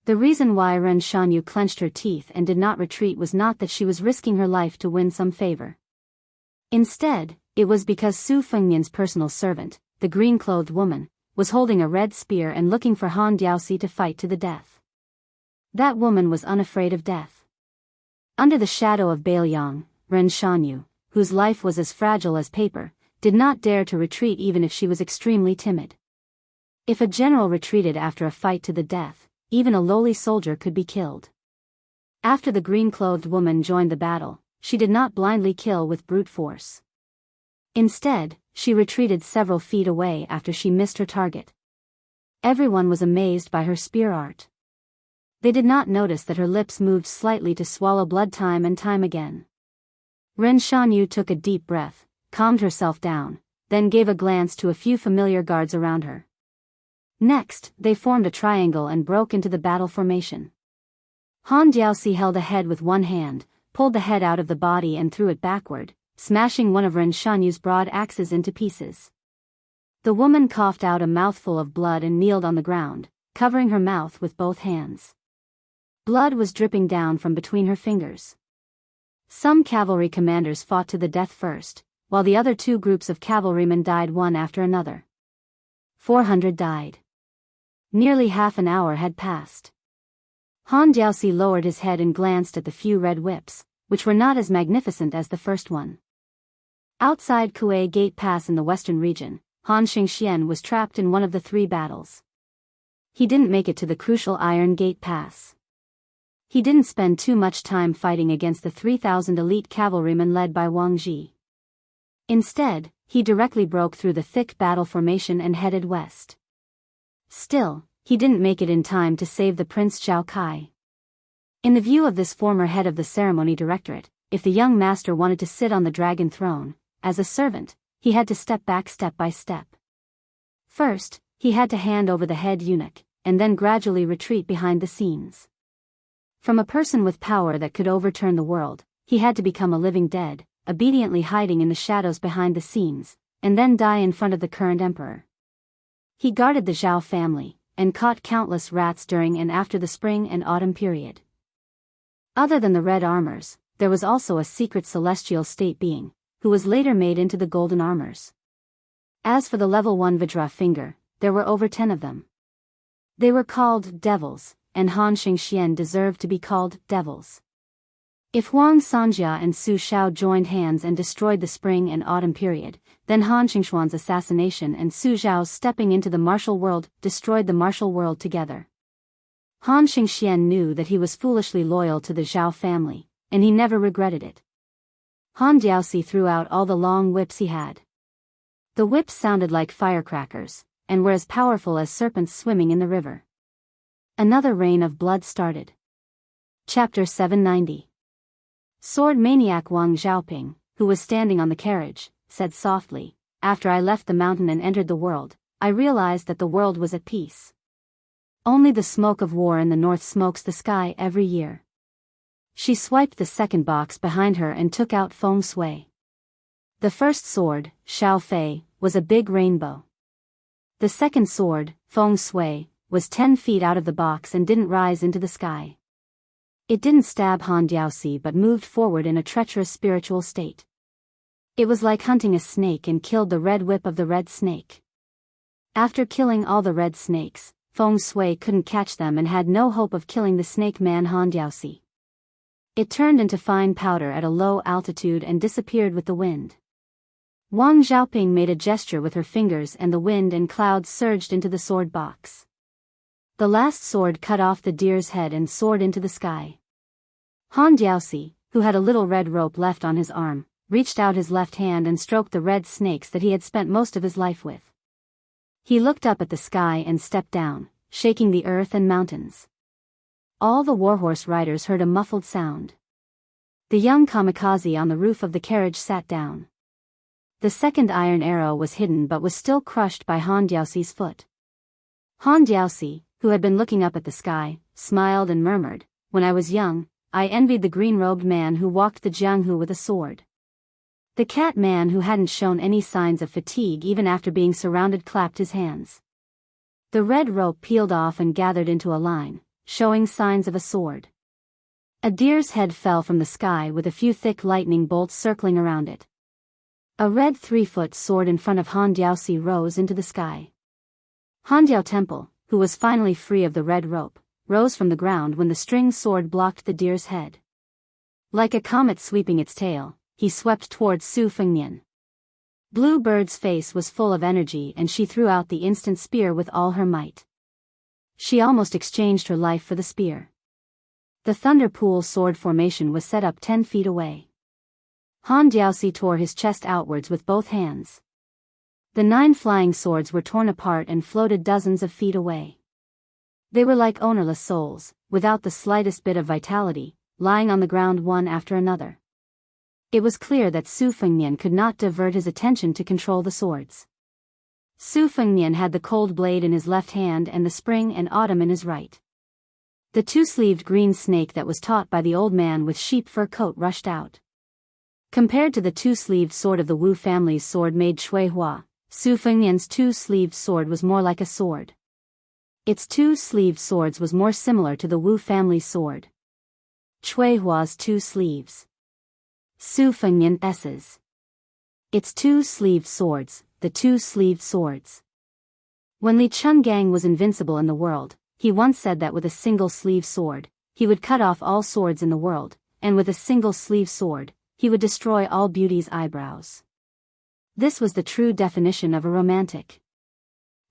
A: The reason why Ren Shanyu clenched her teeth and did not retreat was not that she was risking her life to win some favor. Instead, it was because Su Fengnian's personal servant, the green-clothed woman, was holding a red spear and looking for Han Diaoxi to fight to the death. That woman was unafraid of death. Under the shadow of Biyao, Ren Shanyu, whose life was as fragile as paper, did not dare to retreat even if she was extremely timid. If a general retreated after a fight to the death, even a lowly soldier could be killed. After the green-clothed woman joined the battle, she did not blindly kill with brute force. Instead, she retreated several feet away after she missed her target. Everyone was amazed by her spear art. They did not notice that her lips moved slightly to swallow blood time and time again. Ren Shanyu took a deep breath, calmed herself down, then gave a glance to a few familiar guards around her. Next, they formed a triangle and broke into the battle formation. Han Diaoxi held a head with one hand, pulled the head out of the body and threw it backward, smashing one of Ren Shanyu's broad axes into pieces. The woman coughed out a mouthful of blood and kneeled on the ground, covering her mouth with both hands. Blood was dripping down from between her fingers. Some cavalry commanders fought to the death first, while the other two groups of cavalrymen died one after another. 400 died. Nearly half an hour had passed. Han Diaoxi lowered his head and glanced at the few red whips, which were not as magnificent as the first one. Outside Kuei Gate Pass in the western region, Han Xingxian was trapped in one of the three battles. He didn't make it to the crucial Iron Gate Pass. He didn't spend too much time fighting against the 3,000 elite cavalrymen led by Wang Ji. Instead, he directly broke through the thick battle formation and headed west. Still, he didn't make it in time to save the Prince Zhao Kai. In the view of this former head of the ceremony directorate, if the young master wanted to sit on the dragon throne, as a servant, he had to step back step by step. First, he had to hand over the head eunuch, and then gradually retreat behind the scenes. From a person with power that could overturn the world, he had to become a living dead, obediently hiding in the shadows behind the scenes, and then die in front of the current emperor. He guarded the Zhao family, and caught countless rats during and after the spring and autumn period. Other than the red armors, there was also a secret celestial state being, who was later made into the golden armors. As for the level 1 Vajra finger, there were over 10 of them. They were called devils, and Han Xingxian deserved to be called devils. If Huang Sanjia and Su Shao joined hands and destroyed the spring and autumn period, then Han Xingxuan's assassination and Su Zhao's stepping into the martial world destroyed the martial world together. Han Xingxian knew that he was foolishly loyal to the Zhao family, and he never regretted it. Han Diaoxi threw out all the long whips he had. The whips sounded like firecrackers, and were as powerful as serpents swimming in the river. Another rain of blood started. Chapter 790. Sword maniac Wang Xiaoping, who was standing on the carriage, said softly, "After I left the mountain and entered the world, I realized that the world was at peace. Only the smoke of war in the north smokes the sky every year." She swiped the second box behind her and took out feng shui. The first sword, Xiao Fei, was a big rainbow. The second sword, feng shui, was 10 feet out of the box and didn't rise into the sky. It didn't stab Han Diaoxi but moved forward in a treacherous spiritual state. It was like hunting a snake and killed the red whip of the red snake. After killing all the red snakes, feng shui couldn't catch them and had no hope of killing the snake man Han Diaoxi. It turned into fine powder at a low altitude and disappeared with the wind. Wang Xiaoping made a gesture with her fingers and the wind and clouds surged into the sword box. The last sword cut off the deer's head and soared into the sky. Han Diaoxi, who had a little red rope left on his arm, reached out his left hand and stroked the red snakes that he had spent most of his life with. He looked up at the sky and stepped down, shaking the earth and mountains. All the warhorse riders heard a muffled sound. The young kamikaze on the roof of the carriage sat down. The second iron arrow was hidden but was still crushed by Han Diaoxi's foot. Han Diaoxi, who had been looking up at the sky, smiled and murmured, "When I was young, I envied the green-robed man who walked the Jianghu with a sword." The cat man, who hadn't shown any signs of fatigue even after being surrounded, clapped his hands. The red rope peeled off and gathered into a line, showing signs of a sword. A deer's head fell from the sky with a few thick lightning bolts circling around it. A red 3-foot sword in front of Han Diaoxi rose into the sky. Han Diao Temple, who was finally free of the red rope, rose from the ground when the string sword blocked the deer's head. Like a comet sweeping its tail, he swept towards Su Fengnian. Blue Bird's face was full of energy and she threw out the instant spear with all her might. She almost exchanged her life for the spear. The Thunder Pool sword formation was set up 10 feet away. Han Diaoxi tore his chest outwards with both hands. The 9 flying swords were torn apart and floated dozens of feet away. They were like ownerless souls, without the slightest bit of vitality, lying on the ground one after another. It was clear that Su Fengnian could not divert his attention to control the swords. Su Fengnian had the cold blade in his left hand and the spring and autumn in his right. The 2-sleeved green snake that was taught by the old man with sheep fur coat rushed out. Compared to the 2-sleeved sword of the Wu family's sword made Shui Hua, Su Fengnian's 2-sleeved sword was more like a sword. Its 2-sleeved swords was more similar to the Wu family's sword. Shui Hua's 2 sleeves. Su Fengnian S's. Its 2-sleeved swords, the 2-sleeved swords. When Li Chungang was invincible in the world, he once said that with a single-sleeve sword, he would cut off all swords in the world, and with a single-sleeve sword, he would destroy all beauty's eyebrows. This was the true definition of a romantic.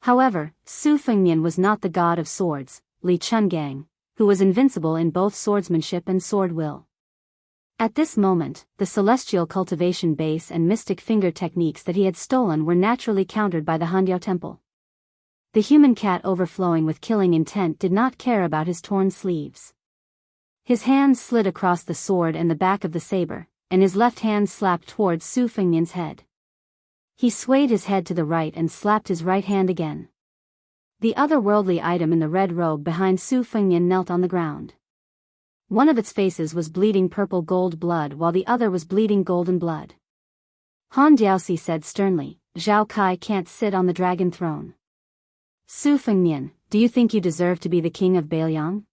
A: However, Su Fengnian was not the god of swords, Li Chungang, who was invincible in both swordsmanship and sword will. At this moment, the celestial cultivation base and mystic finger techniques that he had stolen were naturally countered by the Handiao Temple. The human cat, overflowing with killing intent, did not care about his torn sleeves. His hand slid across the sword and the back of the saber, and his left hand slapped towards Su Fengnian's head. He swayed his head to the right and slapped his right hand again. The otherworldly item in the red robe behind Su Fengnian knelt on the ground. One of its faces was bleeding purple gold blood while the other was bleeding golden blood. Han Diaoxi said sternly, "Zhao Kai can't sit on the dragon throne. Su Fengnian, do you think you deserve to be the king of Biyao?"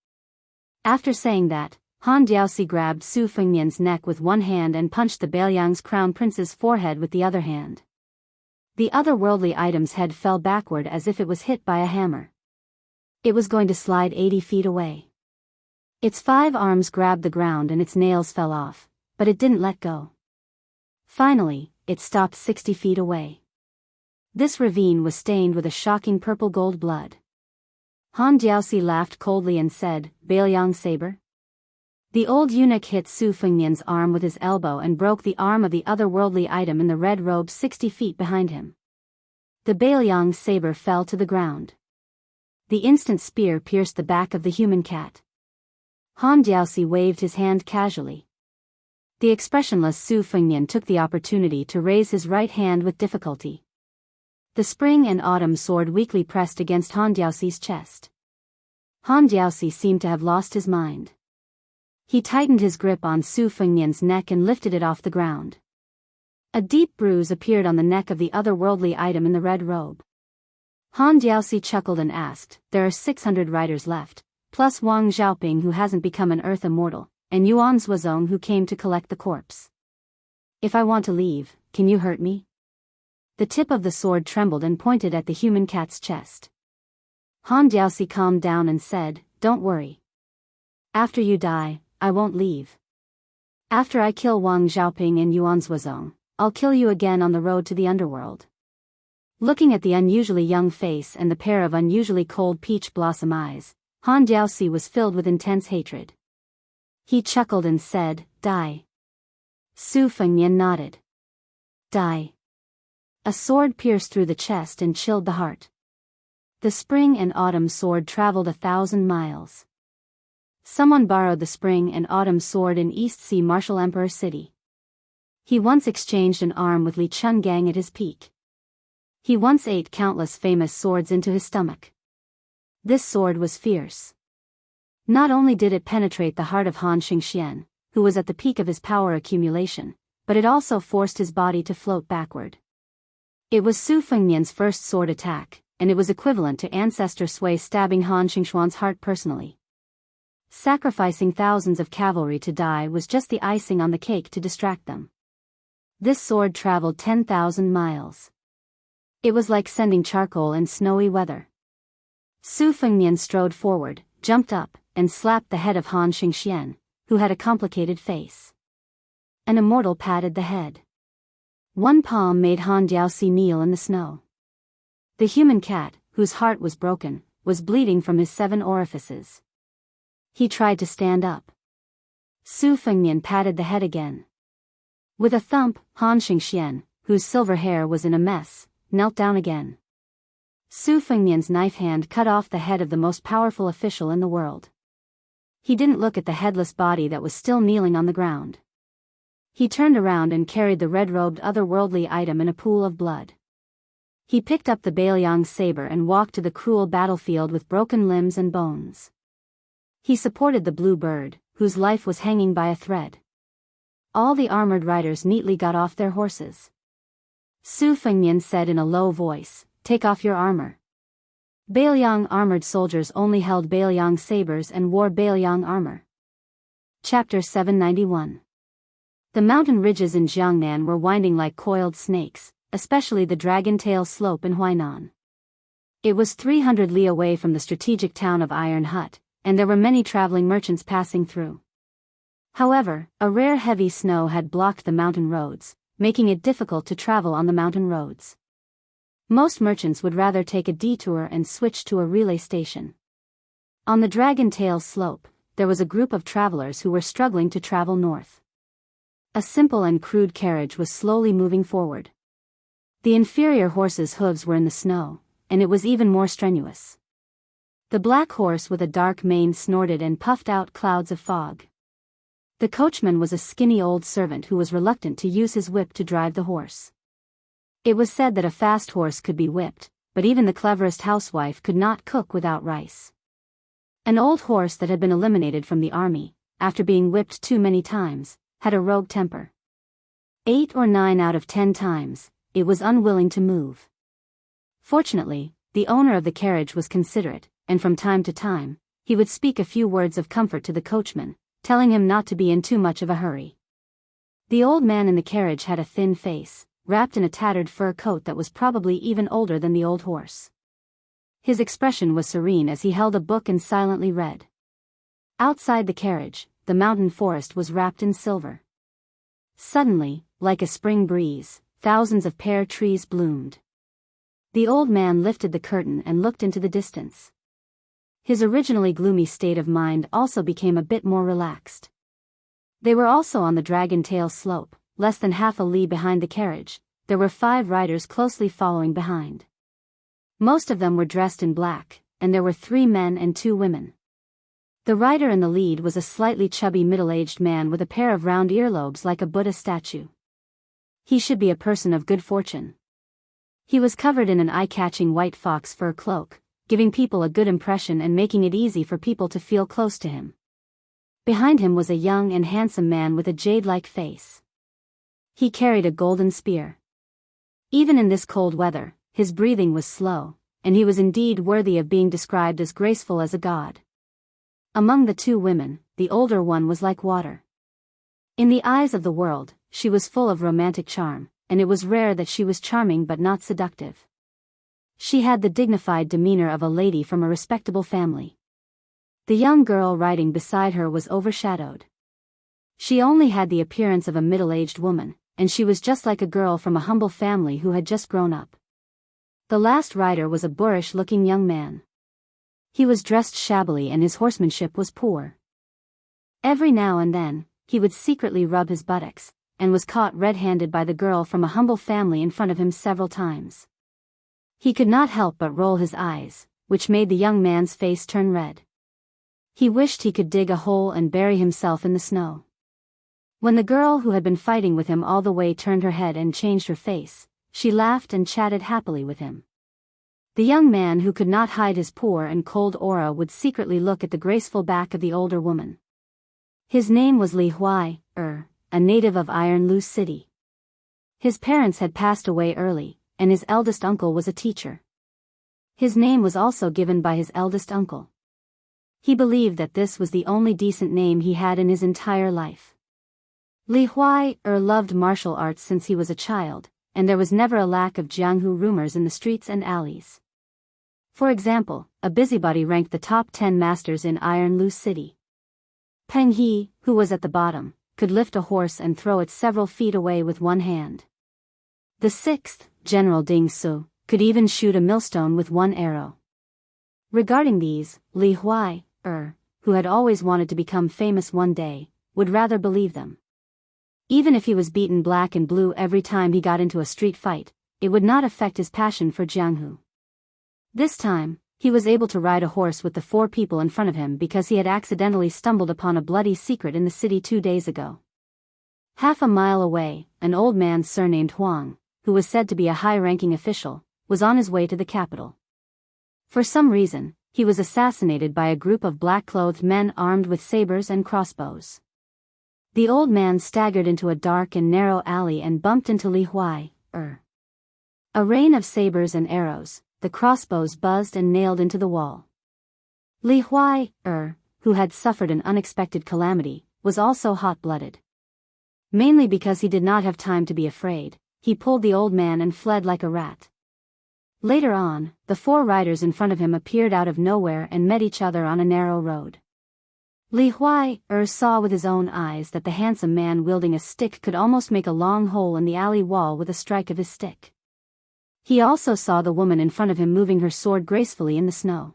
A: After saying that, Han Diaoxi grabbed Su Fengnian's neck with one hand and punched the Biyao's crown prince's forehead with the other hand. The otherworldly item's head fell backward as if it was hit by a hammer. It was going to slide 80 feet away. Its 5 arms grabbed the ground and its nails fell off, but it didn't let go. Finally, it stopped 60 feet away. This ravine was stained with a shocking purple gold blood. Han Diaoxi laughed coldly and said, "Biyao Saber?" The old eunuch hit Su Fengnian's arm with his elbow and broke the arm of the otherworldly item in the red robe 60 feet behind him. The Biyao saber fell to the ground. The instant spear pierced the back of the human cat. Han Diaoxi waved his hand casually. The expressionless Su Fengnian took the opportunity to raise his right hand with difficulty. The spring and autumn sword weakly pressed against Han Diaoxi's chest. Han Diaoxi seemed to have lost his mind. He tightened his grip on Su Fengnian's neck and lifted it off the ground. A deep bruise appeared on the neck of the otherworldly item in the red robe. Han Diaoxi chuckled and asked, "There are 600 riders left, plus Wang Xiaoping who hasn't become an earth immortal, and Yuan Zuozong who came to collect the corpse. If I want to leave, can you hurt me?" The tip of the sword trembled and pointed at the human cat's chest. Han Diaoxi calmed down and said, "Don't worry. After you die, I won't leave. After I kill Wang Xiaoping and Yuan Zuozong, I'll kill you again on the road to the underworld." Looking at the unusually young face and the pair of unusually cold peach blossom eyes, Han Diaoxi was filled with intense hatred. He chuckled and said, "Die." Su Fengnian nodded. "Die." A sword pierced through the chest and chilled the heart. The spring and autumn sword traveled 1,000 miles. Someone borrowed the spring and autumn sword in East Sea Martial Emperor City. He once exchanged an arm with Li Chungang at his peak. He once ate countless famous swords into his stomach. This sword was fierce. Not only did it penetrate the heart of Han Xingxian, who was at the peak of his power accumulation, but it also forced his body to float backward. It was Su Fengnian's first sword attack, and it was equivalent to Ancestor Sui stabbing Han Xingxuan's heart personally. Sacrificing thousands of cavalry to die was just the icing on the cake to distract them. This sword traveled 10,000 miles. It was like sending charcoal in snowy weather. Su Fengnian strode forward, jumped up, and slapped the head of Han Xingxian, who had a complicated face. An immortal patted the head. One palm made Han Diaoxi kneel in the snow. The human cat, whose heart was broken, was bleeding from his 7 orifices. He tried to stand up. Su Fengnian patted the head again. With a thump, Han Xingxian, whose silver hair was in a mess, knelt down again. Su Fengnian's knife hand cut off the head of the most powerful official in the world. He didn't look at the headless body that was still kneeling on the ground. He turned around and carried the red-robed otherworldly item in a pool of blood. He picked up the Biyao saber and walked to the cruel battlefield with broken limbs and bones. He supported the blue bird, whose life was hanging by a thread. All the armored riders neatly got off their horses. Su Fengnian said in a low voice, "Take off your armor." Biyao armored soldiers only held Biyao sabers and wore Biyao armor. Chapter 791. The mountain ridges in Jiangnan were winding like coiled snakes, especially the Dragon Tail slope in Huainan. It was 300 li away from the strategic town of Iron Hut, and there were many traveling merchants passing through. However, a rare heavy snow had blocked the mountain roads, making it difficult to travel on the mountain roads. Most merchants would rather take a detour and switch to a relay station. On the Dragon Tail slope, there was a group of travelers who were struggling to travel north. A simple and crude carriage was slowly moving forward. The inferior horse's hooves were in the snow, and it was even more strenuous. The black horse with a dark mane snorted and puffed out clouds of fog. The coachman was a skinny old servant who was reluctant to use his whip to drive the horse. It was said that a fast horse could be whipped, but even the cleverest housewife could not cook without rice. An old horse that had been eliminated from the army, after being whipped too many times, had a rogue temper. 8 or 9 out of 10 times, it was unwilling to move. Fortunately, the owner of the carriage was considerate, and from time to time, he would speak a few words of comfort to the coachman, telling him not to be in too much of a hurry. The old man in the carriage had a thin face, wrapped in a tattered fur coat that was probably even older than the old horse. His expression was serene as he held a book and silently read. Outside the carriage, the mountain forest was wrapped in silver. Suddenly, like a spring breeze, thousands of pear trees bloomed. The old man lifted the curtain and looked into the distance. His originally gloomy state of mind also became a bit more relaxed. They were also on the Dragon Tail slope, less than half a li behind the carriage. There were 5 riders closely following behind. Most of them were dressed in black, and there were 3 men and 2 women. The rider in the lead was a slightly chubby middle-aged man with a pair of round earlobes like a Buddha statue. He should be a person of good fortune. He was covered in an eye-catching white fox fur cloak, giving people a good impression and making it easy for people to feel close to him. Behind him was a young and handsome man with a jade-like face. He carried a golden spear. Even in this cold weather, his breathing was slow, and he was indeed worthy of being described as graceful as a god. Among the 2 women, the older one was like water. In the eyes of the world, she was full of romantic charm, and it was rare that she was charming but not seductive. She had the dignified demeanor of a lady from a respectable family. The young girl riding beside her was overshadowed. She only had the appearance of a middle-aged woman, and she was just like a girl from a humble family who had just grown up. The last rider was a boorish-looking young man. He was dressed shabbily and his horsemanship was poor. Every now and then, he would secretly rub his buttocks, and was caught red-handed by the girl from a humble family in front of him several times. He could not help but roll his eyes, which made the young man's face turn red. He wished he could dig a hole and bury himself in the snow. When the girl who had been fighting with him all the way turned her head and changed her face, she laughed and chatted happily with him. The young man who could not hide his poor and cold aura would secretly look at the graceful back of the older woman. His name was Li Huai, a native of Iron Lu City. His parents had passed away early, and his eldest uncle was a teacher. His name was also given by his eldest uncle. He believed that this was the only decent name he had in his entire life. Li Huai loved martial arts since he was a child, and there was never a lack of Jianghu rumors in the streets and alleys. For example, a busybody ranked the top 10 masters in Iron Lu City. Peng He, who was at the bottom, could lift a horse and throw it several feet away with one hand. The 6th, General Ding Su, could even shoot a millstone with one arrow. Regarding these, Li Huai, who had always wanted to become famous one day, would rather believe them. Even if he was beaten black and blue every time he got into a street fight, it would not affect his passion for Jianghu. This time, he was able to ride a horse with the 4 people in front of him because he had accidentally stumbled upon a bloody secret in the city 2 days ago. Half a mile away, an old man surnamed Huang, who was said to be a high-ranking official, was on his way to the capital. For some reason, he was assassinated by a group of black-clothed men armed with sabers and crossbows. The old man staggered into a dark and narrow alley and bumped into Li Huai, A rain of sabers and arrows, the crossbows buzzed and nailed into the wall. Li Huai, who had suffered an unexpected calamity, was also hot-blooded. Mainly because he did not have time to be afraid, he pulled the old man and fled like a rat. Later on, the 4 riders in front of him appeared out of nowhere and met each other on a narrow road. Li Huai, saw with his own eyes that the handsome man wielding a stick could almost make a long hole in the alley wall with a strike of his stick. He also saw the woman in front of him moving her sword gracefully in the snow.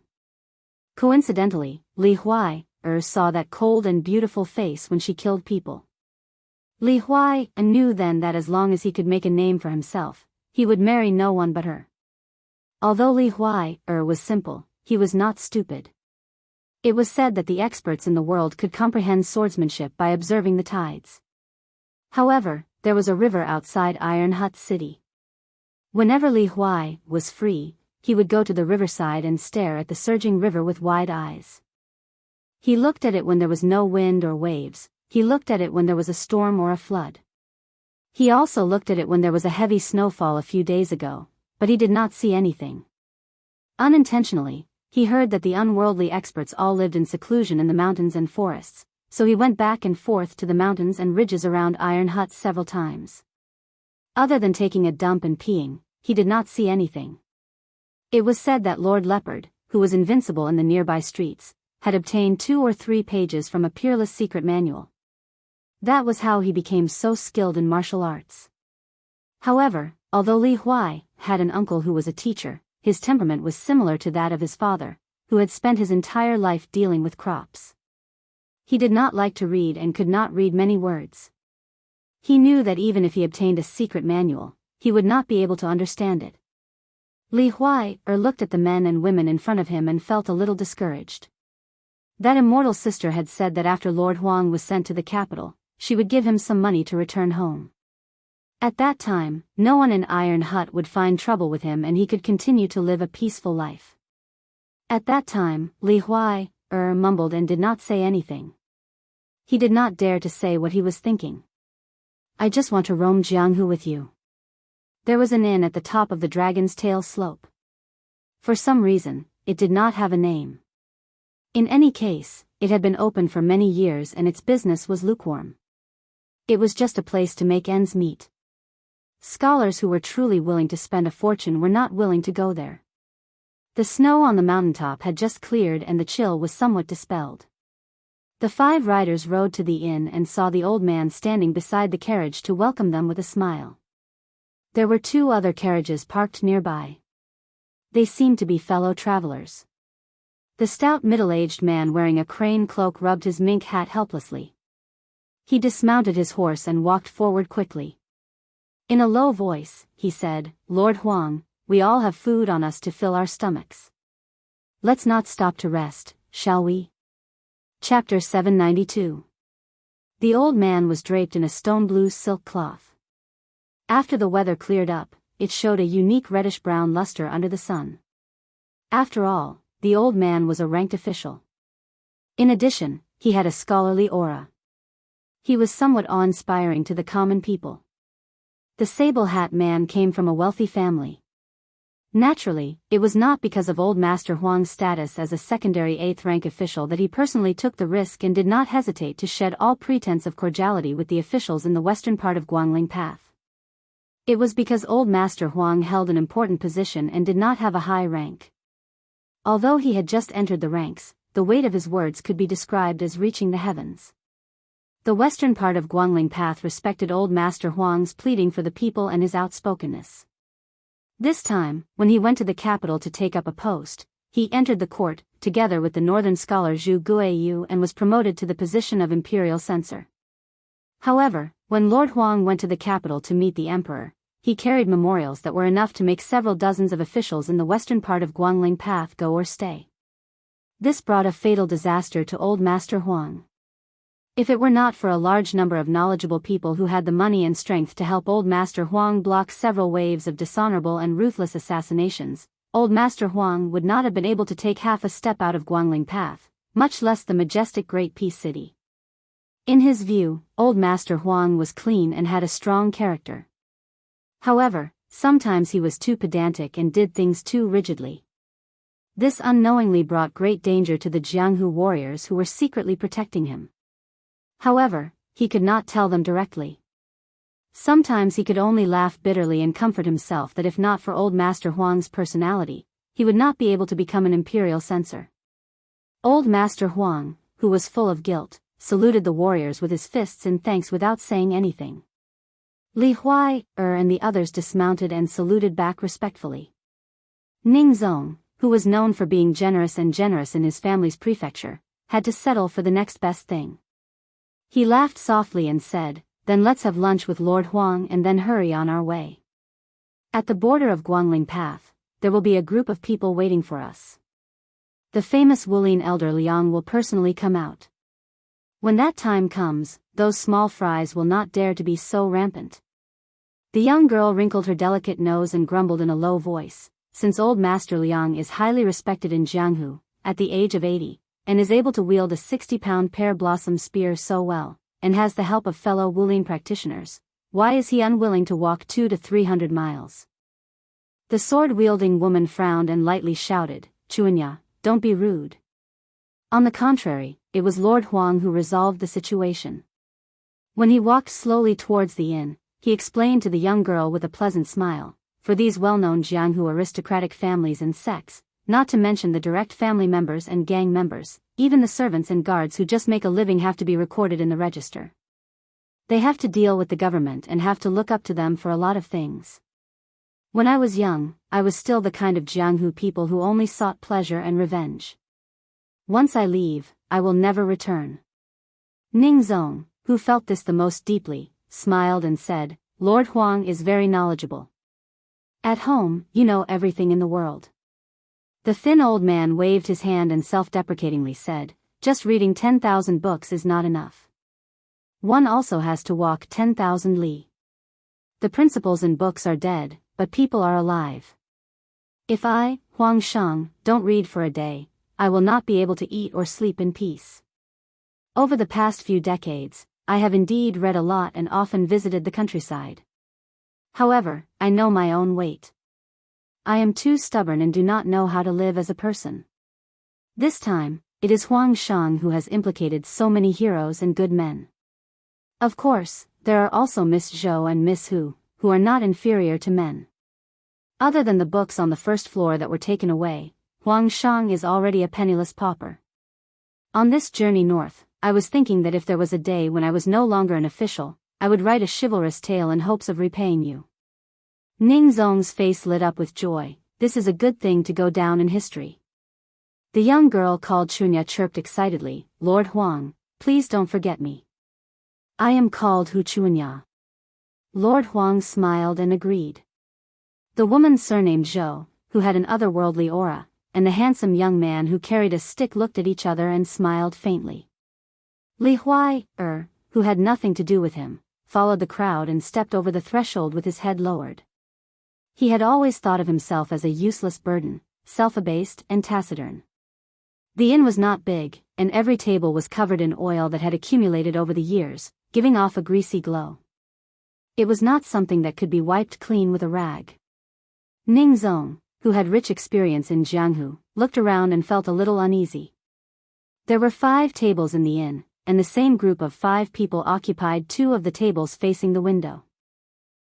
A: Coincidentally, Li Huai, saw that cold and beautiful face when she killed people. Li Huai knew then that as long as he could make a name for himself, he would marry no one but her. Although Li Huai, was simple, he was not stupid. It was said that the experts in the world could comprehend swordsmanship by observing the tides. However, there was a river outside Iron Hut City. Whenever Li Huai was free, he would go to the riverside and stare at the surging river with wide eyes. He looked at it when there was no wind or waves, he looked at it when there was a storm or a flood. He also looked at it when there was a heavy snowfall a few days ago, but he did not see anything. Unintentionally, he heard that the unworldly experts all lived in seclusion in the mountains and forests, so he went back and forth to the mountains and ridges around Iron Hut several times. Other than taking a dump and peeing, he did not see anything. It was said that Lord Leopard, who was invincible in the nearby streets, had obtained 2 or 3 pages from a peerless secret manual. That was how he became so skilled in martial arts. However, although Li Huai had an uncle who was a teacher, his temperament was similar to that of his father, who had spent his entire life dealing with crops. He did not like to read and could not read many words. He knew that even if he obtained a secret manual, he would not be able to understand it. Li Huai looked at the men and women in front of him and felt a little discouraged. That immortal sister had said that after Lord Huang was sent to the capital, she would give him some money to return home. At that time, no one in Iron Hut would find trouble with him and he could continue to live a peaceful life. At that time, Li Huai, mumbled and did not say anything. He did not dare to say what he was thinking. I just want to roam Jianghu with you. There was an inn at the top of the Dragon's Tail slope. For some reason, it did not have a name. In any case, it had been open for many years and its business was lukewarm. It was just a place to make ends meet. Scholars who were truly willing to spend a fortune were not willing to go there. The snow on the mountaintop had just cleared and the chill was somewhat dispelled. The 5 riders rode to the inn and saw the old man standing beside the carriage to welcome them with a smile. There were 2 other carriages parked nearby. They seemed to be fellow travelers. The stout middle-aged man wearing a crane cloak rubbed his mink hat helplessly. He dismounted his horse and walked forward quickly. In a low voice, he said, Lord Huang, we all have food on us to fill our stomachs. Let's not stop to rest, shall we? Chapter 792. The old man was draped in a stone-blue silk cloth. After the weather cleared up, it showed a unique reddish-brown luster under the sun. After all, the old man was a ranked official. In addition, he had a scholarly aura. He was somewhat awe-inspiring to the common people. The sable-hat man came from a wealthy family. Naturally, it was not because of old Master Huang's status as a secondary 8th-rank official that he personally took the risk and did not hesitate to shed all pretense of cordiality with the officials in the western part of Guangling Path. It was because old Master Huang held an important position and did not have a high rank. Although he had just entered the ranks, the weight of his words could be described as reaching the heavens. The western part of Guangling Path respected old Master Huang's pleading for the people and his outspokenness. This time, when he went to the capital to take up a post, he entered the court, together with the northern scholar Zhu Guiyu, and was promoted to the position of imperial censor. However, when Lord Huang went to the capital to meet the emperor, he carried memorials that were enough to make several dozens of officials in the western part of Guangling Path go or stay. This brought a fatal disaster to old Master Huang. If it were not for a large number of knowledgeable people who had the money and strength to help old Master Huang block several waves of dishonorable and ruthless assassinations, old Master Huang would not have been able to take half a step out of Guangling Path, much less the majestic Great Peace City. In his view, old Master Huang was clean and had a strong character. However, sometimes he was too pedantic and did things too rigidly. This unknowingly brought great danger to the Jianghu warriors who were secretly protecting him. However, he could not tell them directly. Sometimes he could only laugh bitterly and comfort himself that if not for old Master Huang's personality, he would not be able to become an imperial censor. Old Master Huang, who was full of guilt, saluted the warriors with his fists in thanks without saying anything. Li Huai, and the others dismounted and saluted back respectfully. Ning Zong, who was known for being generous in his family's prefecture, had to settle for the next best thing. He laughed softly and said, "Then let's have lunch with Lord Huang and then hurry on our way. At the border of Guangling Path, there will be a group of people waiting for us. The famous Wulin elder Liang will personally come out. When that time comes, those small fries will not dare to be so rampant." The young girl wrinkled her delicate nose and grumbled in a low voice, "Since old Master Liang is highly respected in Jianghu, at the age of 80, and is able to wield a 60-pound pear blossom spear so well, and has the help of fellow Wulin practitioners, why is he unwilling to walk 200 to 300 miles? The sword-wielding woman frowned and lightly shouted, "Chuanya, don't be rude." On the contrary, it was Lord Huang who resolved the situation. When he walked slowly towards the inn, he explained to the young girl with a pleasant smile, "For these well-known Jianghu aristocratic families and sects, not to mention the direct family members and gang members, even the servants and guards who just make a living have to be recorded in the register. They have to deal with the government and have to look up to them for a lot of things. When I was young, I was still the kind of Jianghu people who only sought pleasure and revenge. Once I leave, I will never return." Ning Zong, who felt this the most deeply, smiled and said, "Lord Huang is very knowledgeable. At home, you know everything in the world." The thin old man waved his hand and self-deprecatingly said, "Just reading 10,000 books is not enough. One also has to walk 10,000 li. The principles in books are dead, but people are alive. If I, Huang Shang, don't read for a day, I will not be able to eat or sleep in peace. Over the past few decades, I have indeed read a lot and often visited the countryside. However, I know my own weight. I am too stubborn and do not know how to live as a person. This time, it is Huang Shang who has implicated so many heroes and good men. Of course, there are also Miss Zhou and Miss Hu are not inferior to men. Other than the books on the first floor that were taken away, Huang Shang is already a penniless pauper. On this journey north, I was thinking that if there was a day when I was no longer an official, I would write a chivalrous tale in hopes of repaying you." Ning Zong's face lit up with joy. "This is a good thing to go down in history." The young girl called Chunya chirped excitedly, "Lord Huang, please don't forget me. I am called Hu Chunya." Lord Huang smiled and agreed. The woman surnamed Zhou, who had an otherworldly aura, and the handsome young man who carried a stick looked at each other and smiled faintly. Li Huai, who had nothing to do with him, followed the crowd and stepped over the threshold with his head lowered. He had always thought of himself as a useless burden, self-abased and taciturn. The inn was not big, and every table was covered in oil that had accumulated over the years, giving off a greasy glow. It was not something that could be wiped clean with a rag. Ning Zong, who had rich experience in Jianghu, looked around and felt a little uneasy. There were 5 tables in the inn, and the same group of 5 people occupied 2 of the tables facing the window.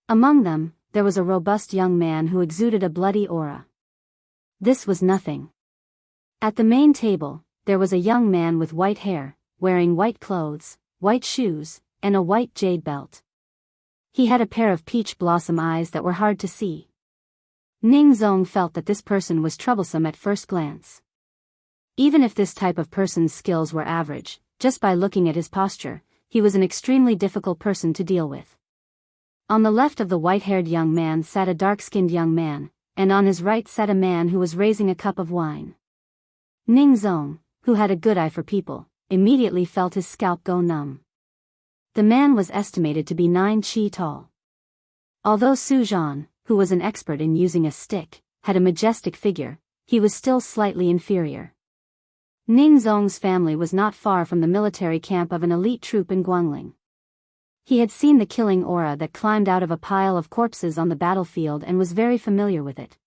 A: Among them, there was a robust young man who exuded a bloody aura. This was nothing. At the main table, there was a young man with white hair, wearing white clothes, white shoes, and a white jade belt. He had a pair of peach blossom eyes that were hard to see. Ning Zong felt that this person was troublesome at first glance. Even if this type of person's skills were average, just by looking at his posture, he was an extremely difficult person to deal with. On the left of the white-haired young man sat a dark-skinned young man, and on his right sat a man who was raising a cup of wine. Ning Zong, who had a good eye for people, immediately felt his scalp go numb. The man was estimated to be 9 chi tall. Although Su Zhan, who was an expert in using a stick, had a majestic figure, he was still slightly inferior. Ning Zong's family was not far from the military camp of an elite troop in Guangling. He had seen the killing aura that climbed out of a pile of corpses on the battlefield and was very familiar with it.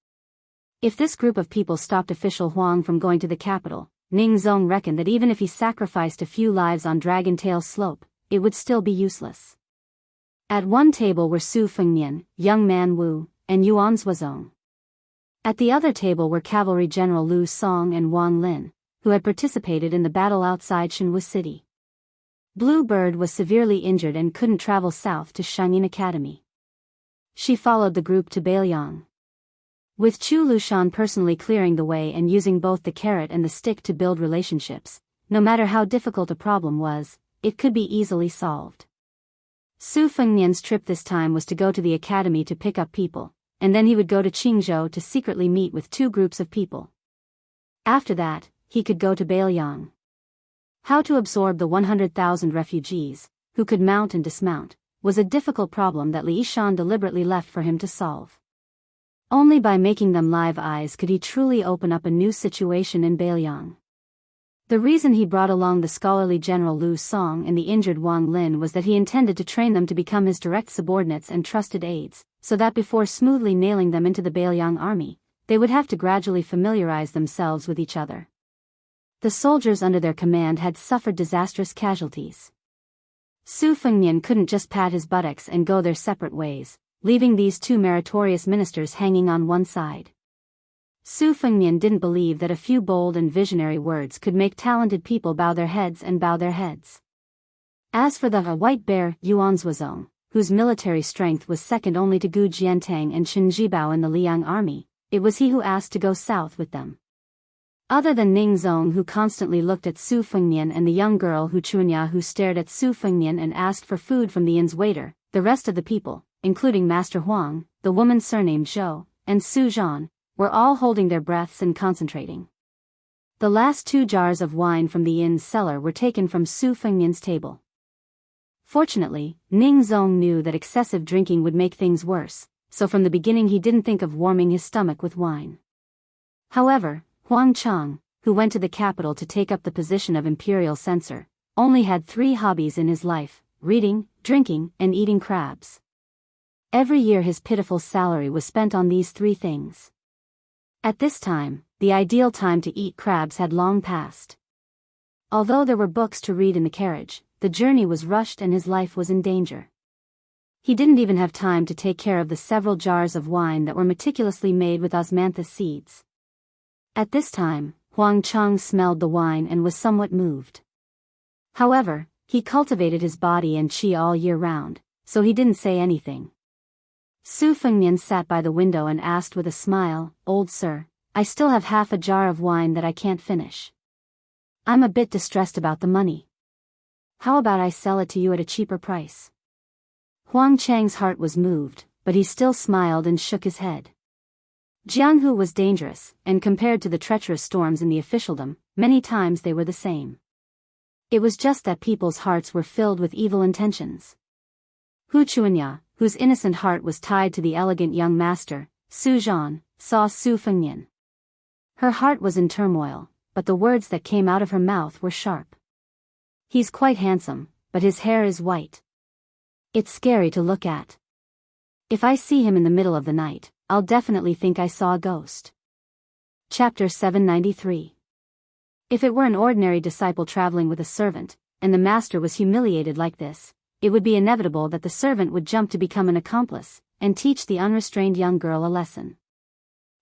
A: If this group of people stopped official Huang from going to the capital, Ning Zong reckoned that even if he sacrificed a few lives on Dragon Tail Slope, it would still be useless. At one table were Su Fengnian, young man Wu, and Yuan Zuozong. At the other table were Cavalry General Lu Song and Wang Lin, who had participated in the battle outside Shenwu City. Blue Bird was severely injured and couldn't travel south to Shangyin Academy. She followed the group to Biyao. With Chu Lushan personally clearing the way and using both the carrot and the stick to build relationships, no matter how difficult a problem was, it could be easily solved. Su Fengnian's trip this time was to go to the academy to pick up people, and then he would go to Qingzhou to secretly meet with 2 groups of people. After that, he could go to Biyao. How to absorb the 100,000 refugees, who could mount and dismount, was a difficult problem that Li Yishan deliberately left for him to solve. Only by making them live eyes could he truly open up a new situation in Biyao. The reason he brought along the scholarly General Lu Song and the injured Wang Lin was that he intended to train them to become his direct subordinates and trusted aides, so that before smoothly nailing them into the Biyao army, they would have to gradually familiarize themselves with each other. The soldiers under their command had suffered disastrous casualties. Su Fengnian couldn't just pat his buttocks and go their separate ways, leaving these 2 meritorious ministers hanging on one side. Su Fengnian didn't believe that a few bold and visionary words could make talented people bow their heads. As for the white bear, Yuan Zuozong, whose military strength was second only to Gu Jiantang and Chen Jibao in the Liang army, it was he who asked to go south with them. Other than Ning Zong, who constantly looked at Su Fengnian, and the young girl Chunya who stared at Su Fengnian and asked for food from the inn's waiter, the rest of the people, including Master Huang, the woman surnamed Zhou, and Su Zhan, were all holding their breaths and concentrating. The last 2 jars of wine from the inn's cellar were taken from Su Fengnian's table. Fortunately, Ning Zong knew that excessive drinking would make things worse, so from the beginning he didn't think of warming his stomach with wine. However, Huang Chang, who went to the capital to take up the position of imperial censor, only had 3 hobbies in his life: reading, drinking, and eating crabs. Every year his pitiful salary was spent on these 3 things. At this time, the ideal time to eat crabs had long passed. Although there were books to read in the carriage, the journey was rushed and his life was in danger. He didn't even have time to take care of the several jars of wine that were meticulously made with osmanthus seeds. At this time, Huang Chang smelled the wine and was somewhat moved. However, he cultivated his body and qi all year round, so he didn't say anything. Su Fengnian sat by the window and asked with a smile, "Old sir, I still have half a jar of wine that I can't finish. I'm a bit distressed about the money. How about I sell it to you at a cheaper price?" Huang Chang's heart was moved, but he still smiled and shook his head. Jianghu was dangerous, and compared to the treacherous storms in the officialdom, many times they were the same. It was just that people's hearts were filled with evil intentions. Hu Chuanya, whose innocent heart was tied to the elegant young master, Su Zhan, saw Su Fengnian. Her heart was in turmoil, but the words that came out of her mouth were sharp. He's quite handsome, but his hair is white. It's scary to look at. If I see him in the middle of the night, I'll definitely think I saw a ghost. Chapter 793. If it were an ordinary disciple traveling with a servant, and the master was humiliated like this, it would be inevitable that the servant would jump to become an accomplice, and teach the unrestrained young girl a lesson.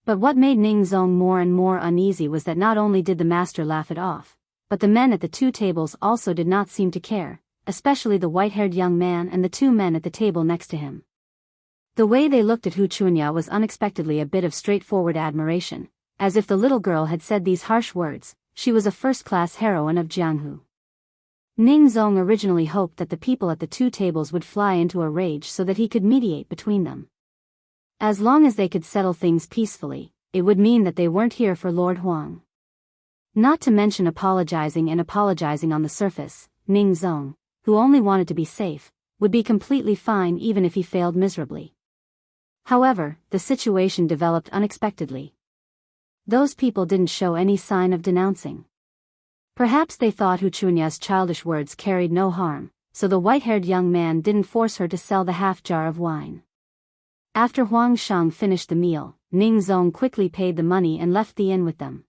A: But what made Ning Zong more and more uneasy was that not only did the master laugh it off, but the men at the two tables also did not seem to care, especially the white-haired young man and the two men at the table next to him. The way they looked at Hu Chuanya was unexpectedly a bit of straightforward admiration, as if the little girl had said these harsh words, she was a first-class heroine of Jianghu. Ning Zong originally hoped that the people at the two tables would fly into a rage so that he could mediate between them. As long as they could settle things peacefully, it would mean that they weren't here for Lord Huang. Not to mention apologizing on the surface, Ning Zong, who only wanted to be safe, would be completely fine even if he failed miserably. However, the situation developed unexpectedly. Those people didn't show any sign of denouncing. Perhaps they thought Hu Chunya's childish words carried no harm, so the white-haired young man didn't force her to sell the half-jar of wine. After Huang Shang finished the meal, Ning Zong quickly paid the money and left the inn with them.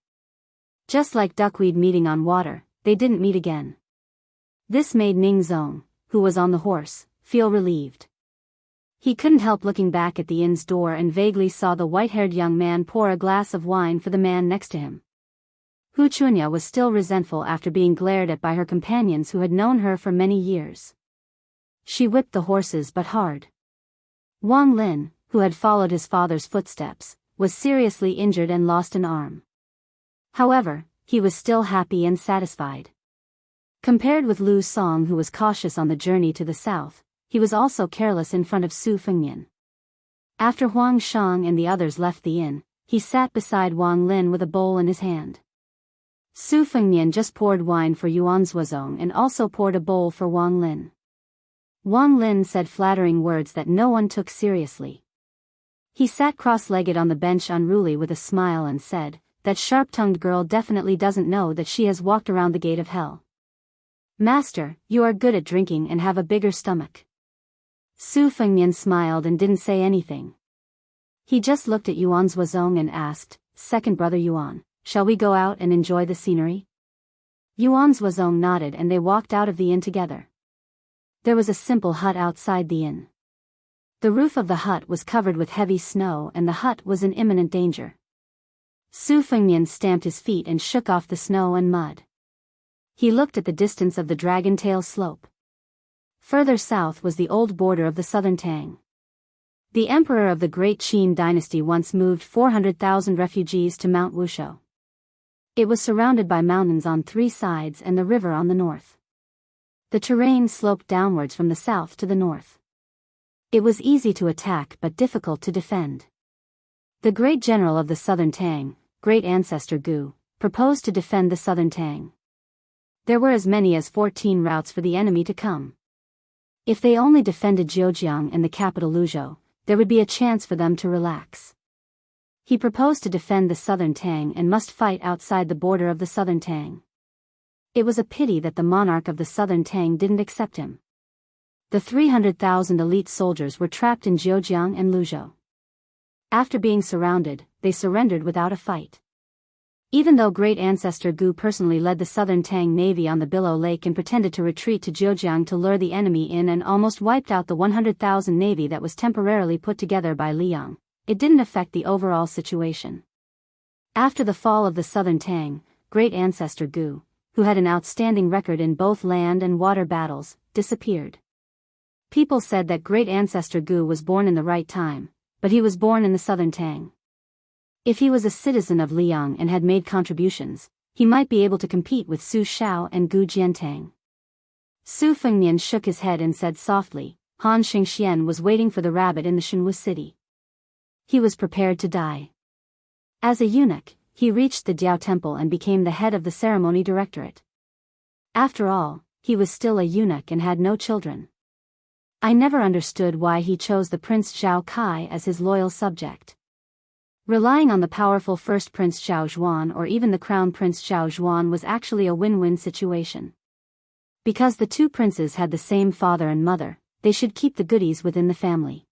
A: Just like duckweed meeting on water, they didn't meet again. This made Ning Zong, who was on the horse, feel relieved. He couldn't help looking back at the inn's door and vaguely saw the white-haired young man pour a glass of wine for the man next to him. Hu Chuanya was still resentful after being glared at by her companions who had known her for many years. She whipped the horses but hard. Wang Lin, who had followed his father's footsteps, was seriously injured and lost an arm. However, he was still happy and satisfied. Compared with Lu Song, who was cautious on the journey to the south, he was also careless in front of Su Fengnian. After Huang Shang and the others left the inn, he sat beside Wang Lin with a bowl in his hand. Su Fengnian just poured wine for Yuan Zuozong and also poured a bowl for Wang Lin. Wang Lin said flattering words that no one took seriously. He sat cross-legged on the bench unruly with a smile and said, "That sharp-tongued girl definitely doesn't know that she has walked around the gate of hell. Master, you are good at drinking and have a bigger stomach." Su Fengnian smiled and didn't say anything. He just looked at Yuan Zuozong and asked, "Second brother Yuan, shall we go out and enjoy the scenery?" Yuan Zuozong nodded and they walked out of the inn together. There was a simple hut outside the inn. The roof of the hut was covered with heavy snow and the hut was in imminent danger. Su Fengnian stamped his feet and shook off the snow and mud. He looked at the distance of the Dragon Tail slope. Further south was the old border of the southern Tang. The emperor of the Great Qin dynasty once moved 400,000 refugees to Mount Wuxia. It was surrounded by mountains on three sides and the river on the north. The terrain sloped downwards from the south to the north. It was easy to attack but difficult to defend. The great general of the southern Tang, great ancestor Gu, proposed to defend the southern Tang. There were as many as 14 routes for the enemy to come. If they only defended Zhejiang and the capital Luzhou, there would be a chance for them to relax. He proposed to defend the southern Tang and must fight outside the border of the southern Tang. It was a pity that the monarch of the southern Tang didn't accept him. The 300,000 elite soldiers were trapped in Zhejiang and Luzhou. After being surrounded, they surrendered without a fight. Even though great ancestor Gu personally led the southern Tang navy on the Biyao Lake and pretended to retreat to Zhejiang to lure the enemy in and almost wiped out the 100,000 navy that was temporarily put together by Liang, it didn't affect the overall situation. After the fall of the southern Tang, great ancestor Gu, who had an outstanding record in both land and water battles, disappeared. People said that great ancestor Gu was born in the right time, but he was born in the southern Tang. If he was a citizen of Liang and had made contributions, he might be able to compete with Su Shao and Gu Jiantang. Su Fengnian shook his head and said softly, Han Xingxian was waiting for the rabbit in the Shenwu city. He was prepared to die. As a eunuch, he reached the Diao temple and became the head of the ceremony directorate. After all, he was still a eunuch and had no children. I never understood why he chose the Prince Zhao Kai as his loyal subject. Relying on the powerful first Prince Zhao Zhuan or even the Crown Prince Zhao Zhuan was actually a win-win situation. Because the two princes had the same father and mother, they should keep the goodies within the family.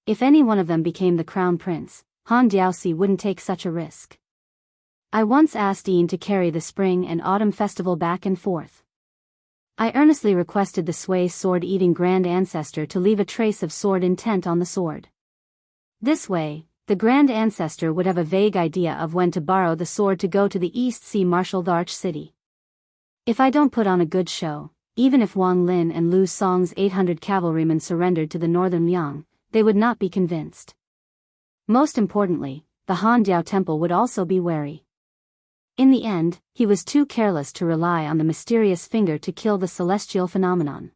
A: If any one of them became the crown prince, Han Diaoxi wouldn't take such a risk. I once asked Ian to carry the spring and autumn festival back and forth. I earnestly requested the Sui sword-eating Grand Ancestor to leave a trace of sword intent on the sword. This way, the Grand Ancestor would have a vague idea of when to borrow the sword to go to the East Sea Marshal the Arch City. If I don't put on a good show, even if Wang Lin and Lu Song's 800 cavalrymen surrendered to the northern Liang, they would not be convinced. Most importantly, the Han Diao Temple would also be wary. In the end, he was too careless to rely on the mysterious finger to kill the celestial phenomenon.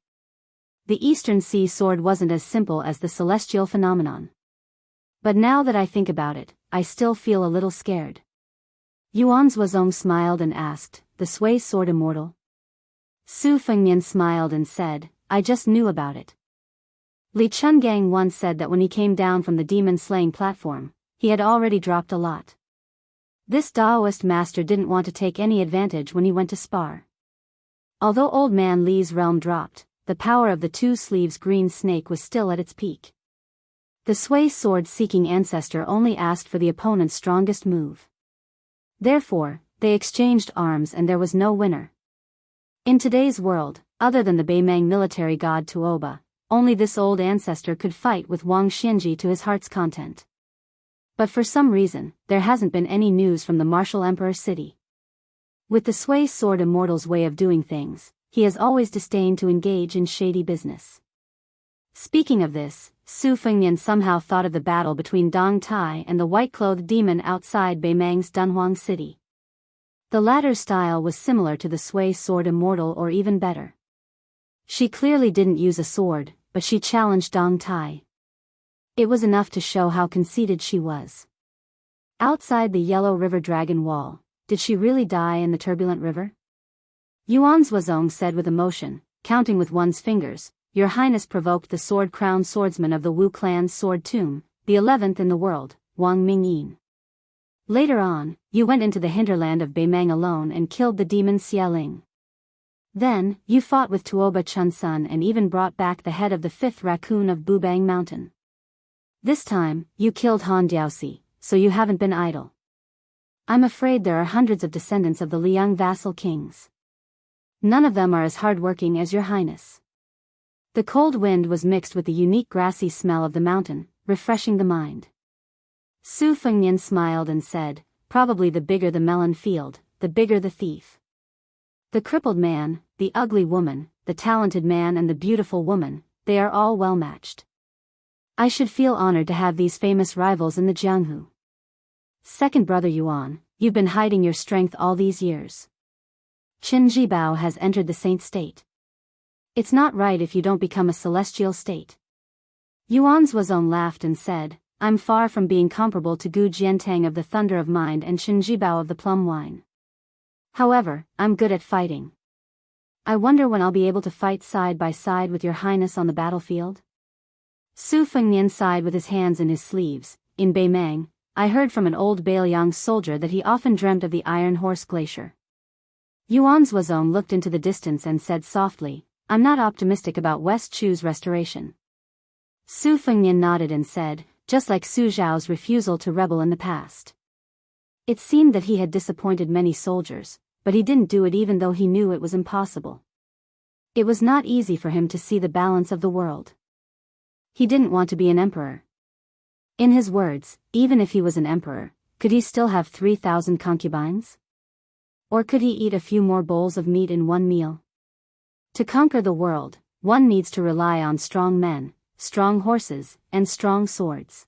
A: The Eastern Sea sword wasn't as simple as the celestial phenomenon. But now that I think about it, I still feel a little scared. Yuan Zuozong smiled and asked, "The Sui sword immortal?" Su Fengnian smiled and said, "I just knew about it." Li Chungang once said that when he came down from the demon-slaying platform, he had already dropped a lot. This Daoist master didn't want to take any advantage when he went to spar. Although Old Man Li's realm dropped, the power of the two sleeves green snake was still at its peak. The Sui sword-seeking ancestor only asked for the opponent's strongest move. Therefore, they exchanged arms and there was no winner. In today's world, other than the Beimang military god Tuoba, only this old ancestor could fight with Wang Xianji to his heart's content. But for some reason, there hasn't been any news from the Martial Emperor city. With the Sui sword immortal's way of doing things, he has always disdained to engage in shady business. Speaking of this, Su Fengnian somehow thought of the battle between Dong Tai and the white-clothed demon outside Beimang's Dunhuang city. The latter's style was similar to the Sui sword immortal or even better. She clearly didn't use a sword, but she challenged Dong Tai. It was enough to show how conceited she was. Outside the Yellow River Dragon Wall, did she really die in the turbulent river? Yuan Zuozong said with emotion, counting with one's fingers, "Your Highness provoked the sword-crowned swordsman of the Wu clan's sword tomb, the 11th in the world, Wang Mingyin. Later on, you went into the hinterland of Beimang alone and killed the demon Xialing. Then, you fought with Tuoba Chunsun and even brought back the head of the 5th raccoon of Bubang Mountain. This time, you killed Han Diaoxi, so you haven't been idle. I'm afraid there are hundreds of descendants of the Liang vassal kings. None of them are as hard-working as your Highness." The cold wind was mixed with the unique grassy smell of the mountain, refreshing the mind. Su Fengnian smiled and said, "Probably the bigger the melon field, the bigger the thief. The crippled man, the ugly woman, the talented man and the beautiful woman, they are all well matched. I should feel honored to have these famous rivals in the Jianghu. Second brother Yuan, you've been hiding your strength all these years. Qin Jibao has entered the saint state. It's not right if you don't become a celestial state." Yuan Zuozong laughed and said, "I'm far from being comparable to Gu Jiantang of the Thunder of Mind and Qin Jibao of the Plum Wine. However, I'm good at fighting. I wonder when I'll be able to fight side by side with your Highness on the battlefield?" Su Fengnian sighed with his hands in his sleeves. "In Beimang, I heard from an old Beiliang soldier that he often dreamt of the Iron Horse Glacier." Yuan Zuozong looked into the distance and said softly, "I'm not optimistic about West Chu's restoration." Su Fengnian nodded and said, "Just like Su Zhao's refusal to rebel in the past." It seemed that he had disappointed many soldiers, but he didn't do it even though he knew it was impossible. It was not easy for him to see the balance of the world. He didn't want to be an emperor. In his words, even if he was an emperor, could he still have 3,000 concubines? Or could he eat a few more bowls of meat in one meal? To conquer the world, one needs to rely on strong men, strong horses, and strong swords.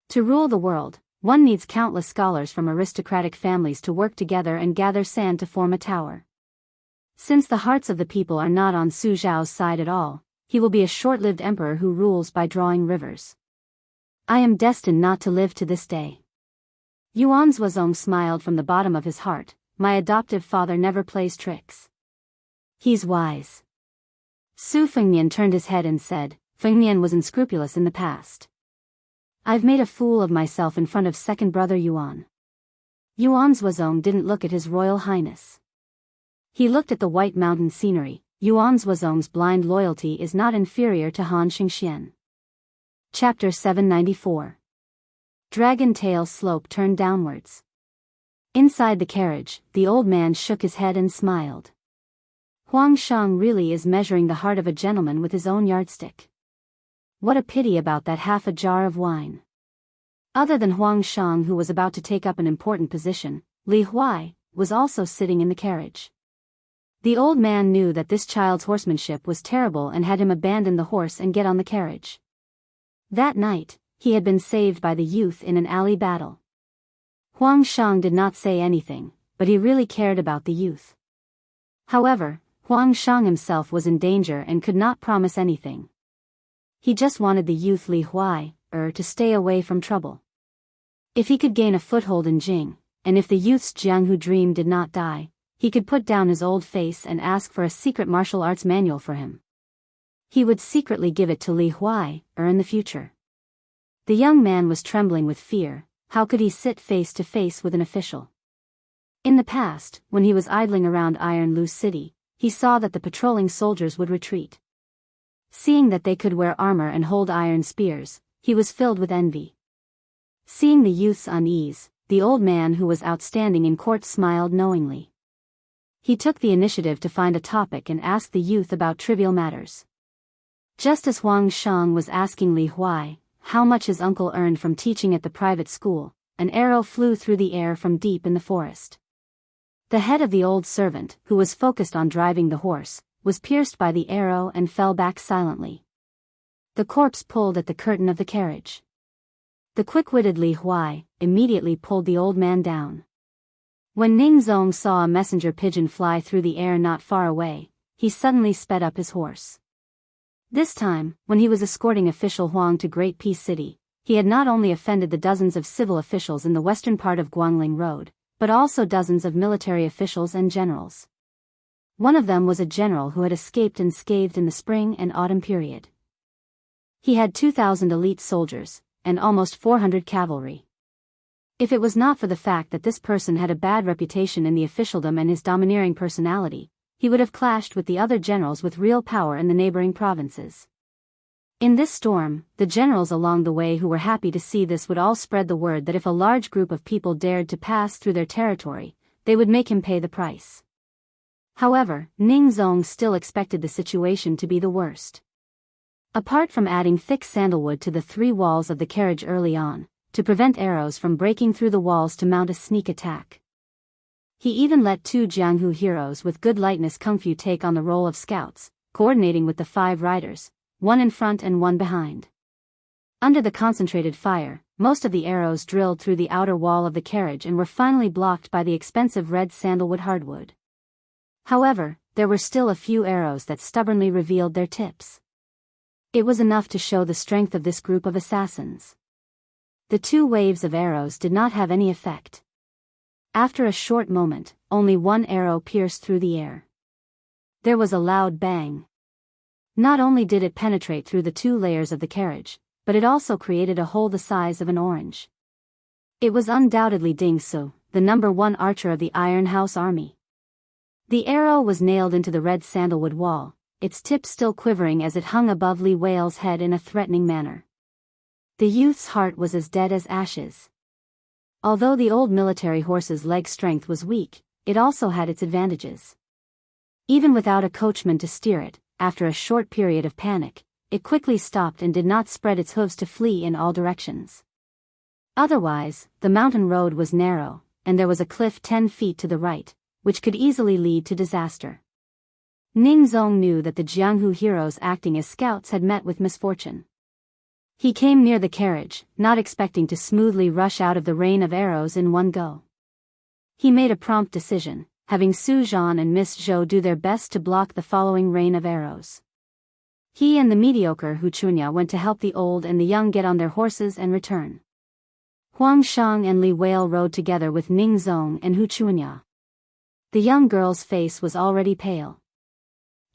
A: To rule the world, one needs countless scholars from aristocratic families to work together and gather sand to form a tower. Since the hearts of the people are not on Su Zhao's side at all, he will be a short-lived emperor who rules by drawing rivers. I am destined not to live to this day." Yuan Zuozong smiled from the bottom of his heart. "My adoptive father never plays tricks. He's wise. Su Fengnian turned his head and said, Fengnian was unscrupulous in the past. I've made a fool of myself in front of second brother Yuan. Yuan's Wazong didn't look at His Royal Highness. He looked at the white mountain scenery. Yuan's Wazong's blind loyalty is not inferior to Han Xingxian. Chapter 794. Dragon Tail Slope Turned Downwards. Inside the carriage, the old man shook his head and smiled. Huang Shang really is measuring the heart of a gentleman with his own yardstick. What a pity about that half a jar of wine. Other than Huang Shang, who was about to take up an important position, Li Huai was also sitting in the carriage. The old man knew that this child's horsemanship was terrible and had him abandon the horse and get on the carriage. That night, he had been saved by the youth in an alley battle. Huang Shang did not say anything, but he really cared about the youth. However, Huang Shang himself was in danger and could not promise anything. He just wanted the youth Li Huai to stay away from trouble. If he could gain a foothold in Jing, and if the youth's Jianghu dream did not die, he could put down his old face and ask for a secret martial arts manual for him. He would secretly give it to Li Huai in the future. The young man was trembling with fear. How could he sit face to face with an official? In the past, when he was idling around Iron Lu City, he saw that the patrolling soldiers would retreat. Seeing that they could wear armor and hold iron spears, he was filled with envy. Seeing the youth's unease, the old man who was outstanding in court smiled knowingly. He took the initiative to find a topic and ask the youth about trivial matters. Just as Huang Shang was asking Li Huai how much his uncle earned from teaching at the private school, an arrow flew through the air from deep in the forest. The head of the old servant, who was focused on driving the horse, was pierced by the arrow and fell back silently. The corpse pulled at the curtain of the carriage. The quick-witted Li Huai immediately pulled the old man down. When Ning Zong saw a messenger pigeon fly through the air not far away, he suddenly sped up his horse. This time, when he was escorting official Huang to Great Peace City, he had not only offended the dozens of civil officials in the western part of Guangling Road, but also dozens of military officials and generals. One of them was a general who had escaped unscathed in the spring and autumn period. He had 2,000 elite soldiers, and almost 400 cavalry. If it was not for the fact that this person had a bad reputation in the officialdom and his domineering personality, he would have clashed with the other generals with real power in the neighboring provinces. In this storm, the generals along the way who were happy to see this would all spread the word that if a large group of people dared to pass through their territory, they would make him pay the price. However, Ning Zong still expected the situation to be the worst. Apart from adding thick sandalwood to the 3 walls of the carriage early on, to prevent arrows from breaking through the walls to mount a sneak attack, he even let 2 Jianghu heroes with good lightness kung fu take on the role of scouts, coordinating with the 5 riders, one in front and one behind. Under the concentrated fire, most of the arrows drilled through the outer wall of the carriage and were finally blocked by the expensive red sandalwood hardwood. However, there were still a few arrows that stubbornly revealed their tips. It was enough to show the strength of this group of assassins. The 2 waves of arrows did not have any effect. After a short moment, only one arrow pierced through the air. There was a loud bang. Not only did it penetrate through the 2 layers of the carriage, but it also created a hole the size of an orange. It was undoubtedly Ding Su, the #1 archer of the Iron House army. The arrow was nailed into the red sandalwood wall, its tip still quivering as it hung above Li Wai's head in a threatening manner. The youth's heart was as dead as ashes. Although the old military horse's leg strength was weak, it also had its advantages. Even without a coachman to steer it, after a short period of panic, it quickly stopped and did not spread its hooves to flee in all directions. Otherwise, the mountain road was narrow, and there was a cliff 10 feet to the right, which could easily lead to disaster. Ning Zong knew that the Jianghu heroes acting as scouts had met with misfortune. He came near the carriage, not expecting to smoothly rush out of the rain of arrows in one go. He made a prompt decision, having Su Zhan and Miss Zhou do their best to block the following rain of arrows. He and the mediocre Hu Chunya went to help the old and the young get on their horses and return. Huang Shang and Li Wei rode together with Ning Zong and Hu Chunya. The young girl's face was already pale.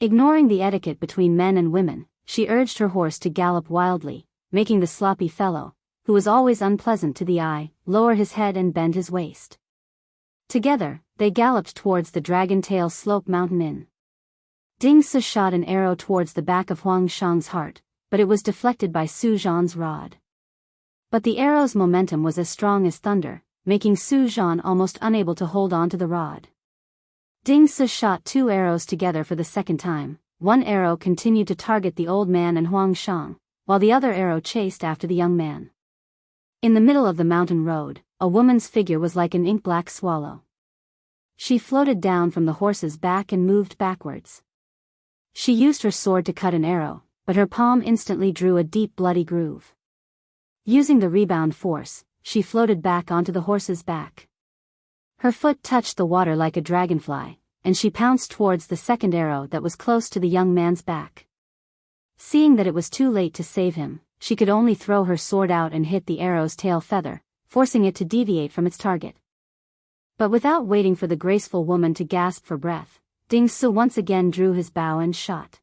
A: Ignoring the etiquette between men and women, she urged her horse to gallop wildly, making the sloppy fellow, who was always unpleasant to the eye, lower his head and bend his waist. Together, they galloped towards the Dragon Tail Slope Mountain Inn. Ding Su shot an arrow towards the back of Huang Shang's heart, but it was deflected by Su Zhan's rod. But the arrow's momentum was as strong as thunder, making Su Zhan almost unable to hold on to the rod. Ding Su shot 2 arrows together for the second time. One arrow continued to target the old man and Huang Shang, while the other arrow chased after the young man. In the middle of the mountain road, a woman's figure was like an ink-black swallow. She floated down from the horse's back and moved backwards. She used her sword to cut an arrow, but her palm instantly drew a deep bloody groove. Using the rebound force, she floated back onto the horse's back. Her foot touched the water like a dragonfly, and she pounced towards the second arrow that was close to the young man's back. Seeing that it was too late to save him, she could only throw her sword out and hit the arrow's tail feather, forcing it to deviate from its target. But without waiting for the graceful woman to gasp for breath, Ding Su once again drew his bow and shot.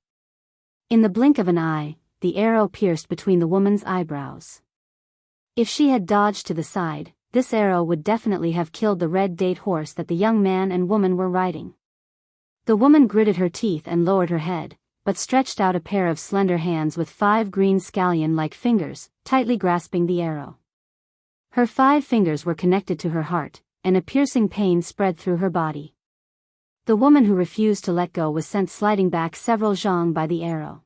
A: In the blink of an eye, the arrow pierced between the woman's eyebrows. If she had dodged to the side, this arrow would definitely have killed the red date horse that the young man and woman were riding. The woman gritted her teeth and lowered her head, but stretched out a pair of slender hands with 5 green scallion-like fingers, tightly grasping the arrow. Her 5 fingers were connected to her heart, and a piercing pain spread through her body. The woman who refused to let go was sent sliding back several zhang by the arrow.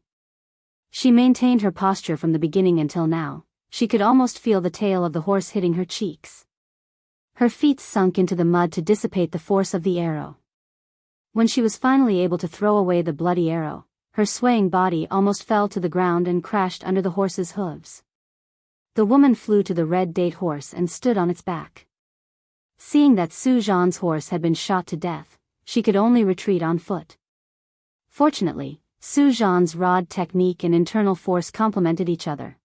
A: She maintained her posture from the beginning until now. She could almost feel the tail of the horse hitting her cheeks. Her feet sunk into the mud to dissipate the force of the arrow. When she was finally able to throw away the bloody arrow, her swaying body almost fell to the ground and crashed under the horse's hooves. The woman flew to the red date horse and stood on its back. Seeing that Su Zhan's horse had been shot to death, she could only retreat on foot. Fortunately, Su Zhan's rod technique and internal force complemented each other.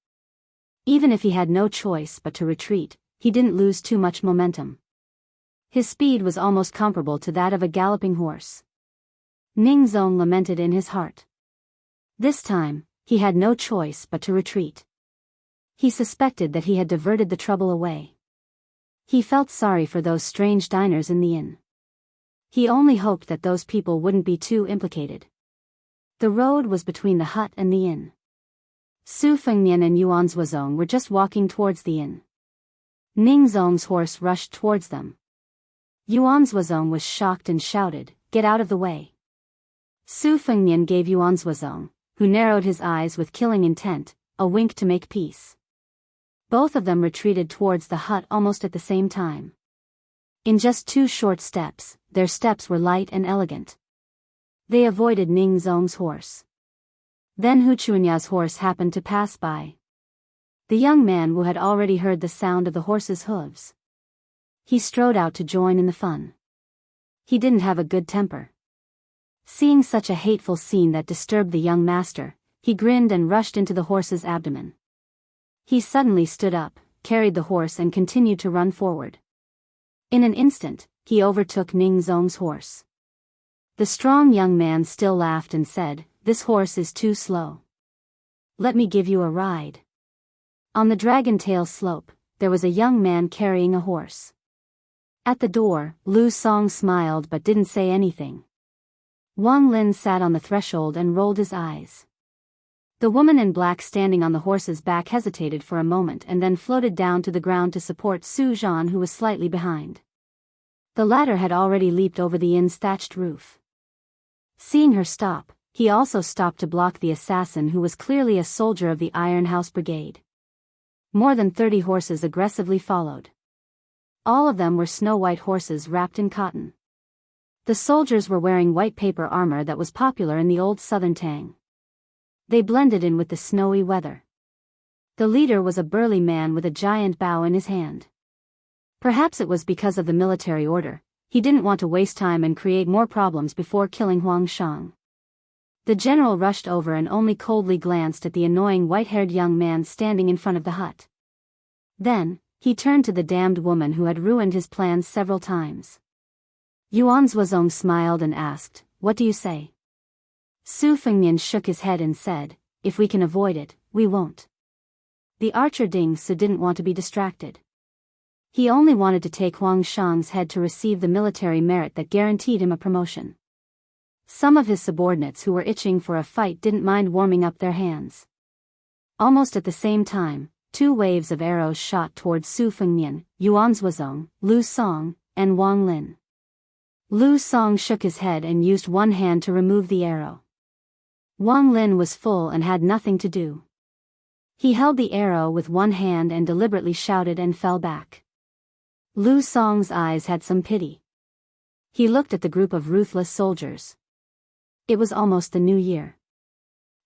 A: Even if he had no choice but to retreat, he didn't lose too much momentum. His speed was almost comparable to that of a galloping horse. Ning Zong lamented in his heart. This time, he had no choice but to retreat. He suspected that he had diverted the trouble away. He felt sorry for those strange diners in the inn. He only hoped that those people wouldn't be too implicated. The road was between the hut and the inn. Su Fengnian and Yuan Zuozong were just walking towards the inn. Ning Zong's horse rushed towards them. Yuan Zuozong was shocked and shouted, "Get out of the way!" Su Fengnian gave Yuan Zuozong, who narrowed his eyes with killing intent, a wink to make peace. Both of them retreated towards the hut almost at the same time. In just 2 short steps, their steps were light and elegant. They avoided Ning Zong's horse. Then Hu Chuanya's horse happened to pass by. The young man who had already heard the sound of the horse's hooves. He strode out to join in the fun. He didn't have a good temper. Seeing such a hateful scene that disturbed the young master, he grinned and rushed into the horse's abdomen. He suddenly stood up, carried the horse and continued to run forward. In an instant, he overtook Ning Zong's horse. The strong young man still laughed and said, "This horse is too slow. Let me give you a ride." On the Dragon Tail slope, there was a young man carrying a horse. At the door, Lu Song smiled but didn't say anything. Wang Lin sat on the threshold and rolled his eyes. The woman in black standing on the horse's back hesitated for a moment and then floated down to the ground to support Su Zhan, who was slightly behind. The latter had already leaped over the inn's thatched roof. Seeing her stop, he also stopped to block the assassin, who was clearly a soldier of the Iron House Brigade. More than 30 horses aggressively followed. All of them were snow-white horses wrapped in cotton. The soldiers were wearing white paper armor that was popular in the old southern Tang. They blended in with the snowy weather. The leader was a burly man with a giant bow in his hand. Perhaps it was because of the military order. He didn't want to waste time and create more problems before killing Huang Shang. The general rushed over and only coldly glanced at the annoying white-haired young man standing in front of the hut. Then, he turned to the damned woman who had ruined his plans several times. Yuan Zuozong smiled and asked, "What do you say?" Su Fengnian shook his head and said, if we can avoid it, we won't. The archer Ding Su didn't want to be distracted. He only wanted to take Huang Shang's head to receive the military merit that guaranteed him a promotion. Some of his subordinates who were itching for a fight didn't mind warming up their hands. Almost at the same time, 2 waves of arrows shot towards Su Fengnian, Yuan Zuozong, Lu Song, and Wang Lin. Lu Song shook his head and used one hand to remove the arrow. Wang Lin was full and had nothing to do. He held the arrow with one hand and deliberately shouted and fell back. Lu Song's eyes had some pity. He looked at the group of ruthless soldiers. It was almost the new year.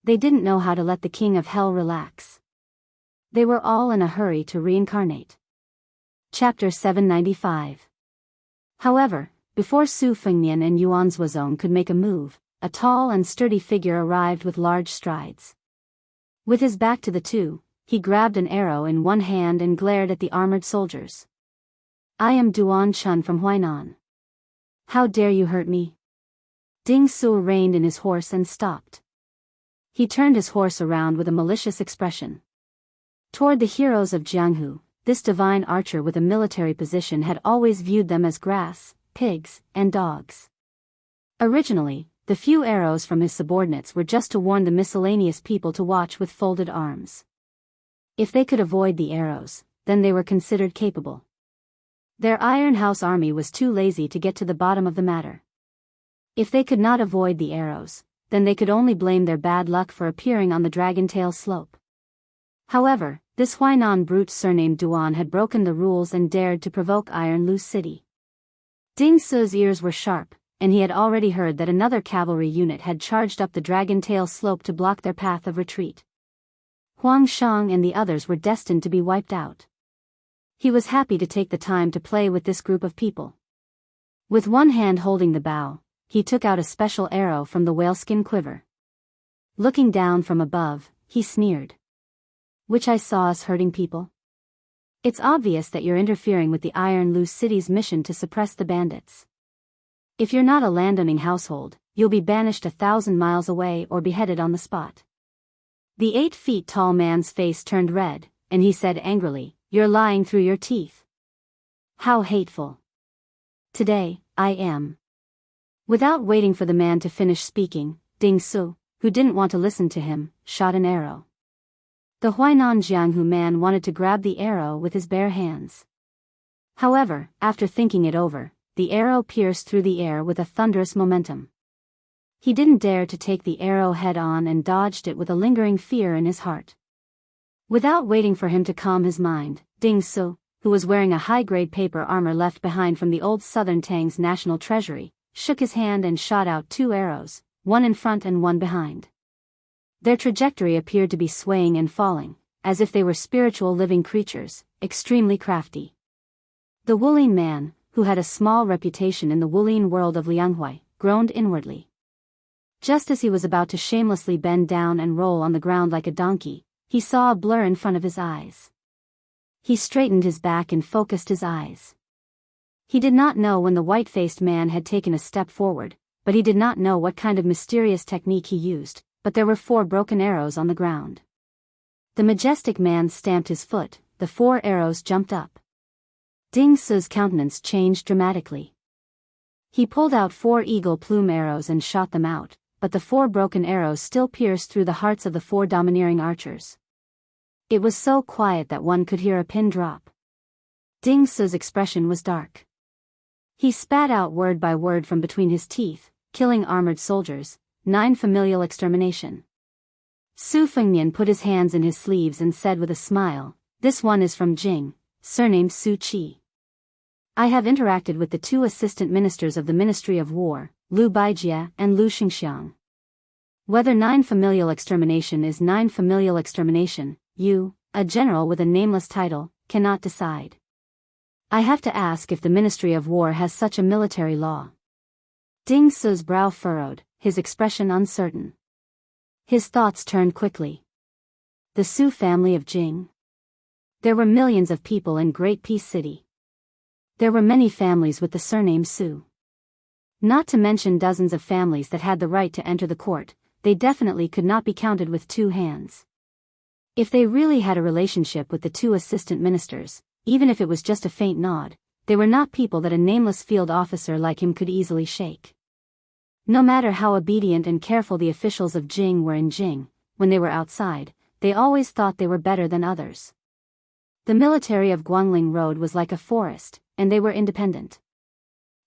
A: They didn't know how to let the king of hell relax. They were all in a hurry to reincarnate. Chapter 795. However, before Su Fengnian and Yuan Zuozong could make a move, a tall and sturdy figure arrived with large strides. With his back to the two, he grabbed an arrow in one hand and glared at the armored soldiers. I am Duan Chun from Huainan. How dare you hurt me? Ding Su reined in his horse and stopped. He turned his horse around with a malicious expression. Toward the heroes of Jianghu, this divine archer with a military position had always viewed them as grass, pigs, and dogs. Originally, the few arrows from his subordinates were just to warn the miscellaneous people to watch with folded arms. If they could avoid the arrows, then they were considered capable. Their Iron House army was too lazy to get to the bottom of the matter. If they could not avoid the arrows, then they could only blame their bad luck for appearing on the Dragon Tail slope. However, this Huainan brute surnamed Duan had broken the rules and dared to provoke Iron Lu City. Ding Su's ears were sharp, and he had already heard that another cavalry unit had charged up the Dragon Tail slope to block their path of retreat. Huang Shang and the others were destined to be wiped out. He was happy to take the time to play with this group of people. With one hand holding the bow, he took out a special arrow from the whaleskin quiver. Looking down from above, he sneered. Which I saw us hurting people? It's obvious that you're interfering with the Iron Lu City's mission to suppress the bandits. If you're not a landowning household, you'll be banished 1,000 miles away or beheaded on the spot. The 8-feet-tall man's face turned red, and he said angrily, You're lying through your teeth. How hateful. Today, I am. Without waiting for the man to finish speaking, Ding Su, who didn't want to listen to him, shot an arrow. The Huainan Jianghu man wanted to grab the arrow with his bare hands. However, after thinking it over, the arrow pierced through the air with a thunderous momentum. He didn't dare to take the arrow head-on and dodged it with a lingering fear in his heart. Without waiting for him to calm his mind, Ding Su, who was wearing a high-grade paper armor left behind from the old Southern Tang's national treasury, shook his hand and shot out 2 arrows, one in front and one behind. Their trajectory appeared to be swaying and falling, as if they were spiritual living creatures, extremely crafty. The Wulin man, who had a small reputation in the Wulin world of Lianghui, groaned inwardly. Just as he was about to shamelessly bend down and roll on the ground like a donkey, he saw a blur in front of his eyes. He straightened his back and focused his eyes. He did not know when the white-faced man had taken a step forward, but he did not know what kind of mysterious technique he used, but there were 4 broken arrows on the ground. The majestic man stamped his foot, the 4 arrows jumped up. Ding Su's countenance changed dramatically. He pulled out 4 eagle plume arrows and shot them out, but the 4 broken arrows still pierced through the hearts of the 4 domineering archers. It was so quiet that one could hear a pin drop. Ding Su's expression was dark. He spat out word by word from between his teeth, killing armored soldiers, 9 familial extermination. Su Fengnian put his hands in his sleeves and said with a smile, This one is from Jing, surnamed Su Qi. I have interacted with the 2 assistant ministers of the Ministry of War, Lu Baijie and Lu Xingxiang. Whether 9 familial extermination is 9 familial extermination, you, a general with a nameless title, cannot decide. I have to ask if the Ministry of War has such a military law. Ding Su's brow furrowed, his expression uncertain. His thoughts turned quickly. The Su family of Jing. There were millions of people in Great Peace City. There were many families with the surname Su. Not to mention dozens of families that had the right to enter the court, they definitely could not be counted with two hands. If they really had a relationship with the two assistant ministers, even if it was just a faint nod, they were not people that a nameless field officer like him could easily shake. No matter how obedient and careful the officials of Jing were in Jing, when they were outside, they always thought they were better than others. The military of Guangling Road was like a forest, and they were independent.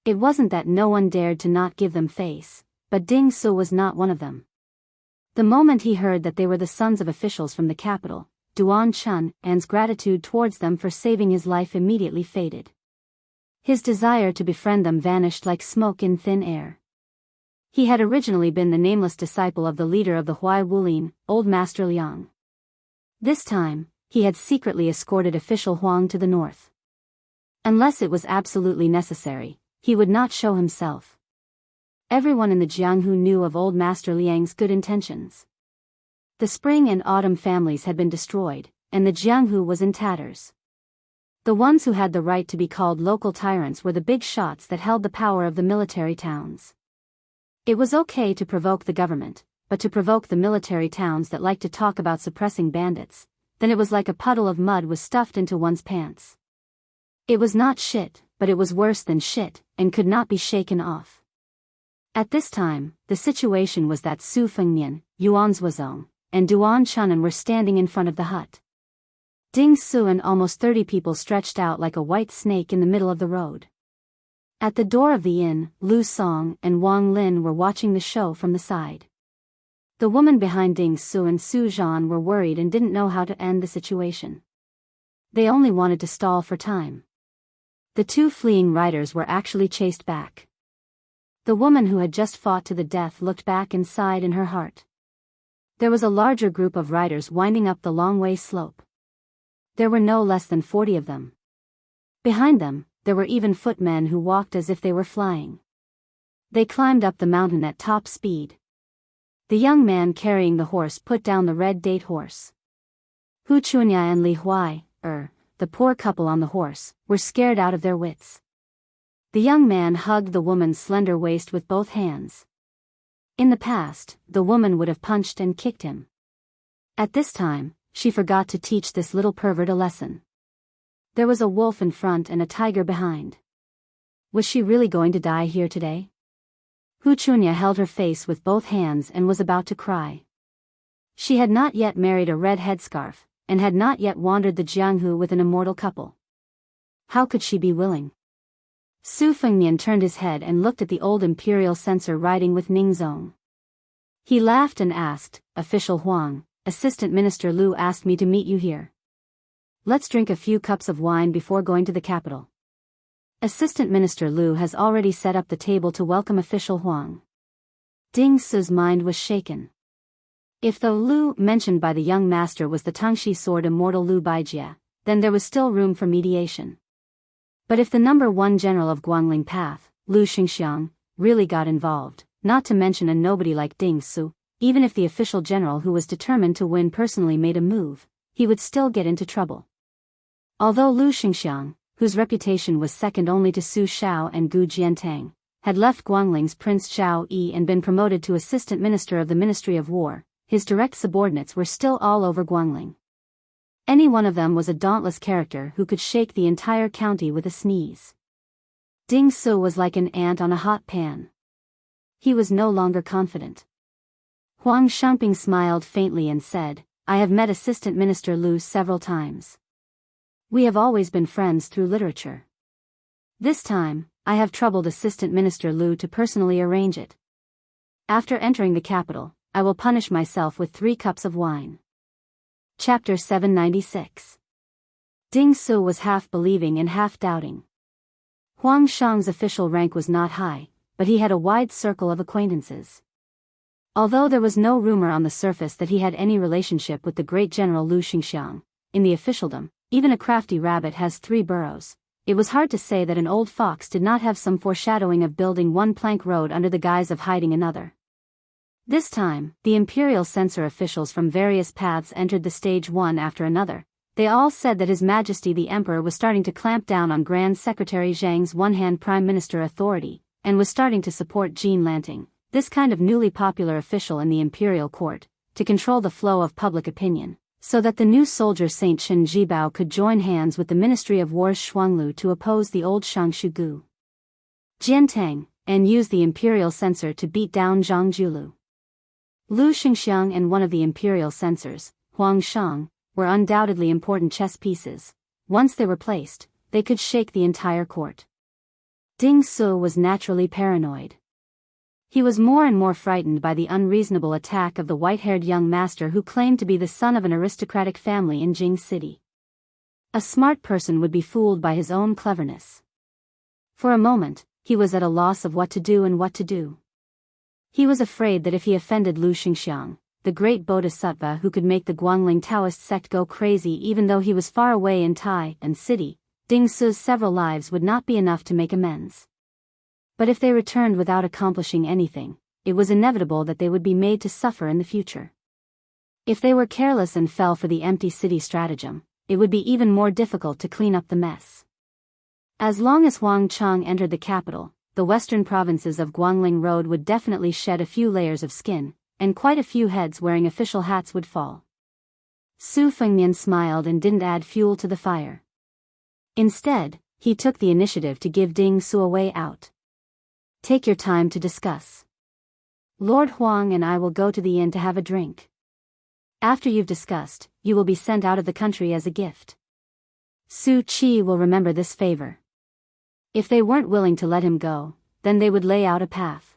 A: It wasn't that no one dared to not give them face, but Ding Su was not one of them. The moment he heard that they were the sons of officials from the capital, Duan Chun An's gratitude towards them for saving his life immediately faded. His desire to befriend them vanished like smoke in thin air. He had originally been the nameless disciple of the leader of the Huai Wulin, Old Master Liang. This time, he had secretly escorted official Huang to the north. Unless it was absolutely necessary, he would not show himself. Everyone in the Jianghu knew of Old Master Liang's good intentions. The spring and autumn families had been destroyed, and the Jianghu was in tatters. The ones who had the right to be called local tyrants were the big shots that held the power of the military towns. It was okay to provoke the government, but to provoke the military towns that liked to talk about suppressing bandits, then it was like a puddle of mud was stuffed into one's pants. It was not shit, but it was worse than shit, and could not be shaken off. At this time, the situation was that Su Fengnian, Yuan Zhuozong, and Duan Chunan were standing in front of the hut. Ding Su and almost 30 people stretched out like a white snake in the middle of the road. At the door of the inn, Lu Song and Wang Lin were watching the show from the side. The woman behind Ding Su and Su Zhan were worried and didn't know how to end the situation. They only wanted to stall for time. The two fleeing riders were actually chased back. The woman who had just fought to the death looked back and sighed in her heart. There was a larger group of riders winding up the long way slope. There were no less than 40 of them. Behind them, there were even footmen who walked as if they were flying. They climbed up the mountain at top speed. The young man carrying the horse put down the red date horse. Hu Chunya and Li Huai, the poor couple on the horse, were scared out of their wits. The young man hugged the woman's slender waist with both hands. In the past, the woman would have punched and kicked him. At this time, she forgot to teach this little pervert a lesson. There was a wolf in front and a tiger behind. Was she really going to die here today? Hu Chunya held her face with both hands and was about to cry. She had not yet married a red headscarf, and had not yet wandered the Jianghu with an immortal couple. How could she be willing? Su Fengnian turned his head and looked at the old imperial censor riding with Ningzong. He laughed and asked, "Official Huang, Assistant Minister Lu asked me to meet you here. Let's drink a few cups of wine before going to the capital." Assistant Minister Lu has already set up the table to welcome Official Huang. Ding Su's mind was shaken. If the Lu mentioned by the young master was the Tangxi sword immortal Lu Baijie, then there was still room for mediation. But if the number 1 general of Guangling Path, Lu Xingxiang, really got involved, not to mention a nobody like Ding Su, even if the official general who was determined to win personally made a move, he would still get into trouble. Although Lu Xingxiang, whose reputation was second only to Su Shao and Gu Jiantang, had left Guangling's Prince Zhao Yi and been promoted to assistant minister of the Ministry of War, his direct subordinates were still all over Guangling. Any one of them was a dauntless character who could shake the entire county with a sneeze. Ding Su was like an ant on a hot pan. He was no longer confident. Huang Shangping smiled faintly and said, "I have met Assistant Minister Lu several times. We have always been friends through literature. This time, I have troubled Assistant Minister Lu to personally arrange it. After entering the capital, I will punish myself with 3 cups of wine." Chapter 796. Ding Su was half believing and half doubting. Huang Shang's official rank was not high, but he had a wide circle of acquaintances. Although there was no rumor on the surface that he had any relationship with the great general Lu Xingxiang, in the officialdom, even a crafty rabbit has 3 burrows. It was hard to say that an old fox did not have some foreshadowing of building one plank road under the guise of hiding another. This time, the imperial censor officials from various paths entered the stage one after another. They all said that His Majesty the Emperor was starting to clamp down on Grand Secretary Zhang's one-hand prime minister authority, and was starting to support Jean Lanting, this kind of newly popular official in the imperial court, to control the flow of public opinion, so that the new soldier Saint Chen Jibao could join hands with the Ministry of War's Shuanglu to oppose the old Shangshugu Jiantang, and use the imperial censor to beat down Zhang Julu. Lu Xingxiang and one of the imperial censors, Huang Shang, were undoubtedly important chess pieces. Once they were placed, they could shake the entire court. Ding Su was naturally paranoid. He was more and more frightened by the unreasonable attack of the white-haired young master who claimed to be the son of an aristocratic family in Jing City. A smart person would be fooled by his own cleverness. For a moment, he was at a loss of what to do and what to do. He was afraid that if he offended Lu Xingxiang, the great bodhisattva who could make the Guangling Taoist sect go crazy even though he was far away in Tai and City, Ding Su's several lives would not be enough to make amends. But if they returned without accomplishing anything, it was inevitable that they would be made to suffer in the future. If they were careless and fell for the empty city stratagem, it would be even more difficult to clean up the mess. As long as Huang Chang entered the capital, the western provinces of Guangling Road would definitely shed a few layers of skin, and quite a few heads wearing official hats would fall. Su Fengnian smiled and didn't add fuel to the fire. Instead, he took the initiative to give Ding Su a way out. Take your time to discuss. Lord Huang and I will go to the inn to have a drink. After you've discussed, you will be sent out of the country as a gift. Su Qi will remember this favor. If they weren't willing to let him go, then they would lay out a path.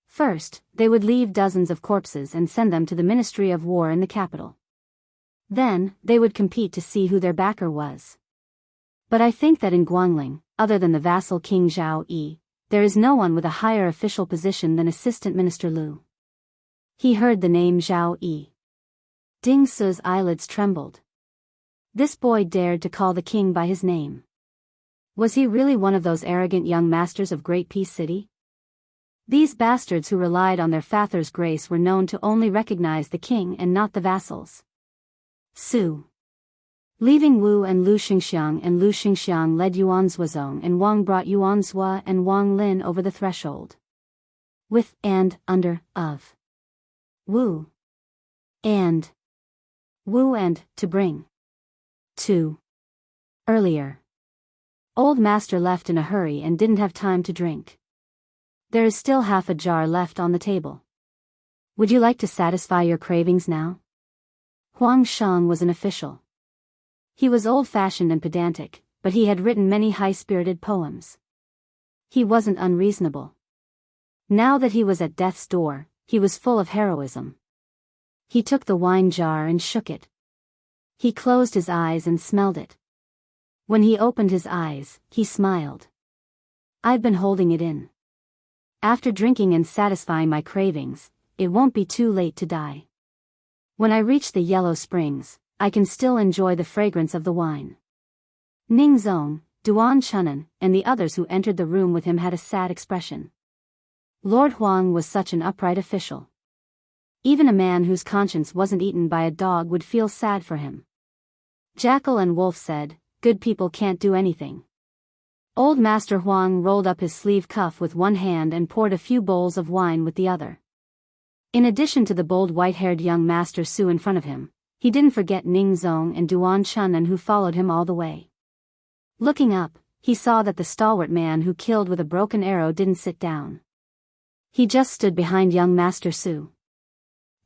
A: First, they would leave dozens of corpses and send them to the Ministry of War in the capital. Then, they would compete to see who their backer was. But I think that in Guangling, other than the vassal King Zhao Yi, there is no one with a higher official position than Assistant Minister Lu. He heard the name Zhao Yi. Ding Su's eyelids trembled. This boy dared to call the king by his name. Was he really one of those arrogant young masters of Great Peace City? These bastards who relied on their father's grace were known to only recognize the king and not the vassals. Su. Leaving Wu and Lu Xingxiang led Yuan Zuozong and Wang brought Yuan Zua and Wang Lin over the threshold. With and under of Wu and to bring to earlier. Old master left in a hurry and didn't have time to drink. There is still half a jar left on the table. Would you like to satisfy your cravings now? Huang Shang was an official. He was old-fashioned and pedantic, but he had written many high-spirited poems. He wasn't unreasonable. Now that he was at death's door, he was full of heroism. He took the wine jar and shook it. He closed his eyes and smelled it. When he opened his eyes, he smiled. I've been holding it in. After drinking and satisfying my cravings, it won't be too late to die. When I reach the Yellow Springs, I can still enjoy the fragrance of the wine. Ning Zong, Duan Chunan, and the others who entered the room with him had a sad expression. Lord Huang was such an upright official. Even a man whose conscience wasn't eaten by a dog would feel sad for him. Jackal and Wolf said, "Good people can't do anything." Old Master Huang rolled up his sleeve cuff with one hand and poured a few bowls of wine with the other. In addition to the bold white-haired young Master Su in front of him, he didn't forget Ning Zong and Duan Chunan who followed him all the way. Looking up, he saw that the stalwart man who killed with a broken arrow didn't sit down. He just stood behind young Master Su.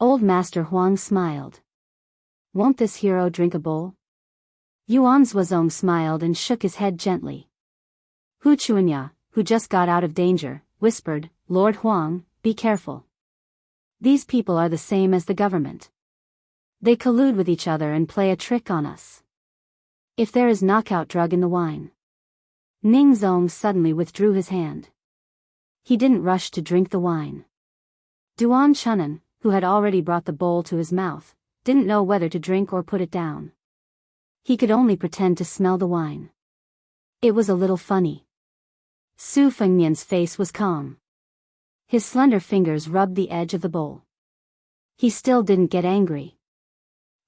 A: Old Master Huang smiled. Won't this hero drink a bowl? Yuan Zuozong smiled and shook his head gently. Hu Chuanya, who just got out of danger, whispered, Lord Huang, be careful. These people are the same as the government. They collude with each other and play a trick on us. If there is knockout drug in the wine. Ning Zong suddenly withdrew his hand. He didn't rush to drink the wine. Duan Chunan, who had already brought the bowl to his mouth, didn't know whether to drink or put it down. He could only pretend to smell the wine. It was a little funny. Su Fengnian's face was calm. His slender fingers rubbed the edge of the bowl. He still didn't get angry.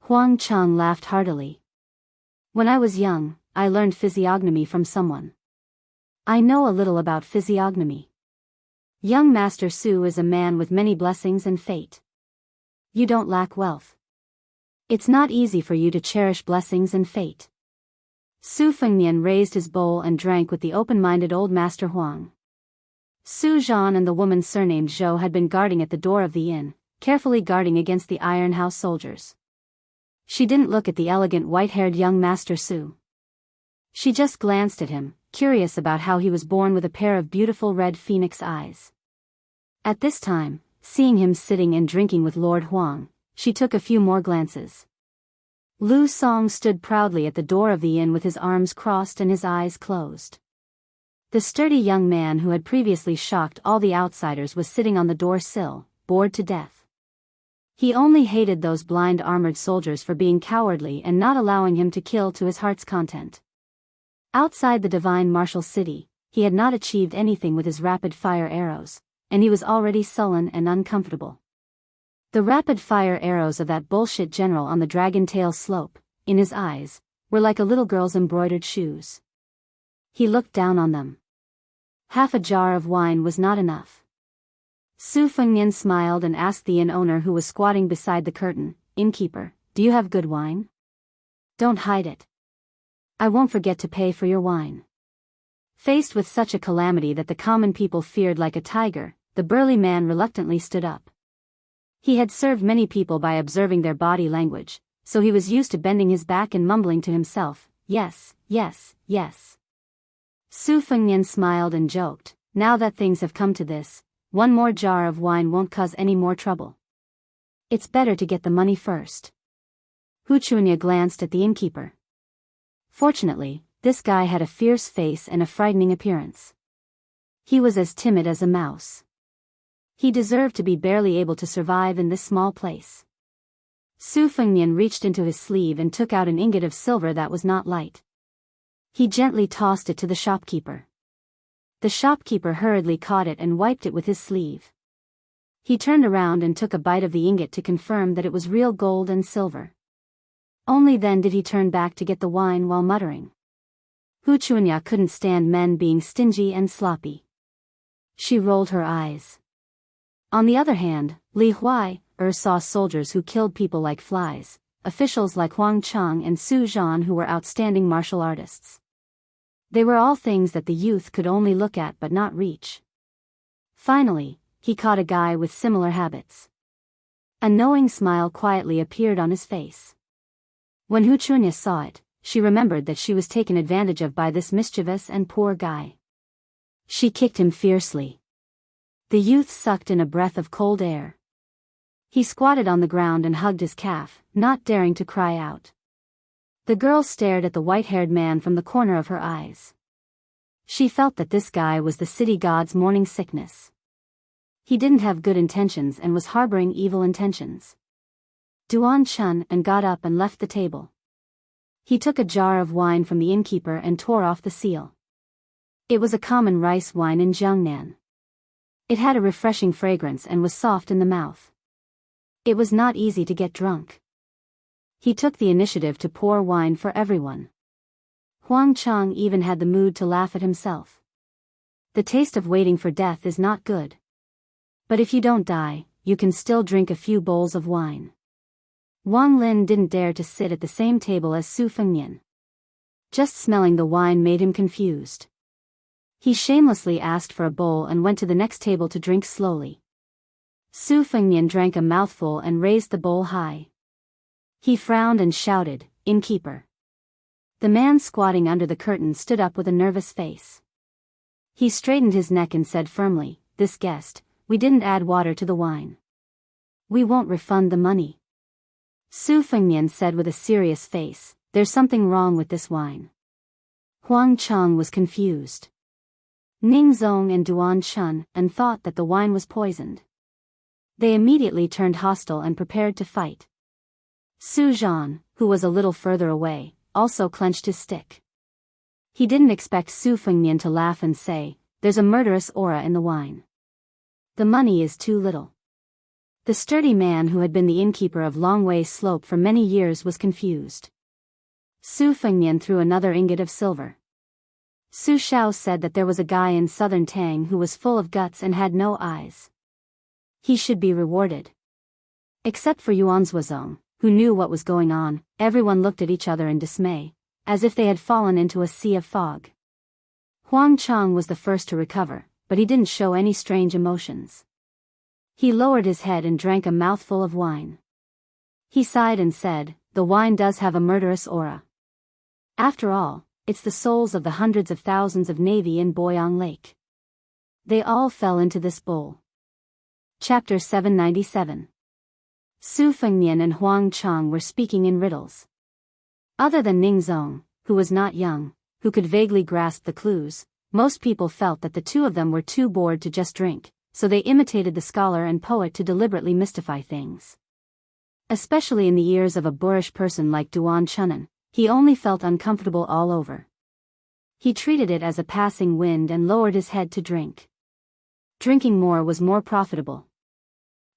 A: Huang Chang laughed heartily. When I was young, I learned physiognomy from someone. I know a little about physiognomy. Young Master Su is a man with many blessings and fate. You don't lack wealth. It's not easy for you to cherish blessings and fate. Su Fengnian raised his bowl and drank with the open-minded old Master Huang. Su Zhan and the woman surnamed Zhou had been guarding at the door of the inn, carefully guarding against the Iron House soldiers. She didn't look at the elegant white-haired young Master Su. She just glanced at him, curious about how he was born with a pair of beautiful red phoenix eyes. At this time, seeing him sitting and drinking with Lord Huang, she took a few more glances. Lu Song stood proudly at the door of the inn with his arms crossed and his eyes closed. The sturdy young man who had previously shocked all the outsiders was sitting on the door sill, bored to death. He only hated those blind armored soldiers for being cowardly and not allowing him to kill to his heart's content. Outside the divine martial city, he had not achieved anything with his rapid-fire arrows, and he was already sullen and uncomfortable. The rapid-fire arrows of that bullshit general on the Dragon Tail slope, in his eyes, were like a little girl's embroidered shoes. He looked down on them. Half a jar of wine was not enough. Su Fengnian smiled and asked the inn owner who was squatting beside the curtain, "Innkeeper, do you have good wine? Don't hide it. I won't forget to pay for your wine." Faced with such a calamity that the common people feared like a tiger, the burly man reluctantly stood up. He had served many people by observing their body language, so he was used to bending his back and mumbling to himself, "Yes, yes, yes." Su Fengnian smiled and joked, "Now that things have come to this, one more jar of wine won't cause any more trouble. It's better to get the money first." Hu Chunya glanced at the innkeeper. Fortunately, this guy had a fierce face and a frightening appearance. He was as timid as a mouse. He deserved to be barely able to survive in this small place. Su Fengnian reached into his sleeve and took out an ingot of silver that was not light. He gently tossed it to the shopkeeper. The shopkeeper hurriedly caught it and wiped it with his sleeve. He turned around and took a bite of the ingot to confirm that it was real gold and silver. Only then did he turn back to get the wine while muttering. Hu Chunya couldn't stand men being stingy and sloppy. She rolled her eyes. On the other hand, Li Huai saw soldiers who killed people like flies, officials like Huang Cheng and Su Zhan who were outstanding martial artists. They were all things that the youth could only look at but not reach. Finally, he caught a guy with similar habits. A knowing smile quietly appeared on his face. When Hu Chunya saw it, she remembered that she was taken advantage of by this mischievous and poor guy. She kicked him fiercely. The youth sucked in a breath of cold air. He squatted on the ground and hugged his calf, not daring to cry out. The girl stared at the white-haired man from the corner of her eyes. She felt that this guy was the city god's morning sickness. He didn't have good intentions and was harboring evil intentions. Duan Chun and got up and left the table. He took a jar of wine from the innkeeper and tore off the seal. It was a common rice wine in Jiangnan. It had a refreshing fragrance and was soft in the mouth. It was not easy to get drunk. He took the initiative to pour wine for everyone. Huang Cheng even had the mood to laugh at himself. The taste of waiting for death is not good. But if you don't die, you can still drink a few bowls of wine. Wang Lin didn't dare to sit at the same table as Su Fengnian. Just smelling the wine made him confused. He shamelessly asked for a bowl and went to the next table to drink slowly. Su Fengnian drank a mouthful and raised the bowl high. He frowned and shouted, "Innkeeper." The man squatting under the curtain stood up with a nervous face. He straightened his neck and said firmly, "This guest, we didn't add water to the wine. We won't refund the money." Su Fengnian said with a serious face, "There's something wrong with this wine." Huang Cheng was confused. Ning Zong and Duan Chun and thought that the wine was poisoned. They immediately turned hostile and prepared to fight. Su Zhan, who was a little further away, also clenched his stick. He didn't expect Su Fengnian to laugh and say, "There's a murderous aura in the wine. The money is too little." The sturdy man who had been the innkeeper of Longwei Slope for many years was confused. Su Fengnian threw another ingot of silver. Su Shao said that there was a guy in southern Tang who was full of guts and had no eyes. He should be rewarded. Except for Yuan Zuozong, who knew what was going on. Everyone looked at each other in dismay, as if they had fallen into a sea of fog. Huang Chang was the first to recover, but he didn't show any strange emotions. He lowered his head and drank a mouthful of wine. He sighed and said, "The wine does have a murderous aura. After all, it's the souls of the hundreds of thousands of Navy in Boyang Lake. They all fell into this bowl." Chapter 797. Su Fengnian and Huang Chang were speaking in riddles. Other than Ning Zong, who was not young, who could vaguely grasp the clues, most people felt that the two of them were too bored to just drink, so they imitated the scholar and poet to deliberately mystify things. Especially in the ears of a boorish person like Duan Chunan, he only felt uncomfortable all over. He treated it as a passing wind and lowered his head to drink. Drinking more was more profitable.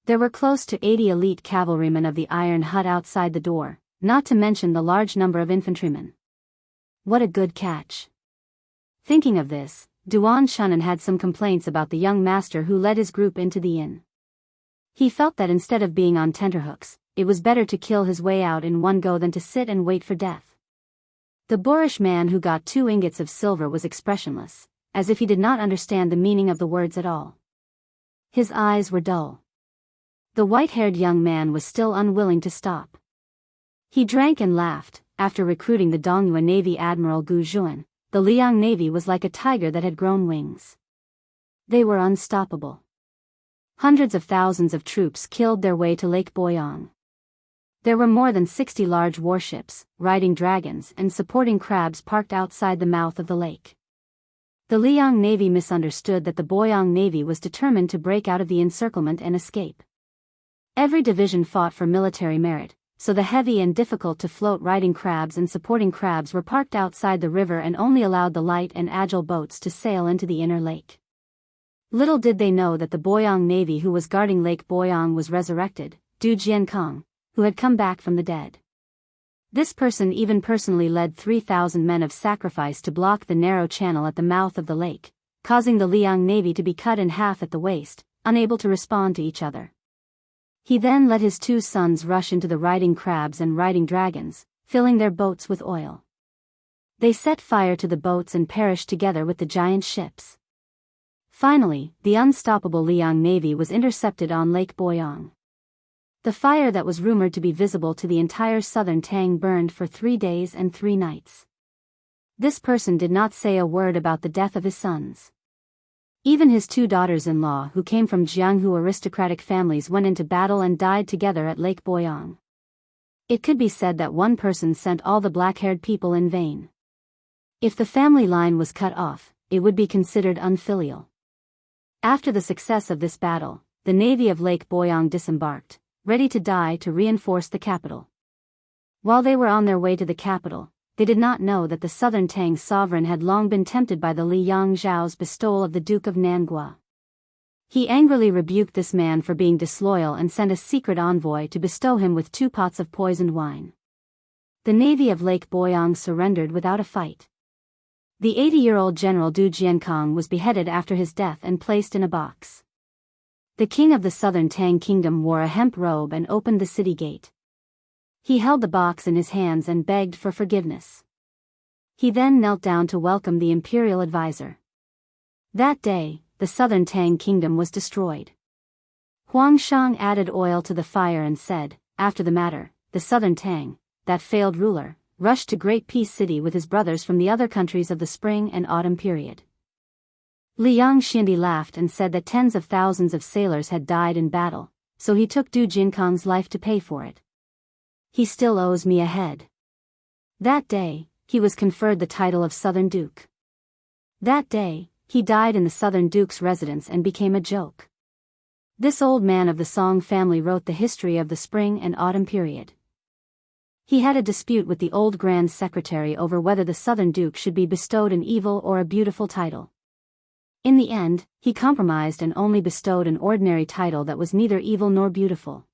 A: There were close to 80 elite cavalrymen of the Iron Hut outside the door, not to mention the large number of infantrymen. What a good catch. Thinking of this, Duan Chunan had some complaints about the young master who led his group into the inn. He felt that instead of being on tenterhooks, it was better to kill his way out in one go than to sit and wait for death. The boorish man who got 2 ingots of silver was expressionless, as if he did not understand the meaning of the words at all. His eyes were dull. The white-haired young man was still unwilling to stop. He drank and laughed. After recruiting the Dongyue Navy Admiral Gu Zhuan, the Liang Navy was like a tiger that had grown wings. They were unstoppable. Hundreds of thousands of troops killed their way to Lake Boyang. There were more than 60 large warships, riding dragons and supporting crabs parked outside the mouth of the lake. The Liang Navy misunderstood that the Boyang Navy was determined to break out of the encirclement and escape. Every division fought for military merit, so the heavy and difficult-to-float riding crabs and supporting crabs were parked outside the river and only allowed the light and agile boats to sail into the inner lake. Little did they know that the Boyang Navy who was guarding Lake Boyang was resurrected, Du Jiankong, who had come back from the dead. This person even personally led 3,000 men of sacrifice to block the narrow channel at the mouth of the lake, causing the Liang Navy to be cut in half at the waist, unable to respond to each other. He then let his 2 sons rush into the riding crabs and riding dragons, filling their boats with oil. They set fire to the boats and perished together with the giant ships. Finally, the unstoppable Liang Navy was intercepted on Lake Boyang. The fire that was rumored to be visible to the entire southern Tang burned for 3 days and 3 nights. This person did not say a word about the death of his sons. Even his 2 daughters-in-law who came from Jianghu aristocratic families went into battle and died together at Lake Boyang. It could be said that one person sent all the black-haired people in vain. If the family line was cut off, it would be considered unfilial. After the success of this battle, the navy of Lake Boyang disembarked, ready to die to reinforce the capital. While they were on their way to the capital, they did not know that the southern Tang sovereign had long been tempted by the Li Yang Zhao's bestowal of the Duke of Nangua. He angrily rebuked this man for being disloyal and sent a secret envoy to bestow him with 2 pots of poisoned wine. The navy of Lake Boyang surrendered without a fight. The 80-year-old General Du Jiankong was beheaded after his death and placed in a box. The king of the southern Tang kingdom wore a hemp robe and opened the city gate. He held the box in his hands and begged for forgiveness. He then knelt down to welcome the imperial advisor. That day, the southern Tang kingdom was destroyed. Huang Shang added oil to the fire and said, after the matter, the southern Tang, that failed ruler, rushed to Great Peace City with his brothers from the other countries of the spring and autumn period. Liang Xindi laughed and said that tens of thousands of sailors had died in battle, so he took Du Jinkong's life to pay for it. He still owes me a head. That day, he was conferred the title of Southern Duke. That day, he died in the Southern Duke's residence and became a joke. This old man of the Song family wrote the history of the spring and autumn period. He had a dispute with the old Grand Secretary over whether the Southern Duke should be bestowed an evil or a beautiful title. In the end, he compromised and only bestowed an ordinary title that was neither evil nor beautiful.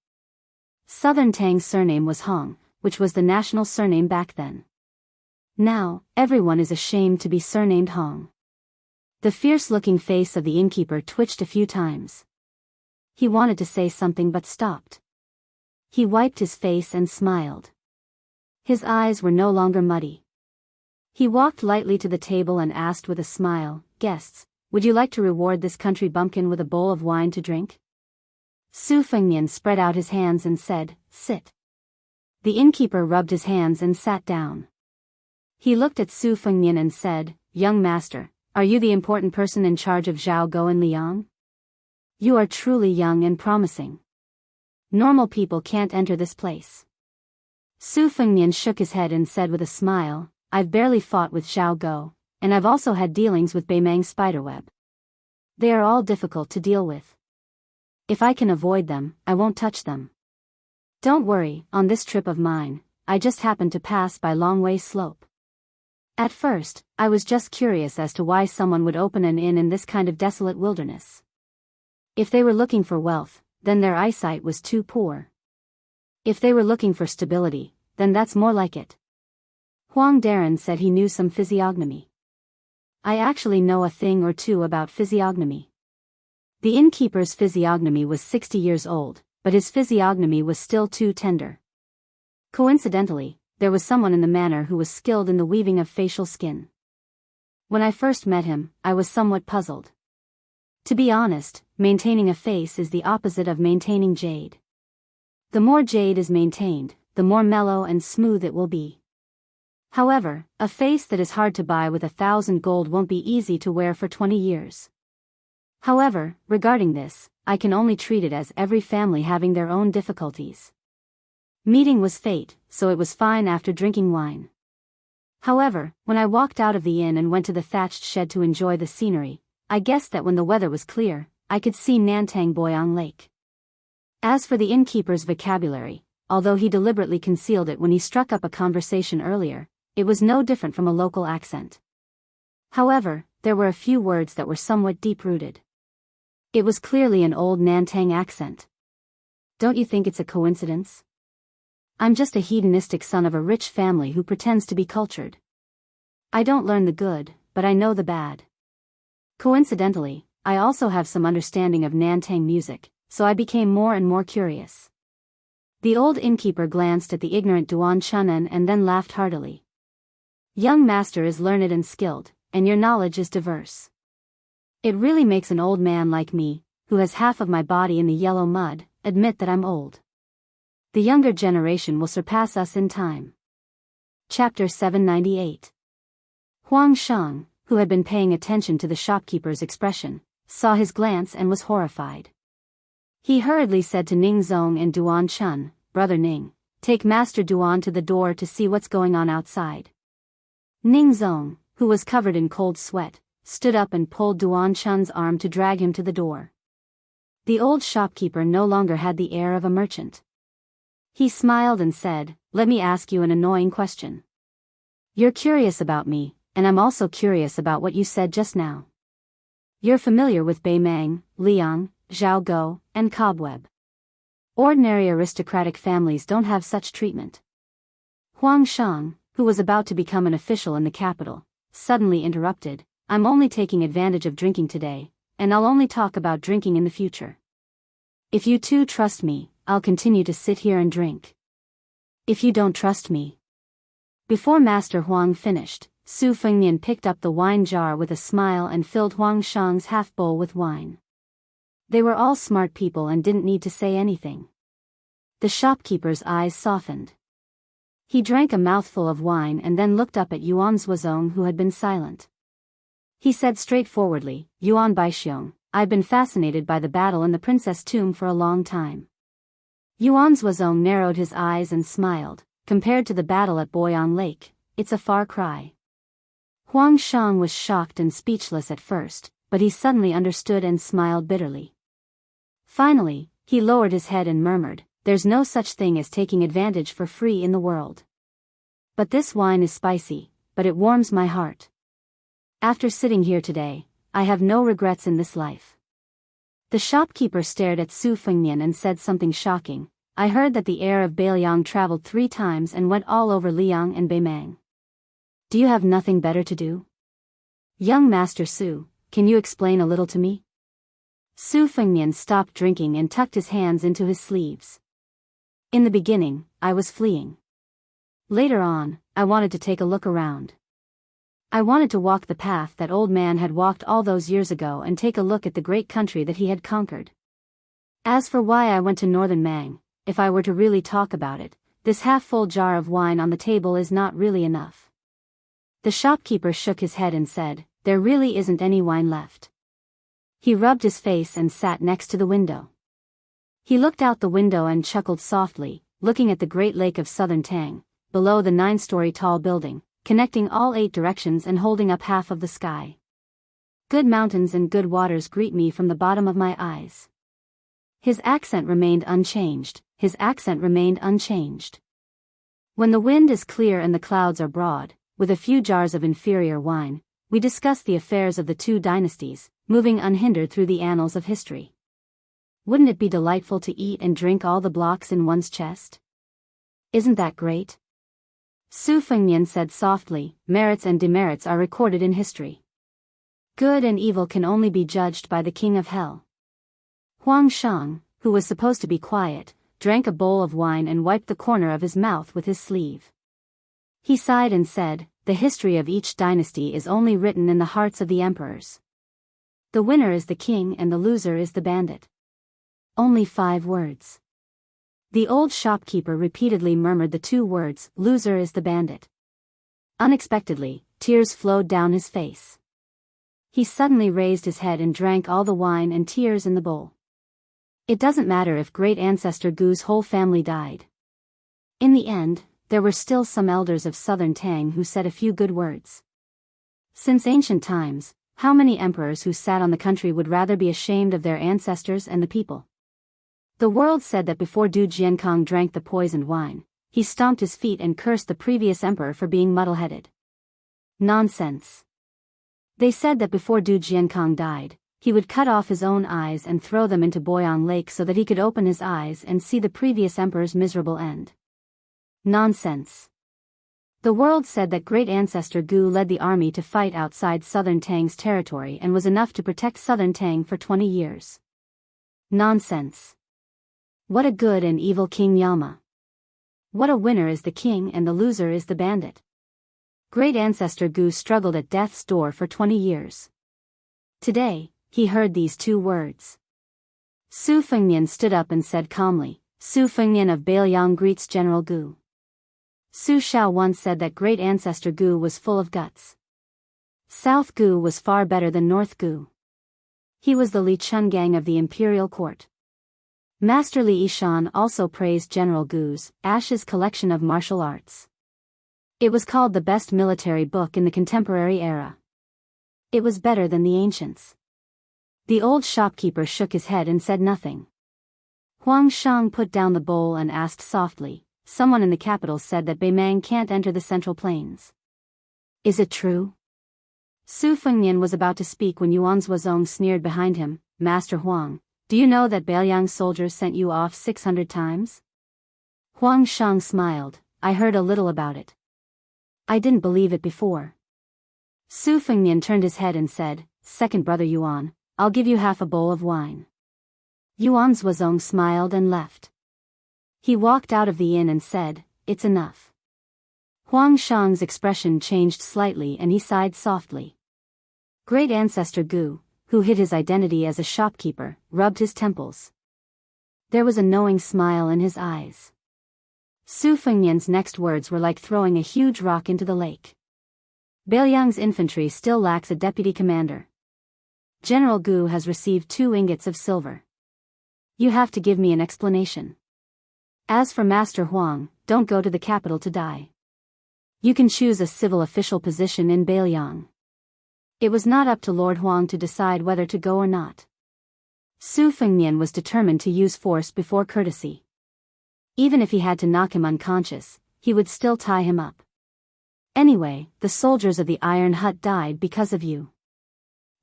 A: Southern Tang's surname was Hong, which was the national surname back then. Now, everyone is ashamed to be surnamed Hong. The fierce-looking face of the innkeeper twitched a few times. He wanted to say something but stopped. He wiped his face and smiled. His eyes were no longer muddy. He walked lightly to the table and asked with a smile, "Guests, would you like to reward this country bumpkin with a bowl of wine to drink?" Su Fengnian spread out his hands and said, "Sit." The innkeeper rubbed his hands and sat down. He looked at Su Fengnian and said, "Young master, are you the important person in charge of Jianghu and Liang? You are truly young and promising. Normal people can't enter this place." Su Fengnian shook his head and said with a smile, "I've barely fought with Jianghu, and I've also had dealings with Beimang's spiderweb. They are all difficult to deal with. If I can avoid them, I won't touch them. Don't worry, on this trip of mine, I just happened to pass by Longway Slope. At first, I was just curious as to why someone would open an inn in this kind of desolate wilderness. If they were looking for wealth, then their eyesight was too poor. If they were looking for stability, then that's more like it." Huang Darren said he knew some physiognomy. "I actually know a thing or two about physiognomy." The innkeeper's physiognomy was 60 years old, but his physiognomy was still too tender. Coincidentally, there was someone in the manor who was skilled in the weaving of facial skin. When I first met him, I was somewhat puzzled. To be honest, maintaining a face is the opposite of maintaining jade. The more jade is maintained, the more mellow and smooth it will be. However, a face that is hard to buy with 1,000 gold won't be easy to wear for 20 years. However, regarding this, I can only treat it as every family having their own difficulties. Meeting was fate, so it was fine after drinking wine. However, when I walked out of the inn and went to the thatched shed to enjoy the scenery, I guessed that when the weather was clear, I could see Nantang Boyang Lake. As for the innkeeper's vocabulary, although he deliberately concealed it when he struck up a conversation earlier, it was no different from a local accent. However, there were a few words that were somewhat deep-rooted. It was clearly an old Nantang accent. Don't you think it's a coincidence? I'm just a hedonistic son of a rich family who pretends to be cultured. I don't learn the good, but I know the bad. Coincidentally, I also have some understanding of Nantang music, so I became more and more curious. The old innkeeper glanced at the ignorant Duan Chunan and then laughed heartily. "Young master is learned and skilled, and your knowledge is diverse. It really makes an old man like me, who has half of my body in the yellow mud, admit that I'm old. The younger generation will surpass us in time." Chapter 798. Huang Shang, who had been paying attention to the shopkeeper's expression, saw his glance and was horrified. He hurriedly said to Ning Zong and Duan Chun, "Brother Ning, take Master Duan to the door to see what's going on outside." Ning Zong, who was covered in cold sweat, stood up and pulled Duan Chun's arm to drag him to the door. The old shopkeeper no longer had the air of a merchant. He smiled and said, "Let me ask you an annoying question. You're curious about me, and I'm also curious about what you said just now. You're familiar with Beimang, Liang, Jianghu, and Cobweb. Ordinary aristocratic families don't have such treatment." Huang Shang, who was about to become an official in the capital, suddenly interrupted, "I'm only taking advantage of drinking today, and I'll only talk about drinking in the future. If you two trust me, I'll continue to sit here and drink. If you don't trust me..." Before Master Huang finished, Su Fengnian picked up the wine jar with a smile and filled Huang Shang's half-bowl with wine. They were all smart people and didn't need to say anything. The shopkeeper's eyes softened. He drank a mouthful of wine and then looked up at Yuan Zhuozong, who had been silent. He said straightforwardly, "Yuan Baixiong, I've been fascinated by the battle in the princess tomb for a long time." Yuan Zhuozong narrowed his eyes and smiled. Compared to the battle at Boyang Lake, it's a far cry. Huang Shang was shocked and speechless at first, but he suddenly understood and smiled bitterly. Finally, he lowered his head and murmured, "There's no such thing as taking advantage for free in the world. But this wine is spicy, but it warms my heart. After sitting here today, I have no regrets in this life." The shopkeeper stared at Su Fengnian and said something shocking, "I heard that the heir of Beiliang traveled 3 times and went all over Liang and Beimang. Do you have nothing better to do? Young Master Su, can you explain a little to me? Su Fengnian stopped drinking and tucked his hands into his sleeves. In the beginning, I was fleeing. Later on, I wanted to take a look around. I wanted to walk the path that old man had walked all those years ago and take a look at the great country that he had conquered. As for why I went to Northern Mang, if I were to really talk about it, this half-full jar of wine on the table is not really enough. The shopkeeper shook his head and said, there really isn't any wine left. He rubbed his face and sat next to the window. He looked out the window and chuckled softly, looking at the great lake of Southern Tang, below the 9-story tall building, connecting all 8 directions and holding up half of the sky. Good mountains and good waters greet me from the bottom of my eyes. His accent remained unchanged. When the wind is clear and the clouds are broad, with a few jars of inferior wine, we discuss the affairs of the 2 dynasties, moving unhindered through the annals of history. Wouldn't it be delightful to eat and drink all the blocks in one's chest? Isn't that great? Su Fengnian said softly, merits and demerits are recorded in history. Good and evil can only be judged by the king of hell. Huang Shang, who was supposed to be quiet, drank a bowl of wine and wiped the corner of his mouth with his sleeve. He sighed and said, the history of each dynasty is only written in the hearts of the emperors. The winner is the king and the loser is the bandit. Only 5 words. The old shopkeeper repeatedly murmured the 2 words, loser is the bandit. Unexpectedly, tears flowed down his face. He suddenly raised his head and drank all the wine and tears in the bowl. It doesn't matter if great ancestor Gu's whole family died. In the end, there were still some elders of Southern Tang who said a few good words. Since ancient times, how many emperors who sat on the country would rather be ashamed of their ancestors and the people? The world said that before Du Jiankong drank the poisoned wine, he stomped his feet and cursed the previous emperor for being muddle-headed. Nonsense. They said that before Du Jiankong died, he would cut off his own eyes and throw them into Boyang Lake so that he could open his eyes and see the previous emperor's miserable end. Nonsense. The world said that great ancestor Gu led the army to fight outside Southern Tang's territory and was enough to protect Southern Tang for 20 years. Nonsense. What a good and evil King Yama. What a winner is the king and the loser is the bandit. Great ancestor Gu struggled at death's door for 20 years. Today, he heard these 2 words. Su Fengnian stood up and said calmly, Su Fengnian of Biyao greets General Gu. Su Shao once said that great ancestor Gu was full of guts. South Gu was far better than North Gu. He was the Li Chungang of the imperial court. Master Li Yishan also praised General Gu's Ashes collection of martial arts. It was called the best military book in the contemporary era. It was better than the ancients. The old shopkeeper shook his head and said nothing. Huang Shang put down the bowl and asked softly, someone in the capital said that Beimang can't enter the Central Plains. Is it true? Su Fengnian was about to speak when Yuan Zuozong sneered behind him, Master Huang, do you know that Beiliang's soldiers sent you off 600 times? Huang Shang smiled, I heard a little about it. I didn't believe it before. Su Fengnian turned his head and said, Second brother Yuan, I'll give you half a bowl of wine. Yuan Zuozong smiled and left. He walked out of the inn and said, it's enough. Huang Shang's expression changed slightly and he sighed softly. Great ancestor Gu, who hid his identity as a shopkeeper, rubbed his temples. There was a knowing smile in his eyes. Su Fengnian's next words were like throwing a huge rock into the lake. Beiliang's infantry still lacks a deputy commander. General Gu has received 2 ingots of silver. You have to give me an explanation. As for Master Huang, don't go to the capital to die. You can choose a civil official position in Beiliang. It was not up to Lord Huang to decide whether to go or not. Su Fengnian was determined to use force before courtesy. Even if he had to knock him unconscious, he would still tie him up. Anyway, the soldiers of the Iron Hut died because of you.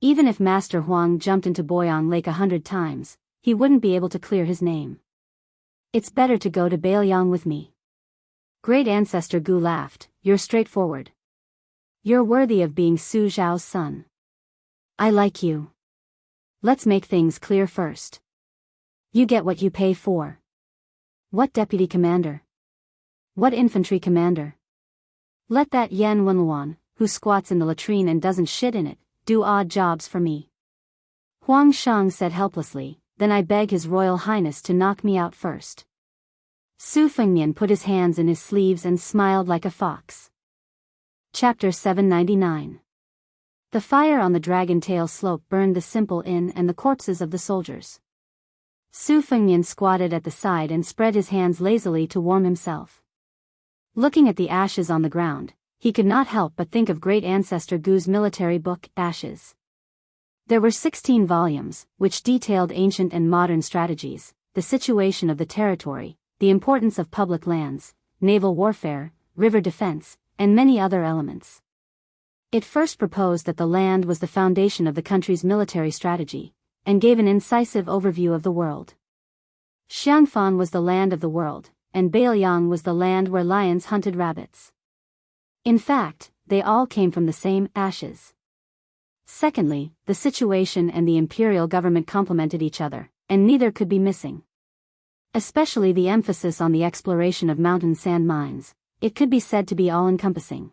A: Even if Master Huang jumped into Boyang Lake 100 times, he wouldn't be able to clear his name. It's better to go to Beiliang with me. Great ancestor Gu laughed, you're straightforward. You're worthy of being Su Zhao's son. I like you. Let's make things clear first. You get what you pay for. What deputy commander? What infantry commander? Let that Yan Wenluan, who squats in the latrine and doesn't shit in it, do odd jobs for me. Huang Shang said helplessly, then I beg His Royal Highness to knock me out first. Su Fengnian put his hands in his sleeves and smiled like a fox. Chapter 799. The fire on the Dragon Tail slope burned the simple inn and the corpses of the soldiers. Su Fengnian squatted at the side and spread his hands lazily to warm himself. Looking at the ashes on the ground, he could not help but think of great ancestor Gu's military book, Ashes. There were 16 volumes, which detailed ancient and modern strategies, the situation of the territory, the importance of public lands, naval warfare, river defense, and many other elements. It first proposed that the land was the foundation of the country's military strategy, and gave an incisive overview of the world. Xiangfan was the land of the world, and Biyao was the land where lions hunted rabbits. In fact, they all came from the same ashes. Secondly, the situation and the imperial government complemented each other, and neither could be missing. Especially the emphasis on the exploration of mountain sand mines, it could be said to be all-encompassing.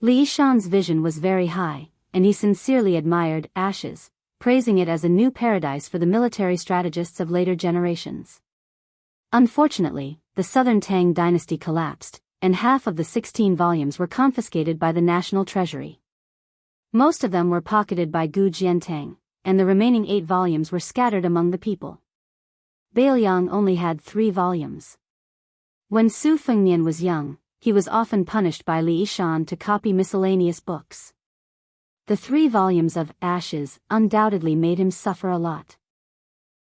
A: Li Shan's vision was very high, and he sincerely admired Ashes, praising it as a new paradise for the military strategists of later generations. Unfortunately, the Southern Tang dynasty collapsed, and half of the 16 volumes were confiscated by the national treasury. Most of them were pocketed by Gu Jiantang, and the remaining 8 volumes were scattered among the people. Biyao only had 3 volumes. When Su Fengnian was young, he was often punished by Li Shan to copy miscellaneous books. The 3 volumes of Ashes undoubtedly made him suffer a lot.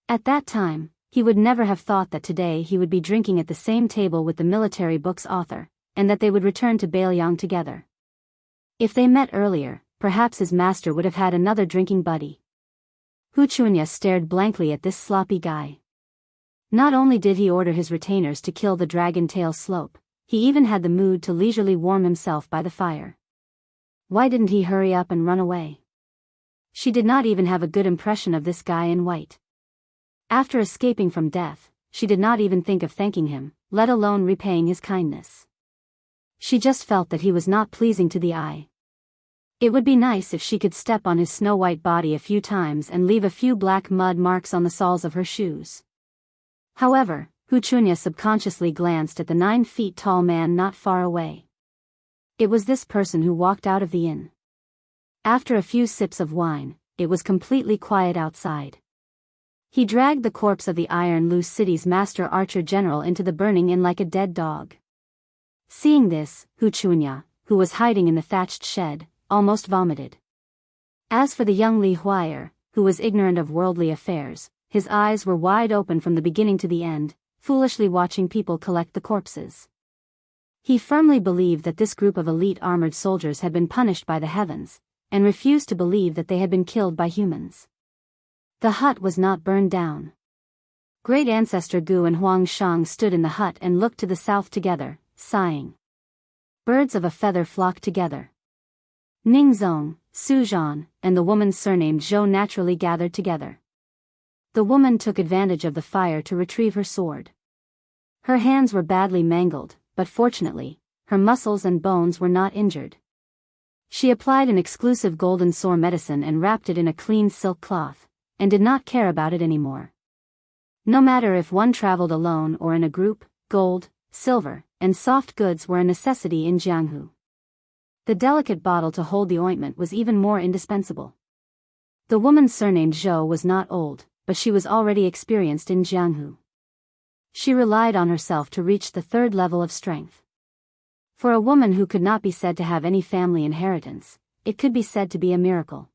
A: At that time, he would never have thought that today he would be drinking at the same table with the military book's author, and that they would return to Biyao together. If they met earlier, perhaps his master would have had another drinking buddy. Hu Chunya stared blankly at this sloppy guy. Not only did he order his retainers to kill the Dragon Tail slope, he even had the mood to leisurely warm himself by the fire. Why didn't he hurry up and run away? She did not even have a good impression of this guy in white. After escaping from death, she did not even think of thanking him, let alone repaying his kindness. She just felt that he was not pleasing to the eye. It would be nice if she could step on his snow-white body a few times and leave a few black mud marks on the soles of her shoes. However, Hu Chunya subconsciously glanced at the 9-feet-tall man not far away. It was this person who walked out of the inn. After a few sips of wine, it was completely quiet outside. He dragged the corpse of the Iron Lu City's master archer general into the burning inn like a dead dog. Seeing this, Hu Chunya, who was hiding in the thatched shed, almost vomited. As for the young Li Huier, who was ignorant of worldly affairs, his eyes were wide open from the beginning to the end, foolishly watching people collect the corpses. He firmly believed that this group of elite armored soldiers had been punished by the heavens, and refused to believe that they had been killed by humans. The hut was not burned down. Great ancestor Gu and Huang Shang stood in the hut and looked to the south together, sighing. Birds of a feather flocked together. Ning Zong, Su Zhan, and the woman surnamed Zhou naturally gathered together. The woman took advantage of the fire to retrieve her sword. Her hands were badly mangled, but fortunately, her muscles and bones were not injured. She applied an exclusive golden sore medicine and wrapped it in a clean silk cloth, and did not care about it anymore. No matter if one traveled alone or in a group, gold, silver, and soft goods were a necessity in Jianghu. The delicate bottle to hold the ointment was even more indispensable. The woman surnamed Zhou was not old, but she was already experienced in Jianghu. She relied on herself to reach the 3rd level of strength. For a woman who could not be said to have any family inheritance, it could be said to be a miracle.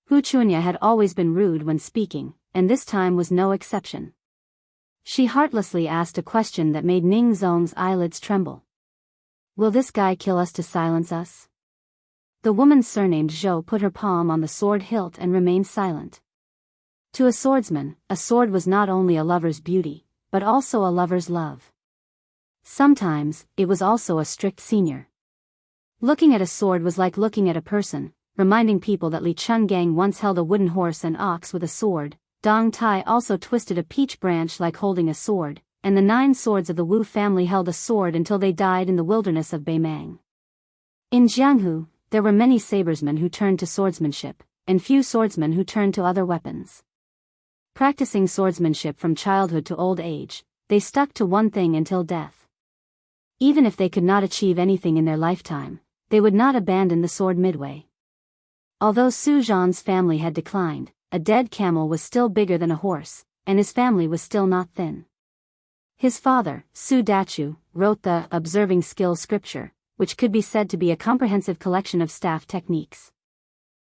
A: Hu Chunya had always been rude when speaking, and this time was no exception. She heartlessly asked a question that made Ning Zong's eyelids tremble. Will this guy kill us to silence us? The woman surnamed Zhou put her palm on the sword hilt and remained silent. To a swordsman, a sword was not only a lover's beauty, but also a lover's love. Sometimes, it was also a strict senior. Looking at a sword was like looking at a person, reminding people that Li Chungang once held a wooden horse and ox with a sword. Dong Tai also twisted a peach branch like holding a sword, and the 9 swords of the Wu family held a sword until they died in the wilderness of Beimang. In Jianghu, there were many sabersmen who turned to swordsmanship, and few swordsmen who turned to other weapons. Practicing swordsmanship from childhood to old age, they stuck to one thing until death. Even if they could not achieve anything in their lifetime, they would not abandon the sword midway. Although Su Zhan's family had declined, a dead camel was still bigger than a horse, and his family was still not thin. His father, Su Dachu, wrote the Observing Skills scripture, which could be said to be a comprehensive collection of staff techniques.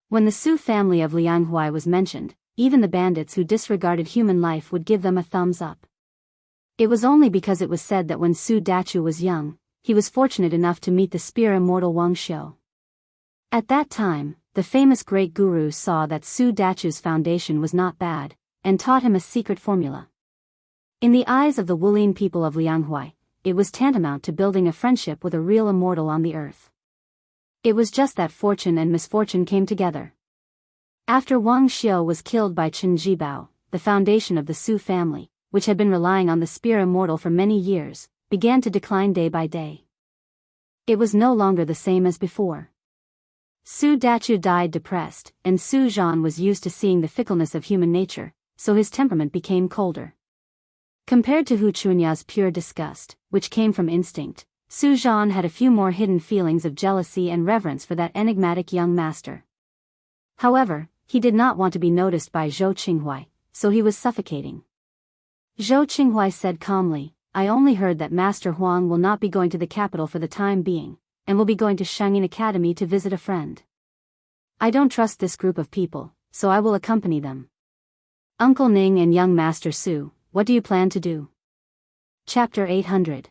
A: When the Su family of Lianghuai was mentioned, even the bandits who disregarded human life would give them a thumbs up. It was only because it was said that when Su Dachu was young, he was fortunate enough to meet the spear immortal Wang Xiu. At that time, the famous great guru saw that Su Dachu's foundation was not bad, and taught him a secret formula. In the eyes of the Wulin people of Lianghuai, it was tantamount to building a friendship with a real immortal on the earth. It was just that fortune and misfortune came together. After Wang Xiu was killed by Chen Jibao, the foundation of the Su family, which had been relying on the spear immortal for many years, began to decline day by day. It was no longer the same as before. Su Dachu died depressed, and Su Zhan was used to seeing the fickleness of human nature, so his temperament became colder. Compared to Hu Chunya's pure disgust, which came from instinct, Su Zhan had a few more hidden feelings of jealousy and reverence for that enigmatic young master. However, he did not want to be noticed by Zhou Qinghuai, so he was suffocating. Zhou Qinghuai said calmly, "I only heard that Master Huang will not be going to the capital for the time being, and will be going to Shangyin Academy to visit a friend. I don't trust this group of people, so I will accompany them. Uncle Ning and young Master Su, what do you plan to do?" Chapter 800.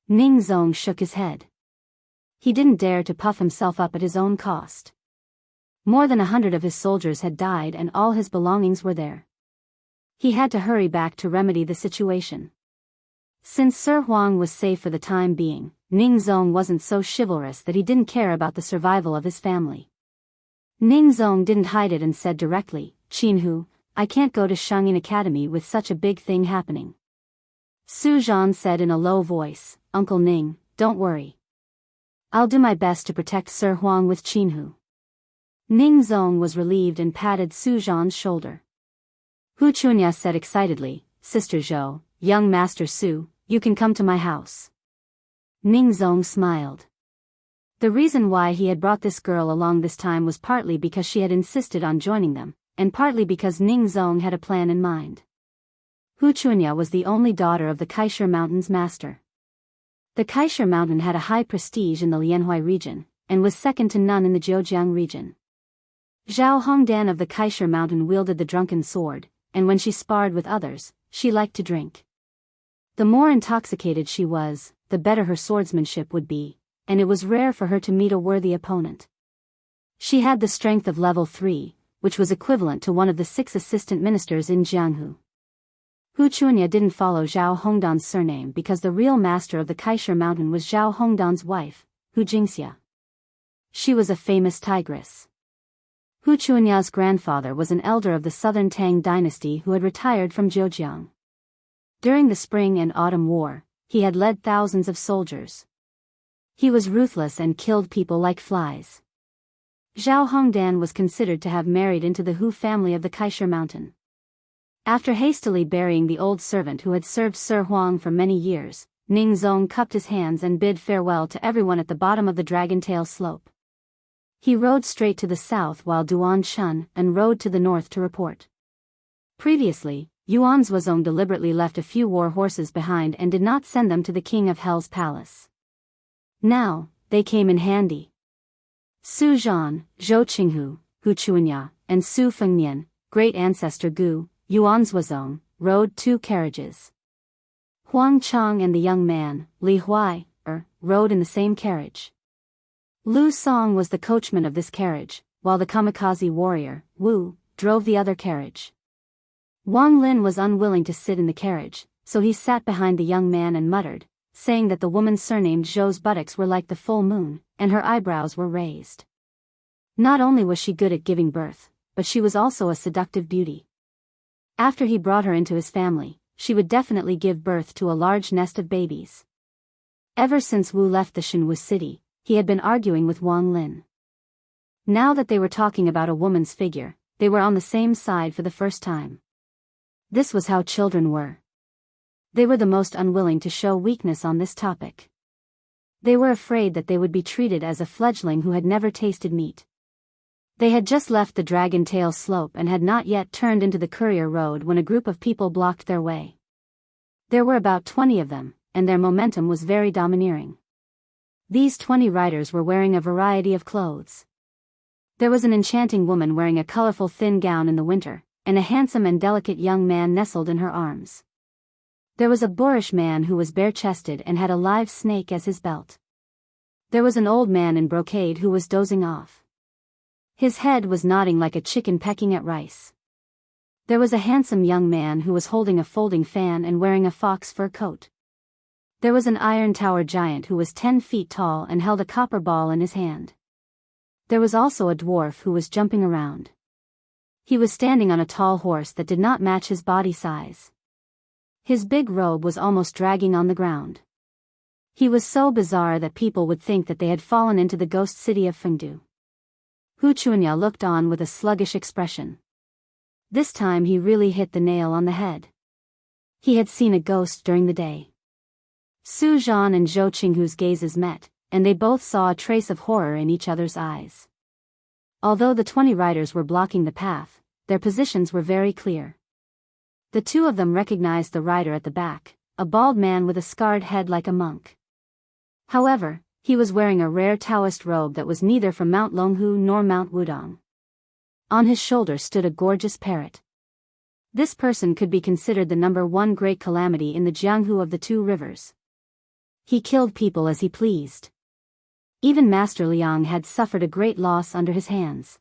A: Ning Zong shook his head. He didn't dare to puff himself up at his own cost. More than 100 of his soldiers had died and all his belongings were there. He had to hurry back to remedy the situation. Since Sir Huang was safe for the time being, Ning Zong wasn't so chivalrous that he didn't care about the survival of his family. Ning Zong didn't hide it and said directly, "Qinhu, I can't go to Shangyin Academy with such a big thing happening." Su Zhan said in a low voice, "Uncle Ning, don't worry. I'll do my best to protect Sir Huang with Qinhu." Ning Zong was relieved and patted Su Zhan's shoulder. Hu Chunya said excitedly, "Sister Zhou, young Master Su, you can come to my house." Ning Zong smiled. The reason why he had brought this girl along this time was partly because she had insisted on joining them, and partly because Ning Zong had a plan in mind. Hu Chunya was the only daughter of the Kaisher Mountain's master. The Kaisher Mountain had a high prestige in the Lianhuai region, and was second to none in the Zhejiang region. Zhao Hongdan of the Kaisher Mountain wielded the drunken sword, and when she sparred with others, she liked to drink. The more intoxicated she was, the better her swordsmanship would be, and it was rare for her to meet a worthy opponent. She had the strength of level 3, which was equivalent to one of the 6 assistant ministers in Jianghu. Hu Chunya didn't follow Zhao Hongdan's surname because the real master of the Kaisher Mountain was Zhao Hongdan's wife, Hu Jingxia. She was a famous tigress. Hu Chunya's grandfather was an elder of the southern Tang dynasty who had retired from Zhejiang. During the Spring and Autumn War, he had led thousands of soldiers. He was ruthless and killed people like flies. Zhao Hongdan was considered to have married into the Hu family of the Kaisher Mountain. After hastily burying the old servant who had served Sir Huang for many years, Ning Zong cupped his hands and bid farewell to everyone at the bottom of the Dragon Tail slope. He rode straight to the south while Duan Chun and rode to the north to report. Previously, Yuan Zuozong deliberately left a few war horses behind and did not send them to the King of Hell's palace. Now, they came in handy. Su Zhan, Zhou Qinghu, Hu Chunya, and Su Fengnian, great ancestor Gu, Yuan Zuozong, rode 2 carriages. Huang Chang and the young man, Li Huai, rode in the same carriage. Lu Song was the coachman of this carriage, while the kamikaze warrior, Wu, drove the other carriage. Wang Lin was unwilling to sit in the carriage, so he sat behind the young man and muttered, saying that the woman surnamed Zhou's buttocks were like the full moon, and her eyebrows were raised. Not only was she good at giving birth, but she was also a seductive beauty. After he brought her into his family, she would definitely give birth to a large nest of babies. Ever since Wu left the Shenwu city, he had been arguing with Wang Lin. Now that they were talking about a woman's figure, they were on the same side for the first time. This was how children were. They were the most unwilling to show weakness on this topic. They were afraid that they would be treated as a fledgling who had never tasted meat. They had just left the Dragon Tail slope and had not yet turned into the Courier Road when a group of people blocked their way. There were about 20 of them, and their momentum was very domineering. These 20 riders were wearing a variety of clothes. There was an enchanting woman wearing a colorful thin gown in the winter, and a handsome and delicate young man nestled in her arms. There was a boorish man who was bare-chested and had a live snake as his belt. There was an old man in brocade who was dozing off. His head was nodding like a chicken pecking at rice. There was a handsome young man who was holding a folding fan and wearing a fox fur coat. There was an iron tower giant who was 10 feet tall and held a copper ball in his hand. There was also a dwarf who was jumping around. He was standing on a tall horse that did not match his body size. His big robe was almost dragging on the ground. He was so bizarre that people would think that they had fallen into the ghost city of Fengdu. Hu Chunya looked on with a sluggish expression. This time he really hit the nail on the head. He had seen a ghost during the day. Su Zhan and Zhou Qinghu's gazes met, and they both saw a trace of horror in each other's eyes. Although the 20 riders were blocking the path, their positions were very clear. The two of them recognized the rider at the back, a bald man with a scarred head like a monk. However, he was wearing a rare Taoist robe that was neither from Mount Longhu nor Mount Wudong. On his shoulder stood a gorgeous parrot. This person could be considered the #1 great calamity in the Jianghu of the two rivers. He killed people as he pleased. Even Master Liang had suffered a great loss under his hands.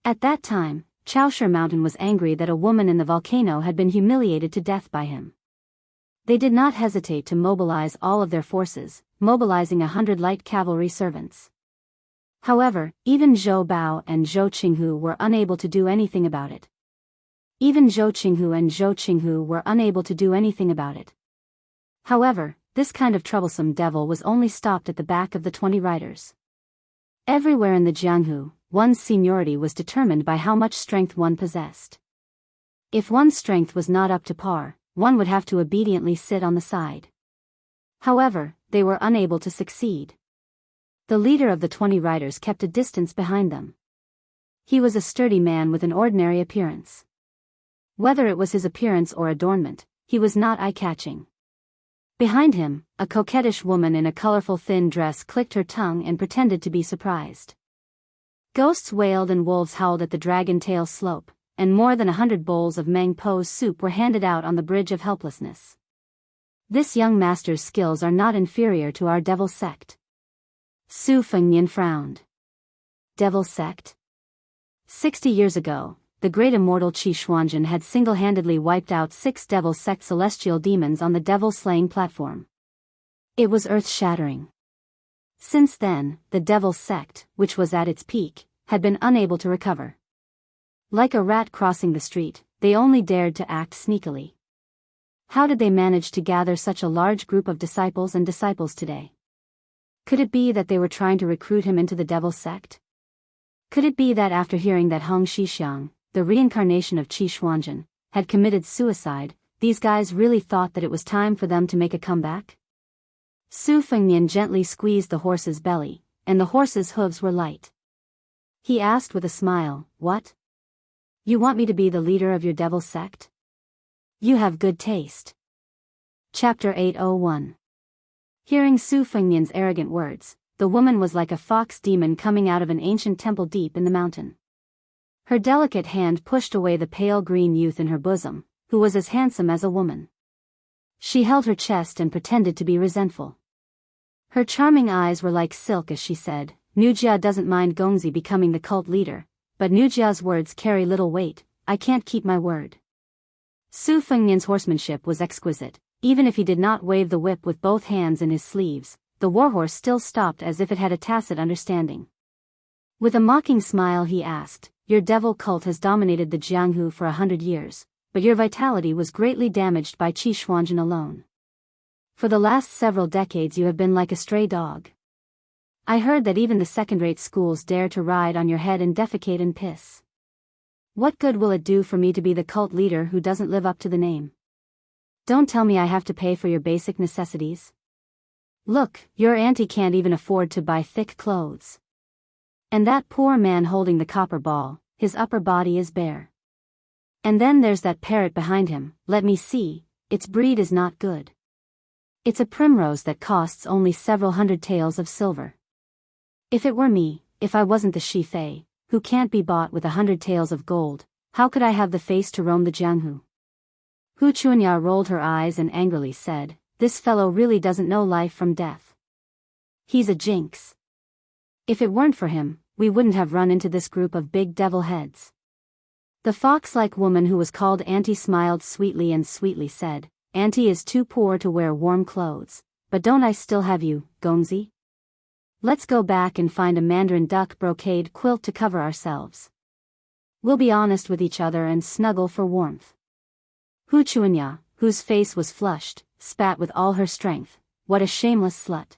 A: At that time, Chaosher Mountain was angry that a woman in the volcano had been humiliated to death by him. They did not hesitate to mobilize all of their forces, mobilizing 100 light cavalry servants. However, even Zhou Bao and Zhou Qinghu were unable to do anything about it. However, this kind of troublesome devil was only stopped at the back of the 20 riders. Everywhere in the Jianghu, one's seniority was determined by how much strength one possessed. If one's strength was not up to par, one would have to obediently sit on the side. However, they were unable to succeed. The leader of the 20 riders kept a distance behind them. He was a sturdy man with an ordinary appearance. Whether it was his appearance or adornment, he was not eye-catching. Behind him, a coquettish woman in a colorful thin dress clicked her tongue and pretended to be surprised. Ghosts wailed and wolves howled at the Dragon Tail slope, and more than 100 bowls of Meng Po's soup were handed out on the Bridge of Helplessness. This young master's skills are not inferior to our devil sect. Su Fengnian frowned. Devil sect? 60 years ago, the great immortal Qi Xuanzhen had single-handedly wiped out 6 devil sect celestial demons on the devil-slaying platform. It was earth-shattering. Since then, the devil sect, which was at its peak, had been unable to recover. Like a rat crossing the street, they only dared to act sneakily. How did they manage to gather such a large group of disciples today? Could it be that they were trying to recruit him into the devil sect? Could it be that after hearing that Hong Shixiang, the reincarnation of Qi Xuanzhen, had committed suicide, these guys really thought that it was time for them to make a comeback? Su Fengnian gently squeezed the horse's belly, and the horse's hooves were light. He asked with a smile, "What? You want me to be the leader of your devil sect? You have good taste." Chapter 801. Hearing Su Fengnian's arrogant words, the woman was like a fox demon coming out of an ancient temple deep in the mountain. Her delicate hand pushed away the pale green youth in her bosom, who was as handsome as a woman. She held her chest and pretended to be resentful. Her charming eyes were like silk as she said, "Nujia doesn't mind Gongzi becoming the cult leader, but Nujia's words carry little weight. I can't keep my word." Su Fengnian's horsemanship was exquisite, even if he did not wave the whip with both hands in his sleeves, the warhorse still stopped as if it had a tacit understanding. With a mocking smile he asked, "Your devil cult has dominated the Jianghu for 100 years, but your vitality was greatly damaged by Qi Xuanzhen alone. For the last several decades you have been like a stray dog. I heard that even the second-rate schools dare to ride on your head and defecate and piss. What good will it do for me to be the cult leader who doesn't live up to the name? Don't tell me I have to pay for your basic necessities. Look, your auntie can't even afford to buy thick clothes. And that poor man holding the copper ball, his upper body is bare. And then there's that parrot behind him, let me see, its breed is not good. It's a primrose that costs only several hundred taels of silver. If it were me, if I wasn't the Shi-Fei, who can't be bought with 100 taels of gold, how could I have the face to roam the Jianghu?" Hu Chunya rolled her eyes and angrily said, "This fellow really doesn't know life from death. He's a jinx. If it weren't for him, we wouldn't have run into this group of big devil heads." The fox-like woman who was called Auntie smiled sweetly and sweetly said, "Auntie is too poor to wear warm clothes, but don't I still have you, Gongzi? Let's go back and find a mandarin duck brocade quilt to cover ourselves. We'll be honest with each other and snuggle for warmth." Hu Chunya, whose face was flushed, spat with all her strength, "What a shameless slut."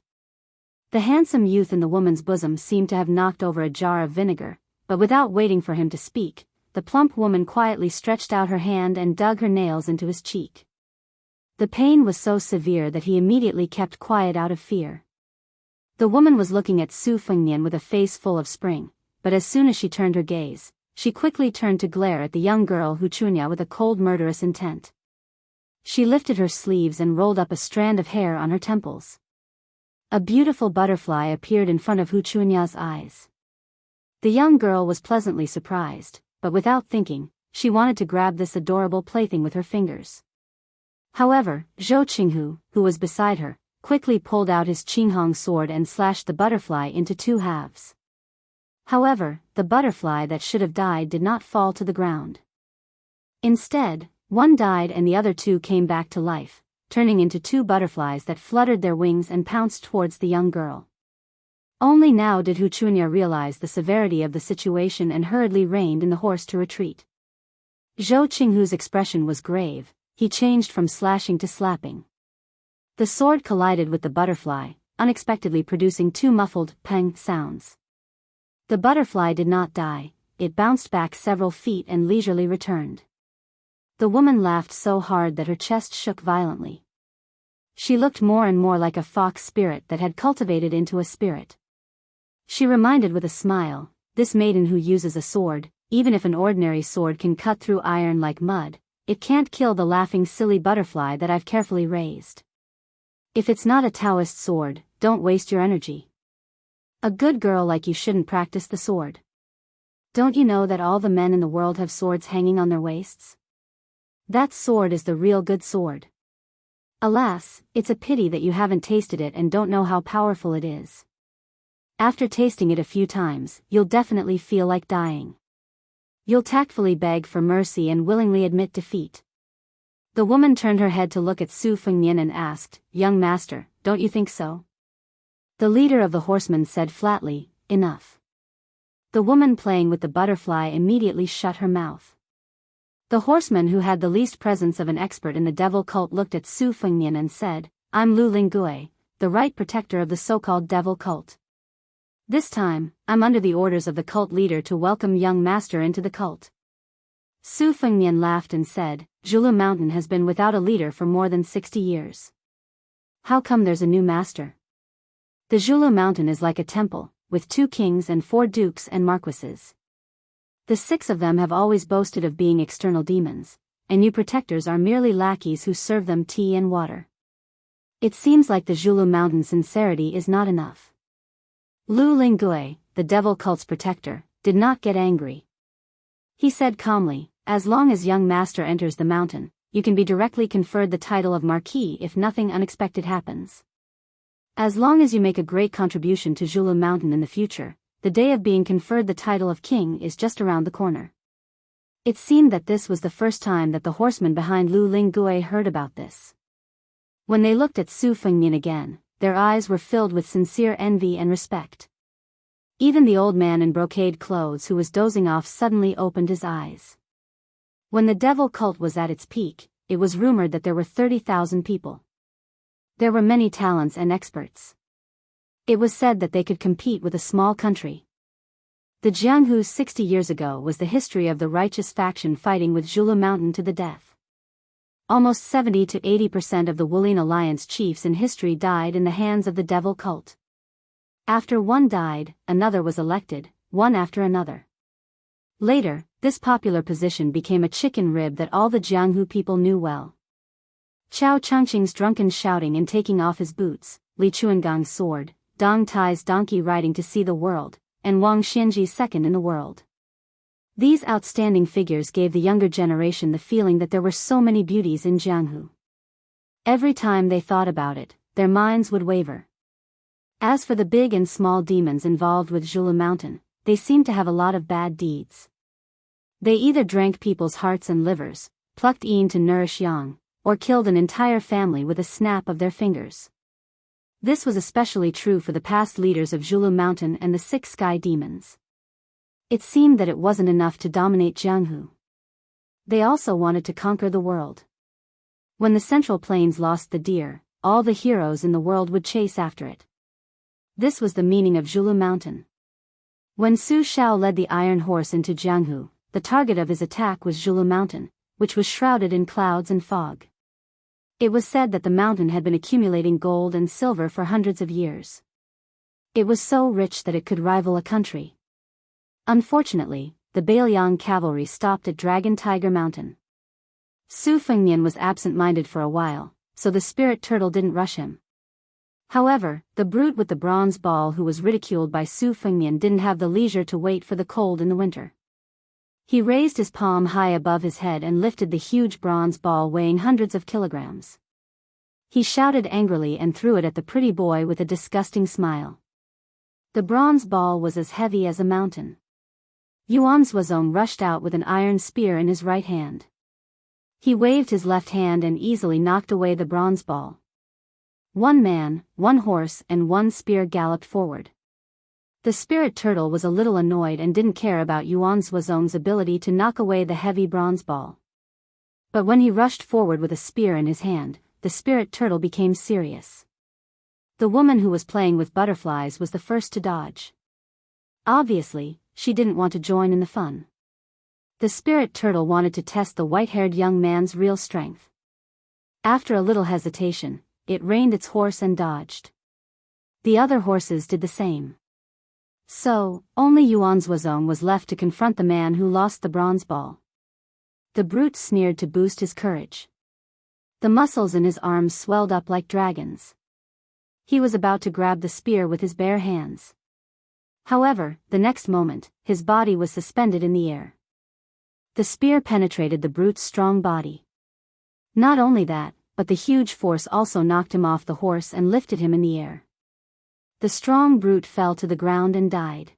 A: The handsome youth in the woman's bosom seemed to have knocked over a jar of vinegar, but without waiting for him to speak, the plump woman quietly stretched out her hand and dug her nails into his cheek. The pain was so severe that he immediately kept quiet out of fear. The woman was looking at Su Fengnian with a face full of spring, but as soon as she turned her gaze, she quickly turned to glare at the young girl Hu Chunya with a cold murderous intent. She lifted her sleeves and rolled up a strand of hair on her temples. A beautiful butterfly appeared in front of Hu Chunya's eyes. The young girl was pleasantly surprised, but without thinking, she wanted to grab this adorable plaything with her fingers. However, Zhou Qinghu, who was beside her, quickly pulled out his Qinghong sword and slashed the butterfly into 2 halves. However, the butterfly that should have died did not fall to the ground. Instead, one died and the other 2 came back to life, turning into 2 butterflies that fluttered their wings and pounced towards the young girl. Only now did Hu Chunya realize the severity of the situation and hurriedly reined in the horse to retreat. Zhou Qinghu's expression was grave, he changed from slashing to slapping. The sword collided with the butterfly, unexpectedly producing 2 muffled peng sounds. The butterfly did not die, it bounced back several feet and leisurely returned. The woman laughed so hard that her chest shook violently. She looked more and more like a fox spirit that had cultivated into a spirit. She reminded with a smile, "This maiden who uses a sword, even if an ordinary sword can cut through iron like mud, it can't kill the laughing silly butterfly that I've carefully raised. If it's not a Taoist sword, don't waste your energy. A good girl like you shouldn't practice the sword. Don't you know that all the men in the world have swords hanging on their waists? That sword is the real good sword. Alas, it's a pity that you haven't tasted it and don't know how powerful it is. After tasting it a few times, you'll definitely feel like dying. You'll tactfully beg for mercy and willingly admit defeat." The woman turned her head to look at Su Fengnian and asked, "Young master, don't you think so?" The leader of the horsemen said flatly, "Enough." The woman playing with the butterfly immediately shut her mouth. The horseman who had the least presence of an expert in the devil cult looked at Su Fengnian and said, "I'm Lu Linggui, the right protector of the so-called devil cult. This time, I'm under the orders of the cult leader to welcome young master into the cult." Su Fengnian laughed and said, "Zhulu Mountain has been without a leader for more than 60 years. How come there's a new master? The Zhulu Mountain is like a temple, with 2 kings and 4 dukes and marquises. The 6 of them have always boasted of being external demons, and you protectors are merely lackeys who serve them tea and water. It seems like the Zhulu Mountain sincerity is not enough." Lu Linggui, the devil cult's protector, did not get angry. He said calmly, "As long as young master enters the mountain, you can be directly conferred the title of Marquis if nothing unexpected happens. As long as you make a great contribution to Zhulu Mountain in the future, the day of being conferred the title of king is just around the corner." It seemed that this was the first time that the horseman behind Lu Linggui heard about this. When they looked at Su Fengnian again, their eyes were filled with sincere envy and respect. Even the old man in brocade clothes who was dozing off suddenly opened his eyes. When the devil cult was at its peak, it was rumored that there were 30,000 people. There were many talents and experts. It was said that they could compete with a small country. The Jianghu 60 years ago was the history of the righteous faction fighting with Zhulu Mountain to the death. Almost 70 to 80% of the Wulin Alliance chiefs in history died in the hands of the devil cult. After one died, another was elected, one after another. Later, this popular position became a chicken rib that all the Jianghu people knew well. Chao Chengqing's drunken shouting and taking off his boots, Li Chuangang's sword, Dong Tai's donkey riding to see the world, and Wang Xianji's second in the world. These outstanding figures gave the younger generation the feeling that there were so many beauties in Jianghu. Every time they thought about it, their minds would waver. As for the big and small demons involved with Zhulu Mountain, they seemed to have a lot of bad deeds. They either drank people's hearts and livers, plucked yin to nourish yang, or killed an entire family with a snap of their fingers. This was especially true for the past leaders of Zhulu Mountain and the 6 sky demons. It seemed that it wasn't enough to dominate Jianghu. They also wanted to conquer the world. When the Central Plains lost the deer, all the heroes in the world would chase after it. This was the meaning of Zhulu Mountain. When Su Shao led the iron horse into Jianghu, the target of his attack was Zhulu Mountain, which was shrouded in clouds and fog. It was said that the mountain had been accumulating gold and silver for hundreds of years. It was so rich that it could rival a country. Unfortunately, the Bailiang cavalry stopped at Dragon Tiger Mountain. Su Fengnian was absent-minded for a while, so the spirit turtle didn't rush him. However, the brute with the bronze ball who was ridiculed by Su Fengnian didn't have the leisure to wait for the cold in the winter. He raised his palm high above his head and lifted the huge bronze ball weighing hundreds of kilograms. He shouted angrily and threw it at the pretty boy with a disgusting smile. The bronze ball was as heavy as a mountain. Yuan Zuozong rushed out with an iron spear in his right hand. He waved his left hand and easily knocked away the bronze ball. One man, one horse and one spear galloped forward. The spirit turtle was a little annoyed and didn't care about Yuan Zuozong's ability to knock away the heavy bronze ball. But when he rushed forward with a spear in his hand, the spirit turtle became serious. The woman who was playing with butterflies was the first to dodge. Obviously, she didn't want to join in the fun. The spirit turtle wanted to test the white-haired young man's real strength. After a little hesitation, it reined its horse and dodged. The other horses did the same. So, only Yuan Zuozong was left to confront the man who lost the bronze ball. The brute sneered to boost his courage. The muscles in his arms swelled up like dragons. He was about to grab the spear with his bare hands. However, the next moment, his body was suspended in the air. The spear penetrated the brute's strong body. Not only that, but the huge force also knocked him off the horse and lifted him in the air. The strong brute fell to the ground and died.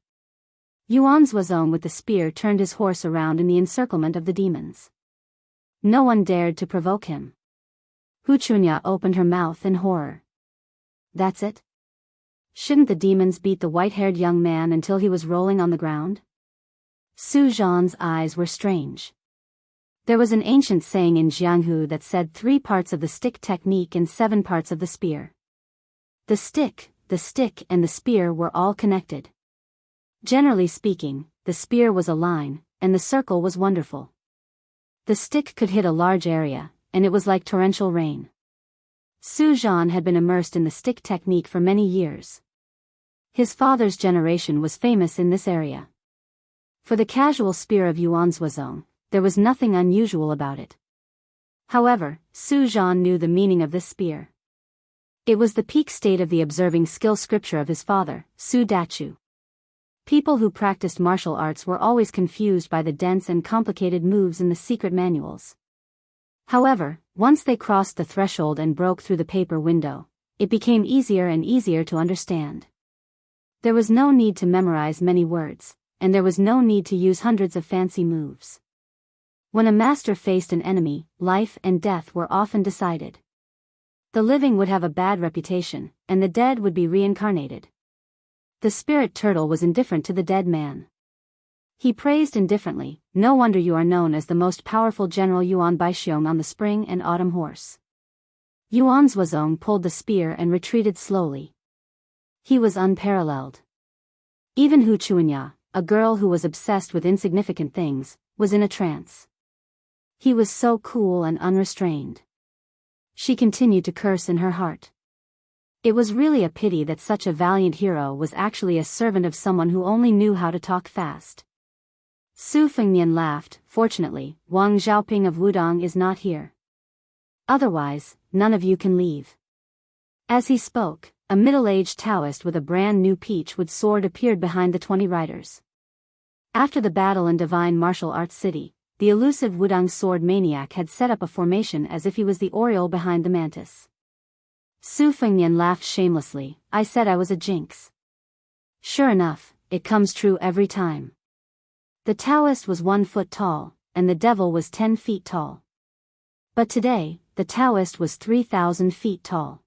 A: Yuan Zuozong with the spear turned his horse around in the encirclement of the demons. No one dared to provoke him. Hu Chunya opened her mouth in horror. That's it? Shouldn't the demons beat the white-haired young man until he was rolling on the ground? Su Zhan's eyes were strange. There was an ancient saying in Jianghu that said 3 parts of the stick technique and 7 parts of the spear. The stick, and the spear were all connected. Generally speaking, the spear was a line, and the circle was wonderful. The stick could hit a large area, and it was like torrential rain. Su Zhan had been immersed in the stick technique for many years. His father's generation was famous in this area. For the casual spear of Yuan Zuozong, there was nothing unusual about it. However, Su Zhan knew the meaning of this spear. It was the peak state of the observing skill scripture of his father, Su Dachu. People who practiced martial arts were always confused by the dense and complicated moves in the secret manuals. However, once they crossed the threshold and broke through the paper window, it became easier and easier to understand. There was no need to memorize many words, and there was no need to use hundreds of fancy moves. When a master faced an enemy, life and death were often decided. The living would have a bad reputation, and the dead would be reincarnated. The spirit turtle was indifferent to the dead man. He praised indifferently, "No wonder you are known as the most powerful General Yuan Baixiong on the spring and autumn horse." Yuan Zhuozong pulled the spear and retreated slowly. He was unparalleled. Even Hu Chuanya, a girl who was obsessed with insignificant things, was in a trance. He was so cool and unrestrained. She continued to curse in her heart. It was really a pity that such a valiant hero was actually a servant of someone who only knew how to talk fast. Su Fengnian laughed. "Fortunately, Wang Xiaoping of Wudong is not here. Otherwise, none of you can leave." As he spoke, a middle-aged Taoist with a brand new peach-wood sword appeared behind the 20 riders. After the battle in Divine Martial Arts City, the elusive Wudong sword maniac had set up a formation as if he was the oriole behind the mantis. Su Fengnian laughed shamelessly. "I said I was a jinx. Sure enough, it comes true every time." The Taoist was 1 foot tall, and the devil was 10 feet tall. But today, the Taoist was 3,000 feet tall.